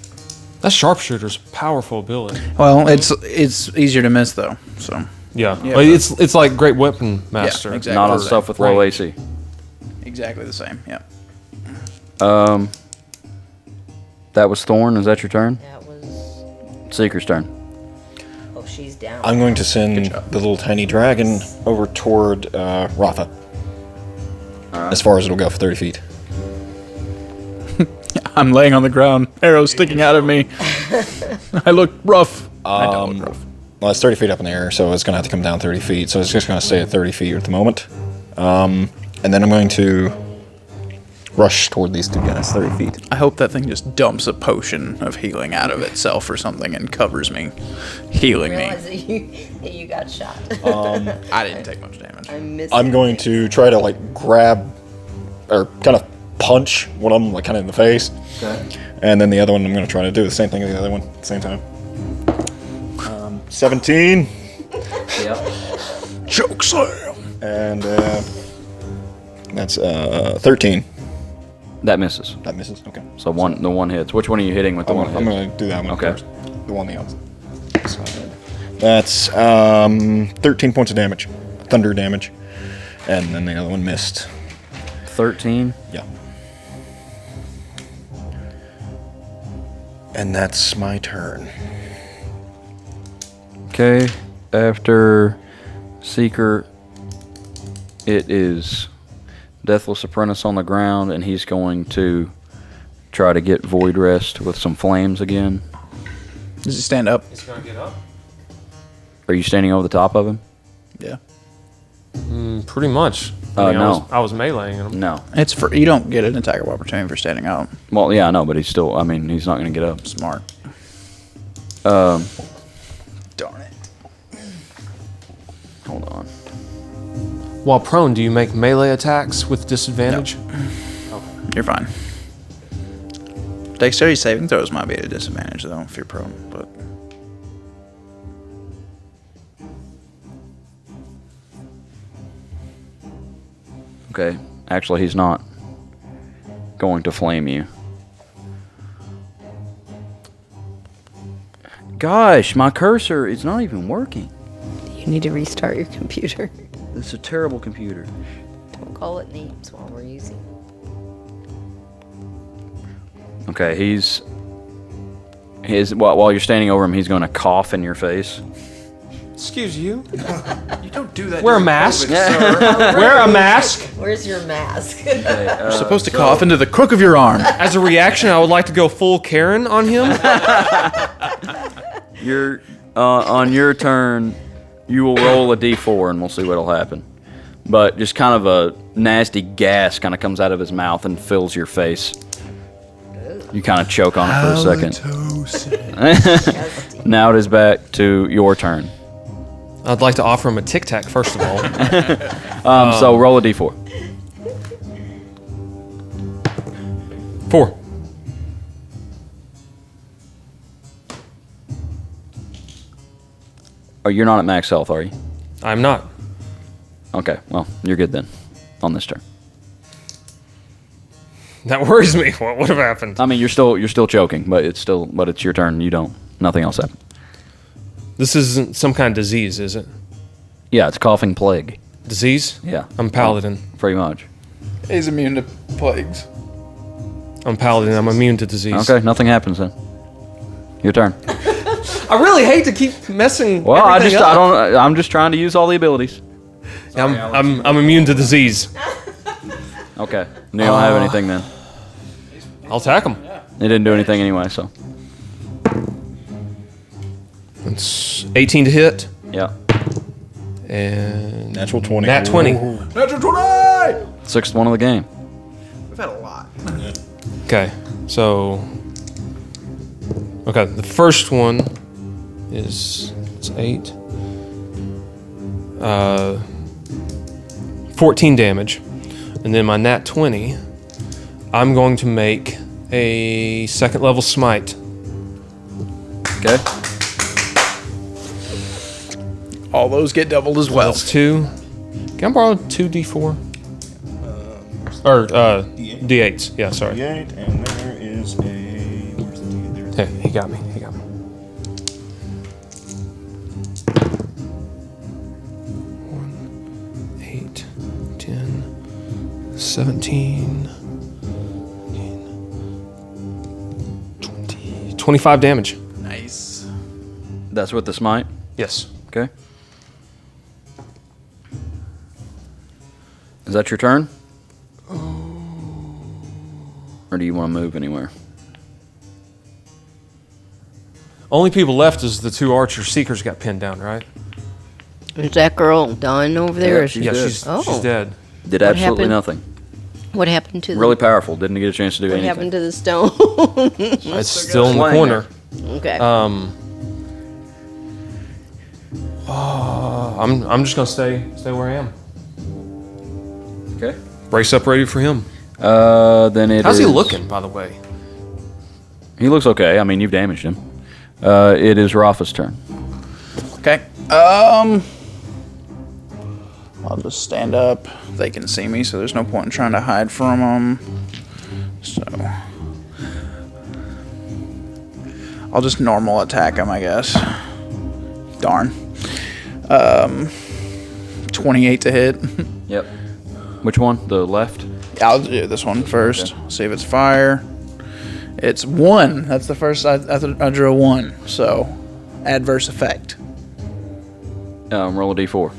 That sharpshooter's a powerful ability. Well, it's easier to miss though. So Yeah, Yeah, Like, it's like Great Weapon Master. exactly. Not on Right. stuff with low Right. AC. exactly the same. Yeah. That was Thorn. Is that your turn? That was. Seeker's turn. Oh, she's down. I'm going to send the little tiny dragon over toward Rafa. As far as it'll go for 30 feet. I'm laying on the ground, arrows sticking out of me. I look rough. I don't look rough. Well, it's 30 feet up in the air, so it's going to have to come down 30 feet. So it's just going to stay at 30 feet at the moment. And then I'm going to rush toward these two guys, 30 feet. I hope that thing just dumps a potion of healing out of itself or something and covers me, healing me. Realize that you got shot. I didn't take much damage. I missed. I'm going to try to, like, grab or kind of punch one of them, like, kind of in the face. Okay. And then the other one, I'm going to try to do the same thing as the other one at the same time. 17. Yep. Choke slam. And that's 13. That misses. That misses. Okay. So the one hits. Which one are you hitting with the one? I'm hits? going to do that one Okay. first. The one the opposite side. That's 13 points of damage. Thunder damage. And then the other one missed. 13. Yeah. And that's my turn. Okay. After Seeker, it is Deathless Apprentice on the ground, and he's going to try to get Voidrest with some flames again. Does he stand up? He's gonna get up. Are you standing over the top of him? Yeah. Pretty much. No. I was meleeing him. No. It's for you don't get an attack of opportunity for standing up. Well, yeah, I know, but he's still. I mean, he's not going to get up. Smart. Darn it. Hold on. While prone, do you make melee attacks with disadvantage? You're fine. Dexterity saving throws might be at a disadvantage though if you're prone, but Okay. Actually, he's not going to flame you. Gosh, my cursor is not even working. You need to restart your computer. It's a terrible computer. Don't call it names while we're using. Okay, while you're standing over him, he's going to cough in your face. Excuse you. You don't do that. Wear a mask. Wear a mask. Where's your mask? You're supposed to cough into the crook of your arm. As a reaction, I would like to go full Karen on him. You're on your turn. You will roll a d4 and we'll see what'll happen. But just kind of a nasty gas kind of comes out of his mouth and fills your face. You kind of choke on it for a second. Now it is back to your turn. I'd like to offer him a Tic Tac first of all. So roll a d4. 4. Oh, you're not at max health, are you? I'm not. Okay, well, you're good then on this turn. That worries me. What would have happened? I mean, you're still choking, but it's your turn. You don't. Nothing else happened. This isn't some kind of disease, is it? Yeah, it's coughing plague. Disease? Yeah, I'm paladin. pretty much. He's immune to plagues. I'm paladin. I'm immune to disease. Okay, nothing happens then. Your turn. I really hate to keep messing. Well, everything up. I'm just trying to use all the abilities. I'm immune to disease. Okay, you don't have anything then. I'll attack him. It didn't do anything anyway, so It's 18 to hit yeah. and Natural 20. Nat 20. Natural 20! Sixth one of the game. We've had a lot. Okay, so the first one is it's 8. 14 damage, and then my nat 20. I'm going to make a second level smite. Okay. All those get doubled as well. That's 2. Can I borrow 2d4? Or d8s. Yeah, sorry. D8, and there is a. Where's the D8 there? Hey, he got me. 8, 10, 17, 20, 25 damage. Nice. That's with the smite. Yes. Okay. Is that your turn? Or do you want to move anywhere? Only people left is the 2 archer seekers got pinned down, right? Is that girl done over there? Yeah, or she's Yeah, dead. she's Oh. dead. Did What absolutely happened? nothing. What happened to Really powerful. Didn't get a chance to do What anything. happened to the stone? It's still in the Slang corner. Okay. I'm just gonna stay where I am. Okay. Brace up, ready for him. Then it How's he is- looking, by the way? He looks okay. I mean, you've damaged him. It is Rafa's turn. Okay. I'll just stand up. They can see me, so there's no point in trying to hide from them. So I'll just normal attack him, I guess. Darn. 28 to hit. Yep. Which one? The left? I'll do this one first. See if it's fire. It's 1. That's the first. I drew a 1. So adverse effect. Roll a d4.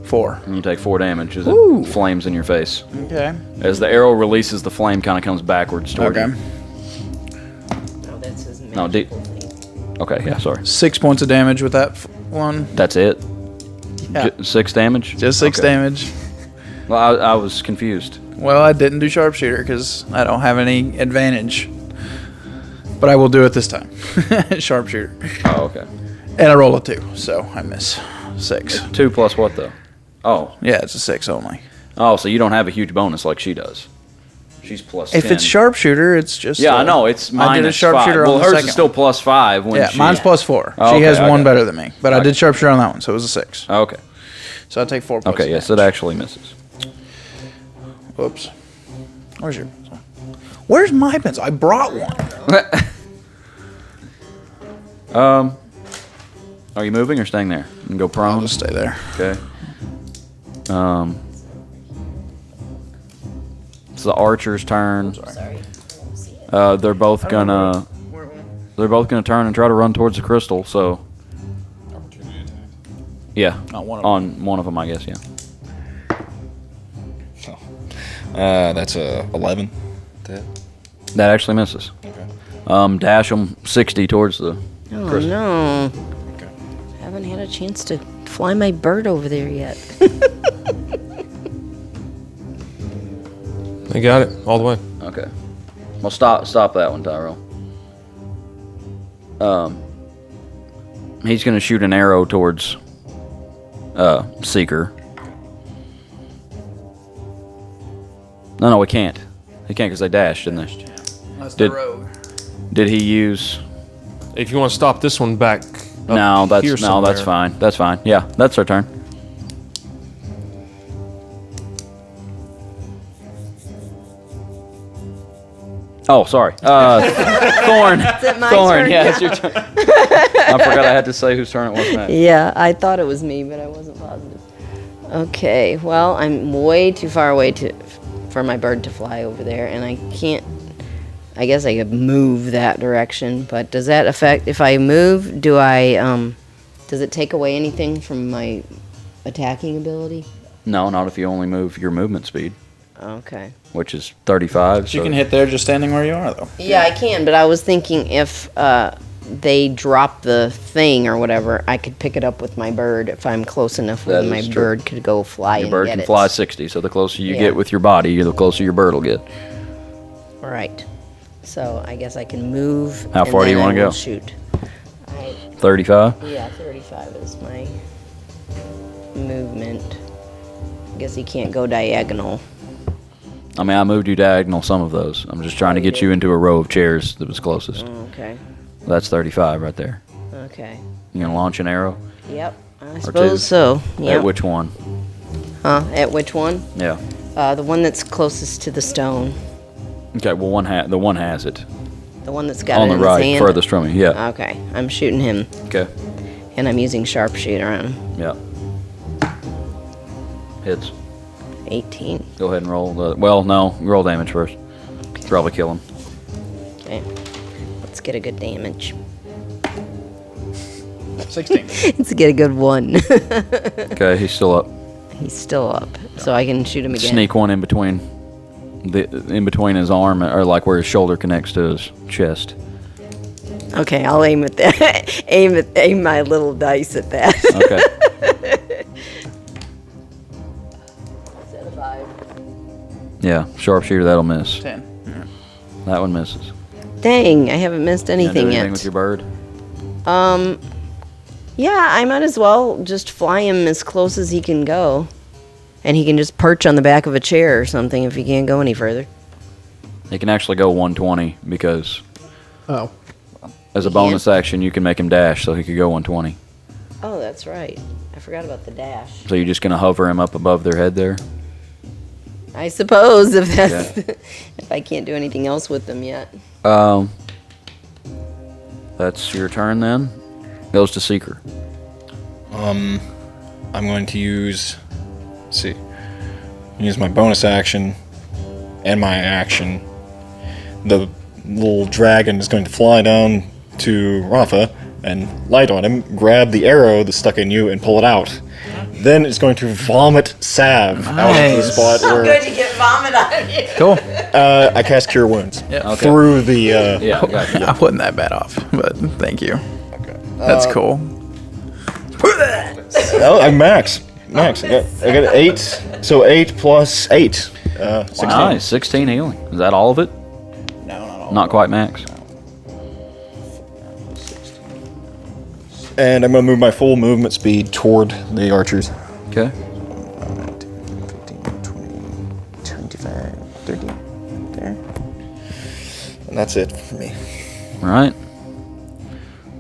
4. And you take 4 damage as Ooh. it flames in your face. Okay. As the arrow releases, the flame kind of comes backwards toward Okay. you. No, that's his No, magical thing. Okay, yeah, sorry. 6 points of damage with that one. That's it? Yeah. 6 damage? Just 6 Okay. damage. Well, I was confused. Well, I didn't do sharpshooter because I don't have any advantage. But I will do it this time. Sharpshooter. Oh, okay. And I roll a 2, so I miss 6. 2 plus what, though? Oh. Yeah, it's a 6 only. Oh, so you don't have a huge bonus like she does. She's plus If 10. it's sharpshooter, it's just. Yeah, I know. It's minus I did a 5. sharpshooter Well, on the hers second is still one. plus 5. When Yeah, she, mine's plus 4. Oh, She okay, has I 1 got it. better than me. But I Okay. did sharpshooter on that one, so it was a 6. Okay. So I take 4 points. Okay, of yes, it damage. actually misses. Whoops. Where's your pencil? Where's my pencil? I brought one. Are you moving or staying there? You can go I'll prone. just stay there. Okay. It's the archer's turn. Sorry. They're both gonna turn and try to run towards the crystal. So Yeah. On one of On one of them, I guess. Yeah. That's a 11. That actually misses. Okay. Dash them 60 towards the. Oh Chris. no! Okay. Haven't had a chance to fly my bird over there yet. They got it all the way. Okay. Well, stop that one, Tyrell. He's gonna shoot an arrow towards Seeker. No, we can't. He can't because they dashed, didn't they? That's Did- the rogue. Did he use? If you want to stop this one back. Up No, that's here somewhere. fine. That's fine. Yeah, that's our turn. Oh, sorry. Thorn. it my Thorn. turn? Yeah, it's your turn. I forgot I had to say whose turn it was next. Yeah, I thought it was me, but I wasn't positive. Okay, well, I'm way too far away for my bird to fly over there, and I can't. I guess I could move that direction, but does that affect if I move? Does it take away anything from my attacking ability? No, not if you only move your movement speed, Okay. which is 35. You can hit there just standing where you are, though. Yeah, I can, but I was thinking if they drop the thing or whatever, I could pick it up with my bird if I'm close enough where That my is true. bird could go fly Your and bird get can it. fly 60, so the closer you Yeah. get with your body, the closer your bird will get. Right. So I guess I can move. How and far do then you I wanna will go? Shoot. 35? Yeah, 35 is my movement. I guess he can't go diagonal. I mean, I moved you diagonal some of those. I'm just trying to get you into a row of chairs that was closest. Okay. That's 35 right there. Okay. You gonna launch an arrow? Yep. I two? suppose so. Yep. At which one? Huh? At which one? Yeah. The one that's closest to the stone. Okay. Well, the one has it The one that's got on it the in right, his hand. furthest from you. Yeah. Okay. I'm shooting him, Okay. and I'm using sharpshooter on him. Yeah. Hits. 18. Go ahead and roll. Well, no. Roll damage first. Probably kill him. Okay. Let's get a good damage. 16. Let's get a good one. Okay. He's still up. He's still up, so I can shoot him again. Sneak one in between his arm, or like where his shoulder connects to his chest. Okay, I'll aim at that. aim my little dice at that. Okay. Set of 5. Yeah. Sharpshooter. That'll miss. 10. That one misses. Dang, I haven't missed You gonna do anything anything yet. with your bird? Yeah, I might as well just fly him as close as he can go. And he can just perch on the back of a chair or something if he can't go any further. He can actually go 120 because Oh. as a bonus action you can make him dash, so he could go 120. Oh, that's right. I forgot about the dash. So you're just gonna hover him up above their head there. I suppose if that's if I can't do anything else with them yet. That's your turn then. Goes to Seeker. I'm going to use my bonus action and my action. The little dragon is going to fly down to Rafa and light on him, grab the arrow that's stuck in you, and pull it out. Then it's going to vomit salve out of the Nice. spot where to get vomit out of you. Cool. I cast Cure Wounds Okay. through the. Yeah, gotcha. I wasn't that bad off, but thank you. That's cool. Oh, I'm max. I got 8. So 8 plus 8. 16. Nice, 16 healing. Is that all of it? No, not all. Not quite max. And I'm going to move my full movement speed toward the archers. Okay. 15, 20, 25, 30. There. And that's it for me. All right.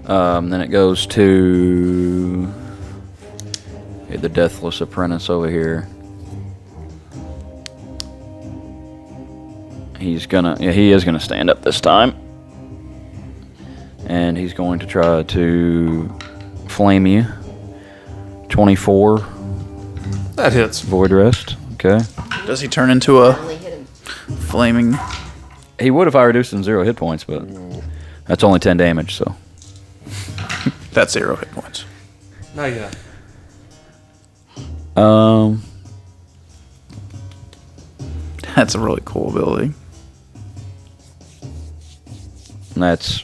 Then it goes to the Deathless Apprentice over here. He is gonna stand up this time. And he's going to try to flame you. 24 That hits. Voidrest. Okay. Does he turn into a Only hit him. flaming? He would if I reduced him 0 hit points, but that's only 10 damage, so. That's 0 hit points. Not yet. That's a really cool ability. That's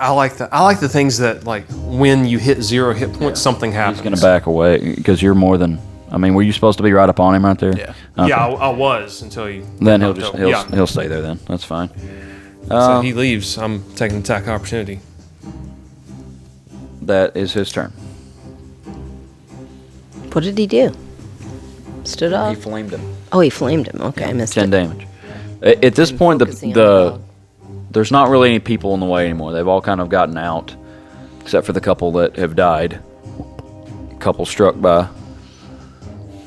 I like the things that like when you hit 0 hit points, something happens. he's gonna back away because you're more than. I mean, were you supposed to be right up on him right there? Yeah. Okay. Yeah, I was until you. Then he'll Yeah. stay there. Then that's fine. So he leaves. I'm taking attack opportunity. That is his turn. What did he do? Stood up? He flamed him. Oh, he flamed him. Okay, I missed 10 it. damage. At this point, Focusing on the dog. there's not really any people in the way anymore. They've all kind of gotten out, except for the couple that have died. A couple struck by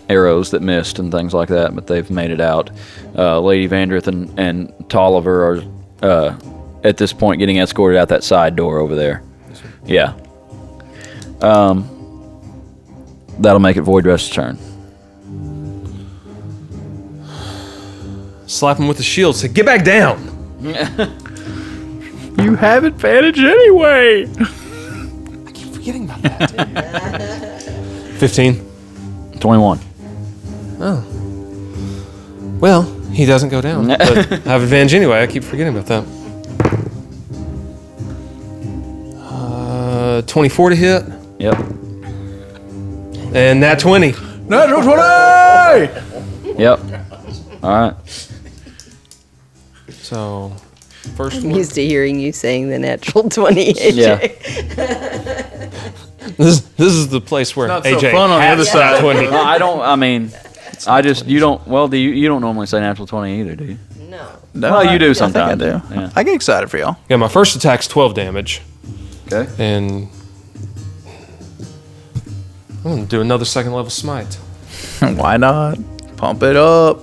arrows that missed and things like that, but they've made it out. Lady Vandrith and Tolliver are at this point getting escorted out that side door over there. Yeah. That'll make it Voidrest's turn. Slap him with the shield. Say, get back down. You have advantage anyway. I keep forgetting about that. 15. 21. Oh. Well, he doesn't go down. But I have advantage anyway. I keep forgetting about that. 24 to hit. Yep. And that 20. Natural 20! Yep. All right. So, first I'm one. used to hearing you saying the natural 20, AJ. Yeah. This is the place where Not so AJ fun on the has other side. 20. No, I don't. I mean, you don't. Well, you don't normally say natural 20 either, do you? No. No, Well, you do I sometimes. think I do. Yeah. I get excited for y'all. Yeah, my first attack's 12 damage. Okay. And I'm going to do another second level smite. Why not? Pump it up.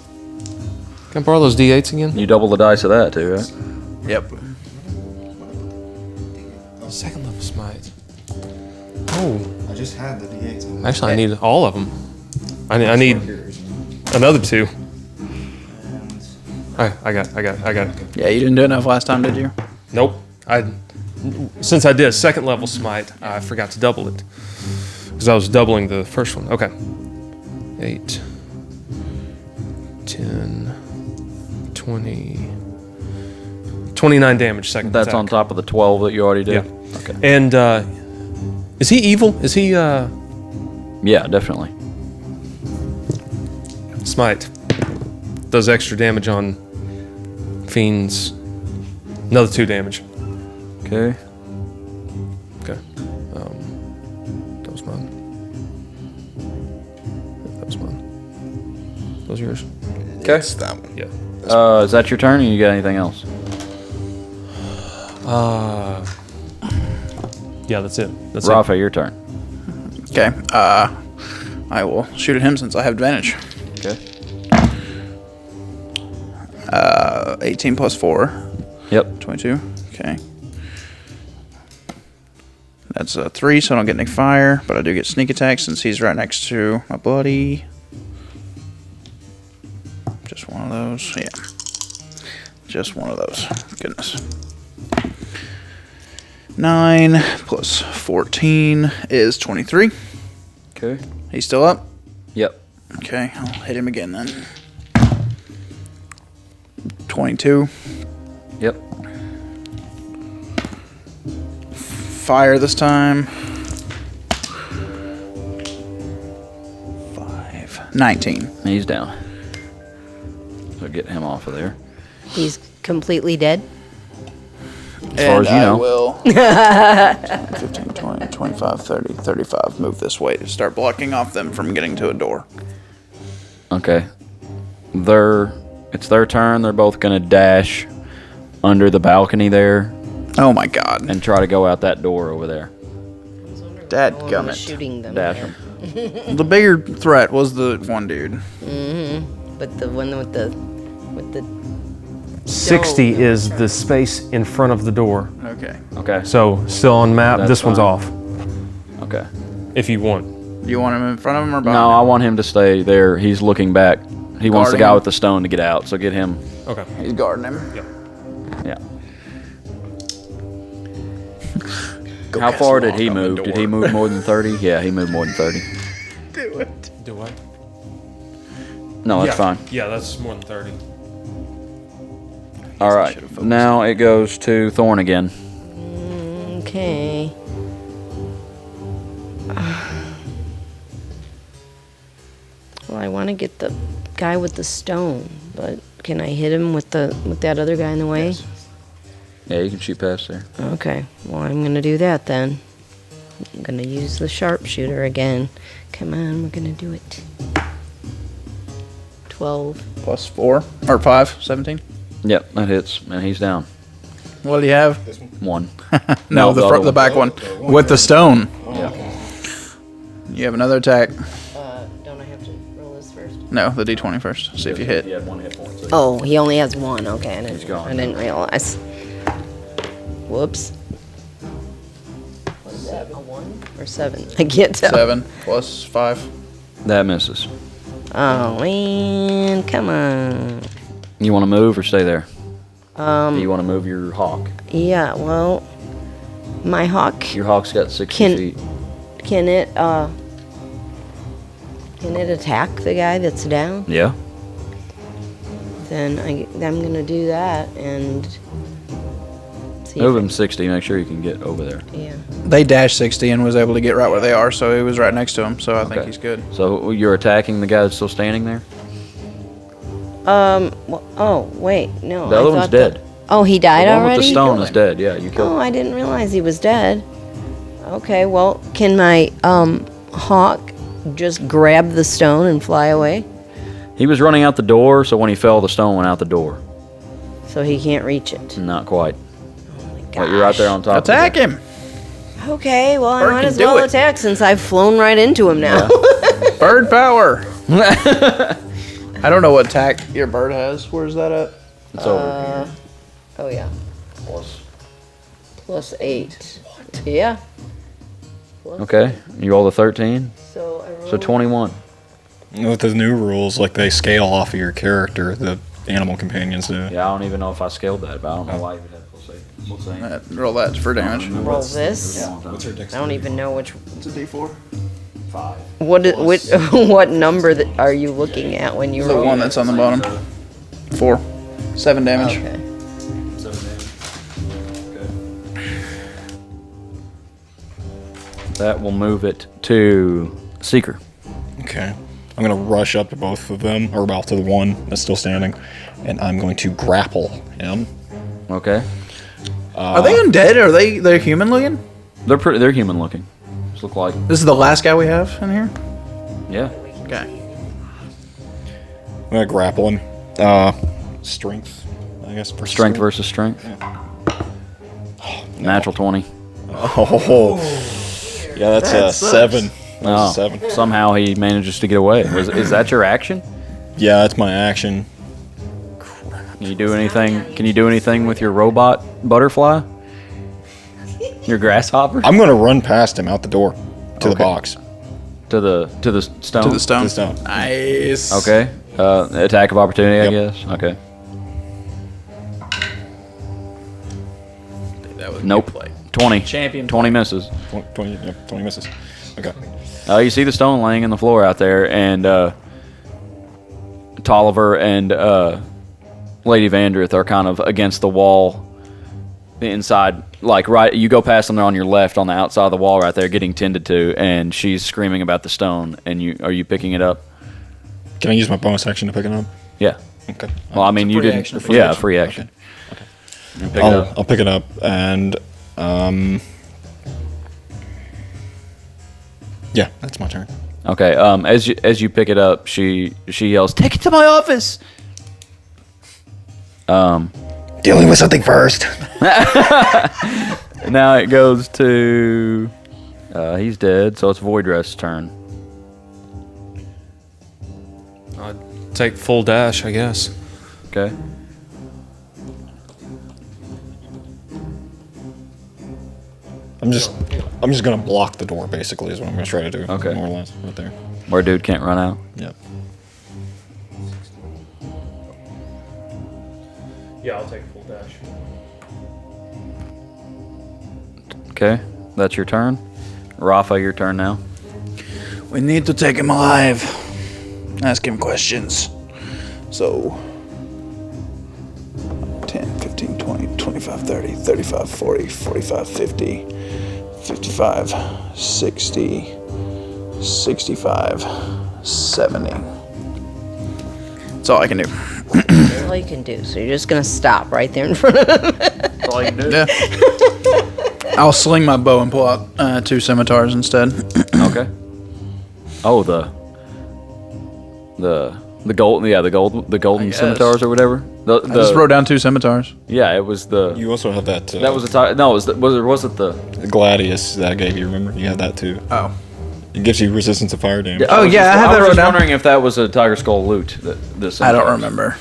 Can I borrow those D8s again? You double the dice of that too, right? Yep. Second level smite. Oh, I just had the D8s. actually, I need all of them. I need another 2. I got it. Yeah, you didn't do enough last time, did you? Nope. Since I did a second level smite, I forgot to double it. Because I was doubling the first one. Okay. 8, 10, 20, 29 damage second That's attack. on top of the 12 that you already did. Yeah. Okay. And is he evil? Is he Yeah, definitely. smite? Does extra damage on fiends. Another 2 damage. Okay. Okay. That was mine. That was mine. Those yours? Okay. It's that one. Yeah. Is that your turn, or you got anything else? Yeah, that's it. That's Rafa, your turn. Okay. I will shoot at him since I have advantage. Okay. 18 plus 4. Yep. 22. Okay. That's a 3, so I don't get any fire, but I do get sneak attack since he's right next to my buddy. Just one of those. Yeah. Just one of those. Goodness. 9 plus 14 is 23. Okay. He's still up? Yep. Okay, I'll hit him again then. 22. Yep. Fire this time. 5. 19. He's down. So get him off of there. He's completely dead. As far as you know. I will 15, 20, 25, 30, 35 move this way to start blocking off them from getting to a door. Okay. It's their turn. They're both gonna dash under the balcony there Oh my god. and try to go out that door over there. Dadgummit. Shooting them. Dash there. them. The bigger threat was the one dude. But the one with the 60 Dome. is the space in front of the door. Okay. Okay. So still on map. That's This one's fine. off. Okay. If you want. Do you want him in front of him or behind No, him? I want him to stay there. He's looking back. He wants the Guarding guy him? with the stone to get out. So get him. Okay. He's guarding him. Yeah. Go How cast far did lock he on the move? Did door. he move more than 30? Yeah, he moved more than 30. Do what? No, that's yeah. fine. Yeah, that's more than 30. All right. Now it goes to Thorn again. Okay. Well, I want to get the guy with the stone, but can I hit him with that other guy in the way? Yeah, you can shoot past there. Okay. Well, I'm gonna do that then. I'm gonna use the sharpshooter again. Come on, we're gonna do it. 12. Plus 4 or 5, 17. Yep, that hits, and he's down. What do you have? 1. No, the other the back one with the stone. Yeah. You have another attack. Don't I have to roll this first? No, the d20 first. See if you hit. He had 1 hit point. So Oh, he only has 1. Okay, He's gone. I didn't realize. Whoops. What is that? A 1 or 7? I can't tell. 7 plus 5. that misses. Oh man, come on. You want to move or stay there? Do you want to move your hawk? Yeah, well, my hawk. Your hawk's got 60 Can- feet. Can it attack the guy that's down? Yeah. Then I'm gonna do that and see Move if him 60. Make sure you can get over there. yeah. They dashed 60 and was able to get right where they are, so he was right next to him. So I think Okay. he's good. So you're attacking the guy that's still standing there? Well, oh wait, no. The I other one's thought dead. Oh, he died The one already. with the stone is dead. Yeah, you killed Oh, him. I didn't realize he was dead. Okay, well, can my hawk just grab the stone and fly away He was running out the door, so when he fell, the stone went out the door. so he can't reach it? Not quite. Oh my But you're right there on top Attack of it. him! Okay, well, I Bird might can as do well it. attack since I've flown right into him now. Bird power! I don't know what attack your bird has. Where's that at? It's over here. Oh yeah, Plus. plus 8. Yeah. Plus Okay, you roll a 13, So I rolled. so 21. With the new rules, like they scale off of your character, the animal companions do. Yeah, I don't even know if I scaled that, but I don't know why you would have plus 8. We'll see. Roll that for damage. Roll this. What's her I don't even know which. It's a d4. 5. What number are you looking at when you The roll? one that's on the bottom. 4. 7 damage. Okay. 7 damage. Okay. That will move it to Seeker. Okay. I'm gonna rush up to both of them, or well, to the one that's still standing, and I'm going to grapple him. Okay. Are they undead? Or they're human looking? They're human looking. Just look like. This is the last guy we have in here? Yeah. Okay. I'm gonna grapple him. Strength, I guess. For Strength versus strength. Natural 20. Oh. Yeah, that's a 7. Oh, 7. somehow he manages to get away. Is that your action? Yeah, that's my action. Can you do anything? Can you do anything with your robot butterfly? Your grasshopper? I'm gonna run past him out the door to the Okay. box. To the stone. To the stone. To the stone. Nice. Okay. Attack of opportunity, I guess. Okay. That was Nope. 20. Champion 20 misses. 20 misses. Okay. You see the stone laying in the floor out there, and Tolliver and Lady Vandrith are kind of against the wall inside. Like, right, you go past them, they're on your left on the outside of the wall right there getting tended to, and she's screaming about the stone, and are you picking it up? Can I use my bonus action to pick it up? Yeah. Okay. Well, I mean, you free didn't. action. Yeah, free action. You pick it up. I'll pick it up and yeah, that's my turn. Okay. As you pick it up, she yells, "Take it to my office!" Dealing with something first. Now it goes to. He's dead, so it's Voidrest's turn. I'd take full dash, I guess. Okay. I'm just gonna block the door. Basically, is what I'm gonna try to do. Okay. More or less, right there. Where dude can't run out. Yep. Yeah, I'll take full dash. Okay. That's your turn. Rafa, your turn now. We need to take him alive. Ask him questions. So, 10, 15, 20, 25, 30, 35, 40, 45, 50, 55, 60, 65, 70. That's all I can do. That's all you can do. So you're just gonna stop right there in front of him. That's all you can do. Yeah. I'll sling my bow and pull out 2 scimitars instead. Okay. Oh, the golden guess. scimitars or whatever. I just wrote down 2 scimitars. Yeah, it was the. You also have that. That was a no. Was it the? the Gladius that I gave you. Remember, you had that too. Oh. It gives you resistance to fire damage. Oh, yeah, I have that was wrote just down. wondering if that was a tiger skull loot. This I don't remember.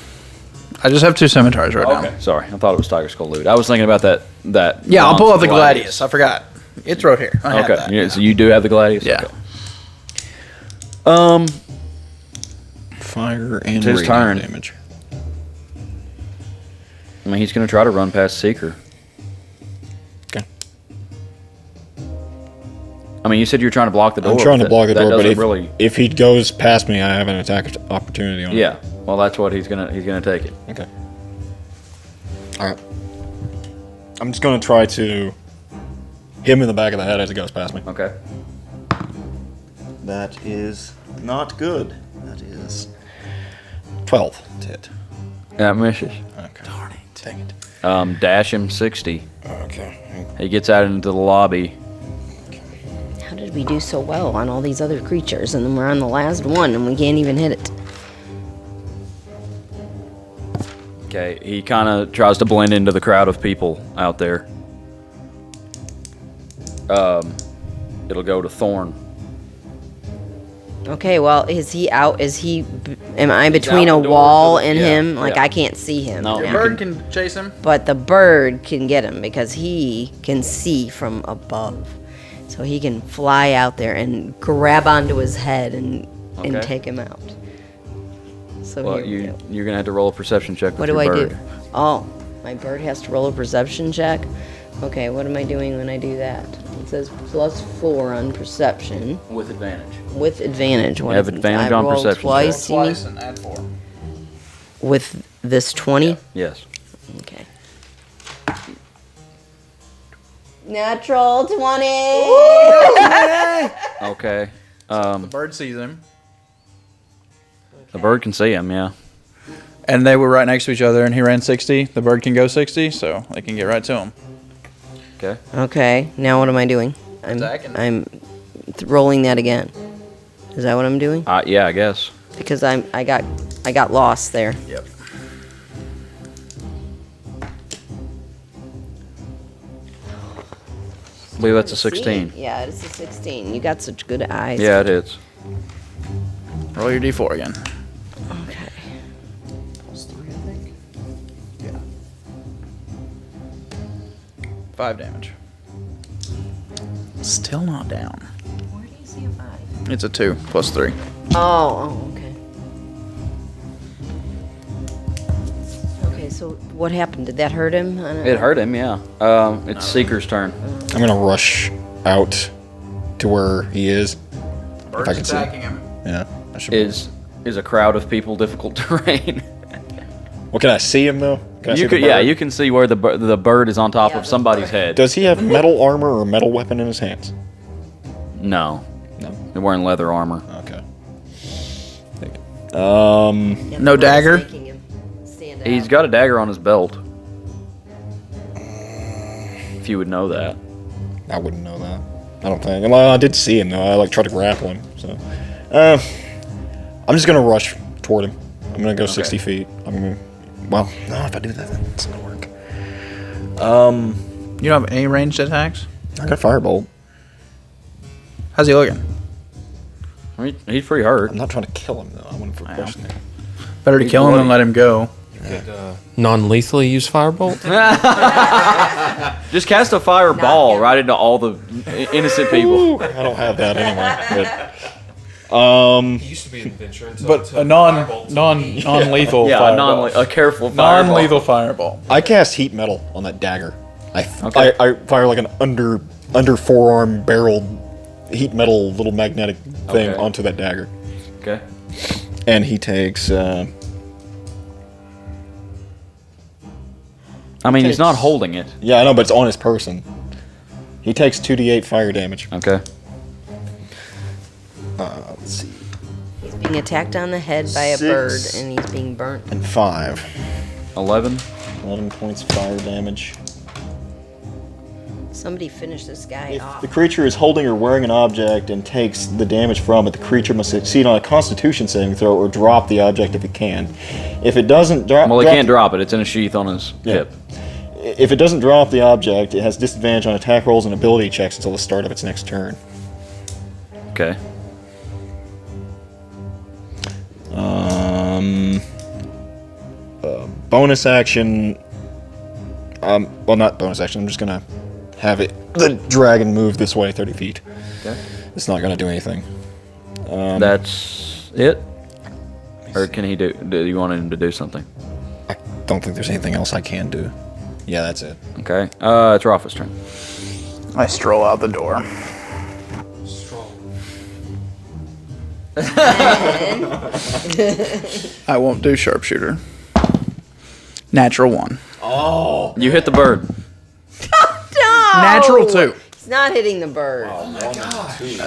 I just have 2 scimitars right now. Okay, sorry, I thought it was tiger skull loot. I was thinking about that. Yeah, I'll pull out the Gladius. I forgot. It's right here. I have Okay, that. yeah, so you do have the Gladius. Yeah. Okay. Fire and It's his radiant turn. damage. I mean, he's gonna try to run past Seeker. Okay. I mean, you said you were trying to block the door. I'm trying to but block the that door, but doesn't if he goes past me, I have an attack opportunity on him. yeah. Well, that's what he's gonna take it. Okay. All right. I'm just gonna try to hit him in the back of the head as he goes past me. Okay. That is not good. That is 12 to hit. That misses. Okay. Darn it. Dang it. Dash him 60. Okay. He gets out into the lobby. How did we do so well on all these other creatures, and then we're on the last one, and we can't even hit it? Okay, he kind of tries to blend into the crowd of people out there. It'll go to Thorn. Okay, well, is he out? Am I between out a the door wall to the- and yeah, him? Like, yeah. I can't see him. No, now. you Bird can chase him. But the bird can get him because he can see from above. So he can fly out there and grab onto his head and Okay. take him out. So Well, here we go. you're gonna have to roll a perception check with What do your I bird. do? Oh, my bird has to roll a perception check? Okay, what am I doing when I do that? It says +4 on perception With advantage. with advantage. What You have is it? advantage I on rolled perception twice, you mean? and add 4. With this 20? Yes. Okay. Natural 20! Okay. The bird sees him. The bird can see him. Yeah. And they were right next to each other, and he ran 60. The bird can go 60, so they can get right to him. Okay. Okay, now what am I doing? Attacking. I'm rolling that again. Is that what I'm doing? Yeah, I guess. Because I got lost there. Yep. I believe that's a 16. Yeah, it's a 16. You got such good eyes. Yeah, it is. Roll your d4 again. Okay. Plus 3, I think. Yeah. 5 damage. Still not down. Where do you see a 5? It's a 2 plus 3. Oh, okay. Okay, so what happened? Did that hurt him? I don't It know. hurt him. Yeah. It's Seeker's turn. I'm gonna rush out to where he is. If I can see. him. Yeah. I should. Is a crowd of people difficult terrain? Well, can I see him though? Can I see You the could, yeah, bird? you can see where the bird is on top Yeah, of the somebody's bird. head. Does he have metal armor or a metal weapon in his hands? No, No. they're wearing leather armor. Okay. Yeah, the No bird's dagger? making him stand He's out. got a dagger on his belt. If you would know that. I wouldn't know that. I don't think. Well, I did see him though. I tried to grapple him. So, I'm just gonna rush toward him. I'm gonna go 60 feet. Well, no. If I do that, then it's gonna work. You don't have any ranged attacks? I got a firebolt. How's he looking? I mean, he's pretty hurt. I'm not trying to kill him though. I want him for questioning. Better to kill him than let him go. Non-lethally use firebolt. Just cast a fireball yet. right into all the innocent people. I don't have that anyway. But, used to be an adventure until But a non-lethal Yeah, fireball. a careful fireball. Non-lethal fireball. I cast heat metal on that dagger. I fire like an under forearm barreled heat metal little magnetic thing Okay. onto that dagger. Okay. And he takes. I mean, he's not holding it. Yeah, I know, but it's on his person. He takes 2d8 fire damage. Okay. Let's see. He's being attacked on the head by a 6. bird, and he's being burnt. And 5. 11. 11 points of fire damage. Somebody finish this guy If off. the creature is holding or wearing an object and takes the damage from it, the creature must succeed on a Constitution saving throw or drop the object if it can. If it doesn't drop, Well, he can't drop it. It's in a sheath on his hip. If it doesn't drop the object, it has disadvantage on attack rolls and ability checks until the start of its next turn. Okay. Bonus action. Well, not bonus action. I'm just gonna have the dragon move this way 30 feet. Okay. It's not gonna do anything. That's it? Or can he do you want him to do something? I don't think there's anything else I can do. Yeah, that's it. Okay. It's Rafa's turn. I stroll out the door. I won't do sharpshooter. Natural 1. You hit the bird. No! Natural 2. He's not hitting the bird.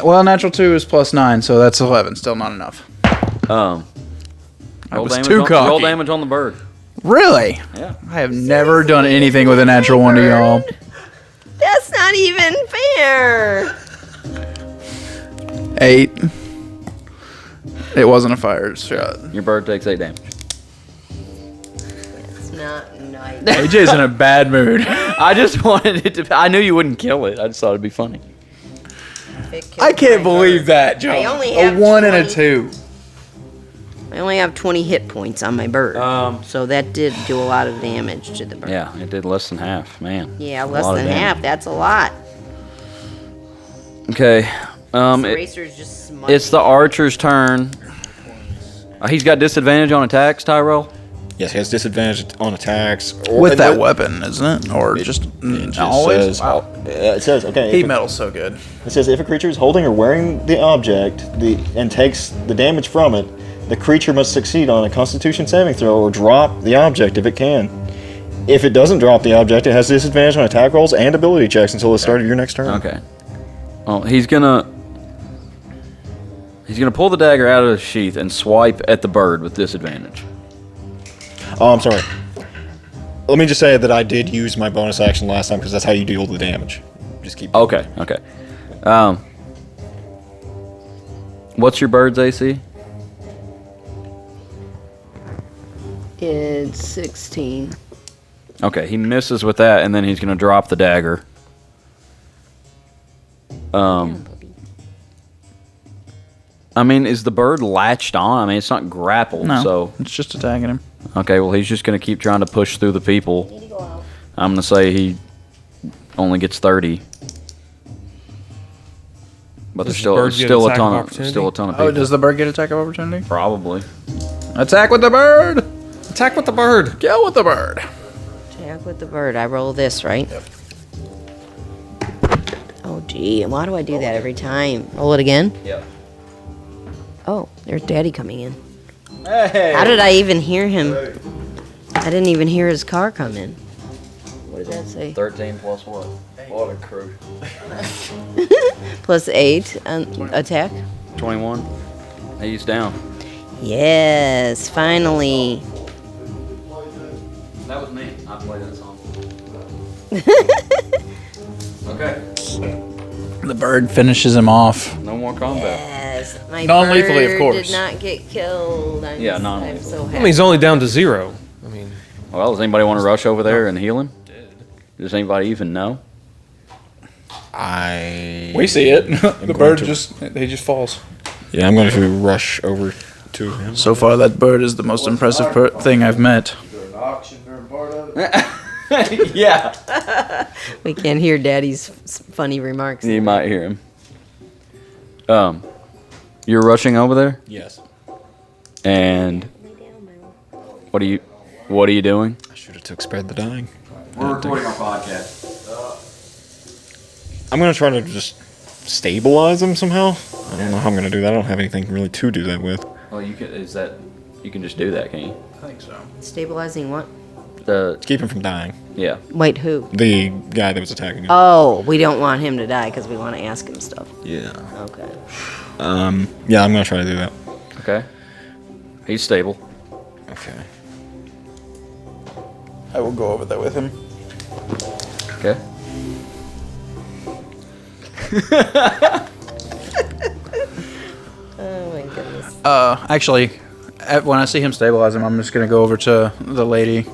Well, natural 2 is plus 9, so that's 11. Still not enough. I was too Roll cocky. damage on the bird. Really? Yeah. I have never done anything with a natural 1 to y'all. That's not even fair. 8. It wasn't a fire shot. Your bird takes 8 damage. It's not nice. AJ's in a bad mood. I just wanted it to. I knew you wouldn't kill it. I just thought it'd be funny. I can't believe that, John. I only A have 1 and a 20. 2. I only have 20 hit points on my bird. So that did do a lot of damage to the bird. Yeah, it did less than half. Man. Yeah, A less lot of than damage. half. That's a lot. Okay. The It- racer's just smudging. it's the archer's turn. He's got disadvantage on attacks, Tyrell. Yes, he has disadvantage on attacks. With that weapon, isn't it? Or just It just always? says, Wow. it says, okay. Heat metal's so good. It says if a creature is holding or wearing the object and takes the damage from it, the creature must succeed on a Constitution saving throw or drop the object if it can. If it doesn't drop the object, it has disadvantage on attack rolls and ability checks until the start of your next turn. Okay. Well, he's gonna pull the dagger out of the sheath and swipe at the bird with disadvantage. Oh, I'm sorry. Let me just say that I did use my bonus action last time because that's how you deal the damage. Just keep. Okay. Okay. What's your bird's AC? It's 16. Okay, he misses with that, and then he's gonna drop the dagger. I mean, is the bird latched on? I mean, it's not grappled, No, so it's just attacking him. okay. Well, he's just gonna keep trying to push through the people. I'm gonna say he only gets 30, but there's Does the bird get still a attack ton of of opportunity? people. Oh, does the bird get attack of opportunity? Probably. Attack with the bird! Attack with the bird. Kill with the bird. Attack with the bird. I roll this, right? Yep. Oh, gee. Why do I do that every time? Roll it again? Yep. Oh, there's Daddy coming in. Hey. How did I even hear him? I didn't even hear his car come in. What does that say? 13 plus what? What a crew. Plus 8 attack? 21. He's down. Yes, finally. That was me. I played that song. Okay. The bird finishes him off. No more combat. Yes, my Non-lethally, of bird course. did not get killed. Yeah, I'm non-lethally. so I happy. mean, he's only down to 0. I mean, Well, does anybody want to rush over there and heal him? Does anybody even know? We see it. The going bird to- he just falls. Yeah, I'm going to rush over to him. So far, that bird is the most impressive thing I've met. Yeah. We can't hear Daddy's funny remarks. You might hear him. You're rushing over there, Yes. and what are you doing? I should have took Spread the Dying. We're recording our podcast. I'm gonna try to just stabilize him somehow. I don't know how I'm gonna do that. I don't have anything really to do that with. Well, you can just do that, can't you? I think so. Stabilizing what? The Keep him from dying. yeah. Wait, who? The guy that was attacking him. Oh, we don't want him to die because we want to ask him stuff. Yeah. Okay. Yeah, I'm gonna try to do that. Okay. He's stable. Okay. I will go over there with him. Okay. Oh my goodness. Actually, when I see him stabilize him, I'm just gonna go over to the lady.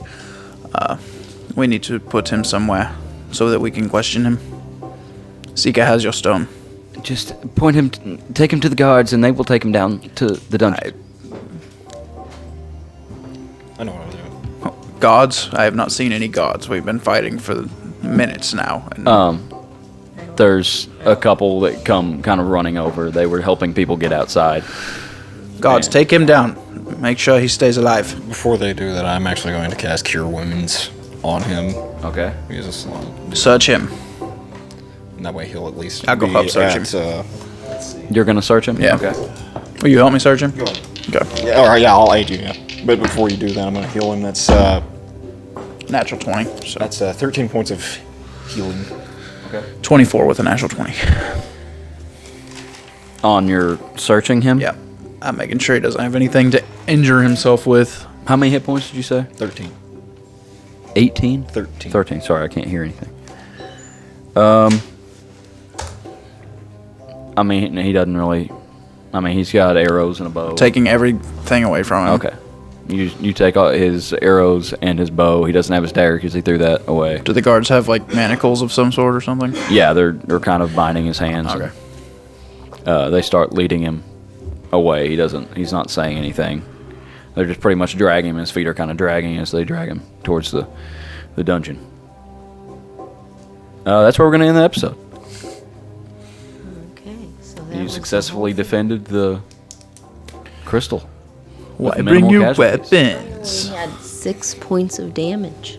We need to put him somewhere so that we can question him. Sika has your stone. Just point him, take him to the guards, and they will take him down to the dungeon. I know what I was doing. Gods? I have not seen any gods. We've been fighting for minutes now. And There's a couple that come kind of running over. They were helping people get outside. gods, take him down. Make sure he stays alive. Before they do that, I'm actually going to cast Cure Wounds on him. Okay. Use a slot. Search him. And that way he'll at least I'll go be help search at, You're gonna search him? Yeah. Okay. Will you help me search him? Go ahead. Okay. Yeah, all right, yeah, I'll aid you, yeah. But before you do that, I'm going to heal him. That's Natural 20. So 13 points of healing. 24 with a natural 20. On your searching him? Yeah. I'm making sure he doesn't have anything to injure himself with. How many hit points did you say? 13. 18? 13. 13. Sorry, I can't hear anything. I mean, he doesn't really. I mean, he's got arrows and a bow. Taking everything away from him. Okay. You take all his arrows and his bow. He doesn't have his dagger because he threw that away. Do the guards have like manacles of some sort or something? Yeah, they're kind of binding his hands. Okay. And, they start leading him away. He's not saying anything. They're just pretty much dragging him. His feet are kind of dragging as they drag him towards the dungeon. That's where we're going to end the episode. Okay. So that You was successfully defended the crystal. Why with bring minimal you casualties. weapons? We had 6 points of damage.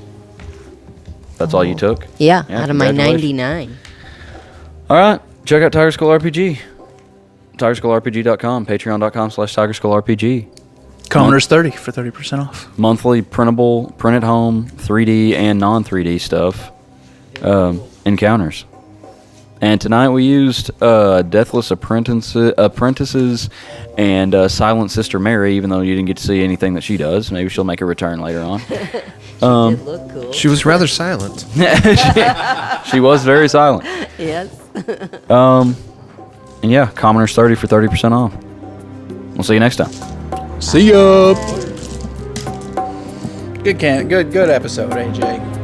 That's all you took? Yeah, Yeah, out of my congratulations. 99. All right. Check out Tiger Skull RPG. TigerSkullRPG.com. Patreon.com/TigerSkullRPG. Commoners 30 for 30% off. Monthly printable, print at home, 3D and non-3D stuff. Encounters. And tonight we used Deathless Apprentices and Silent Sister Mary, even though you didn't get to see anything that she does. Maybe she'll make a return later on. Did look cool. She was rather silent. She was very silent. Yes. And yeah, Commoners 30 for 30% off. We'll see you next time. See ya. Good episode, AJ.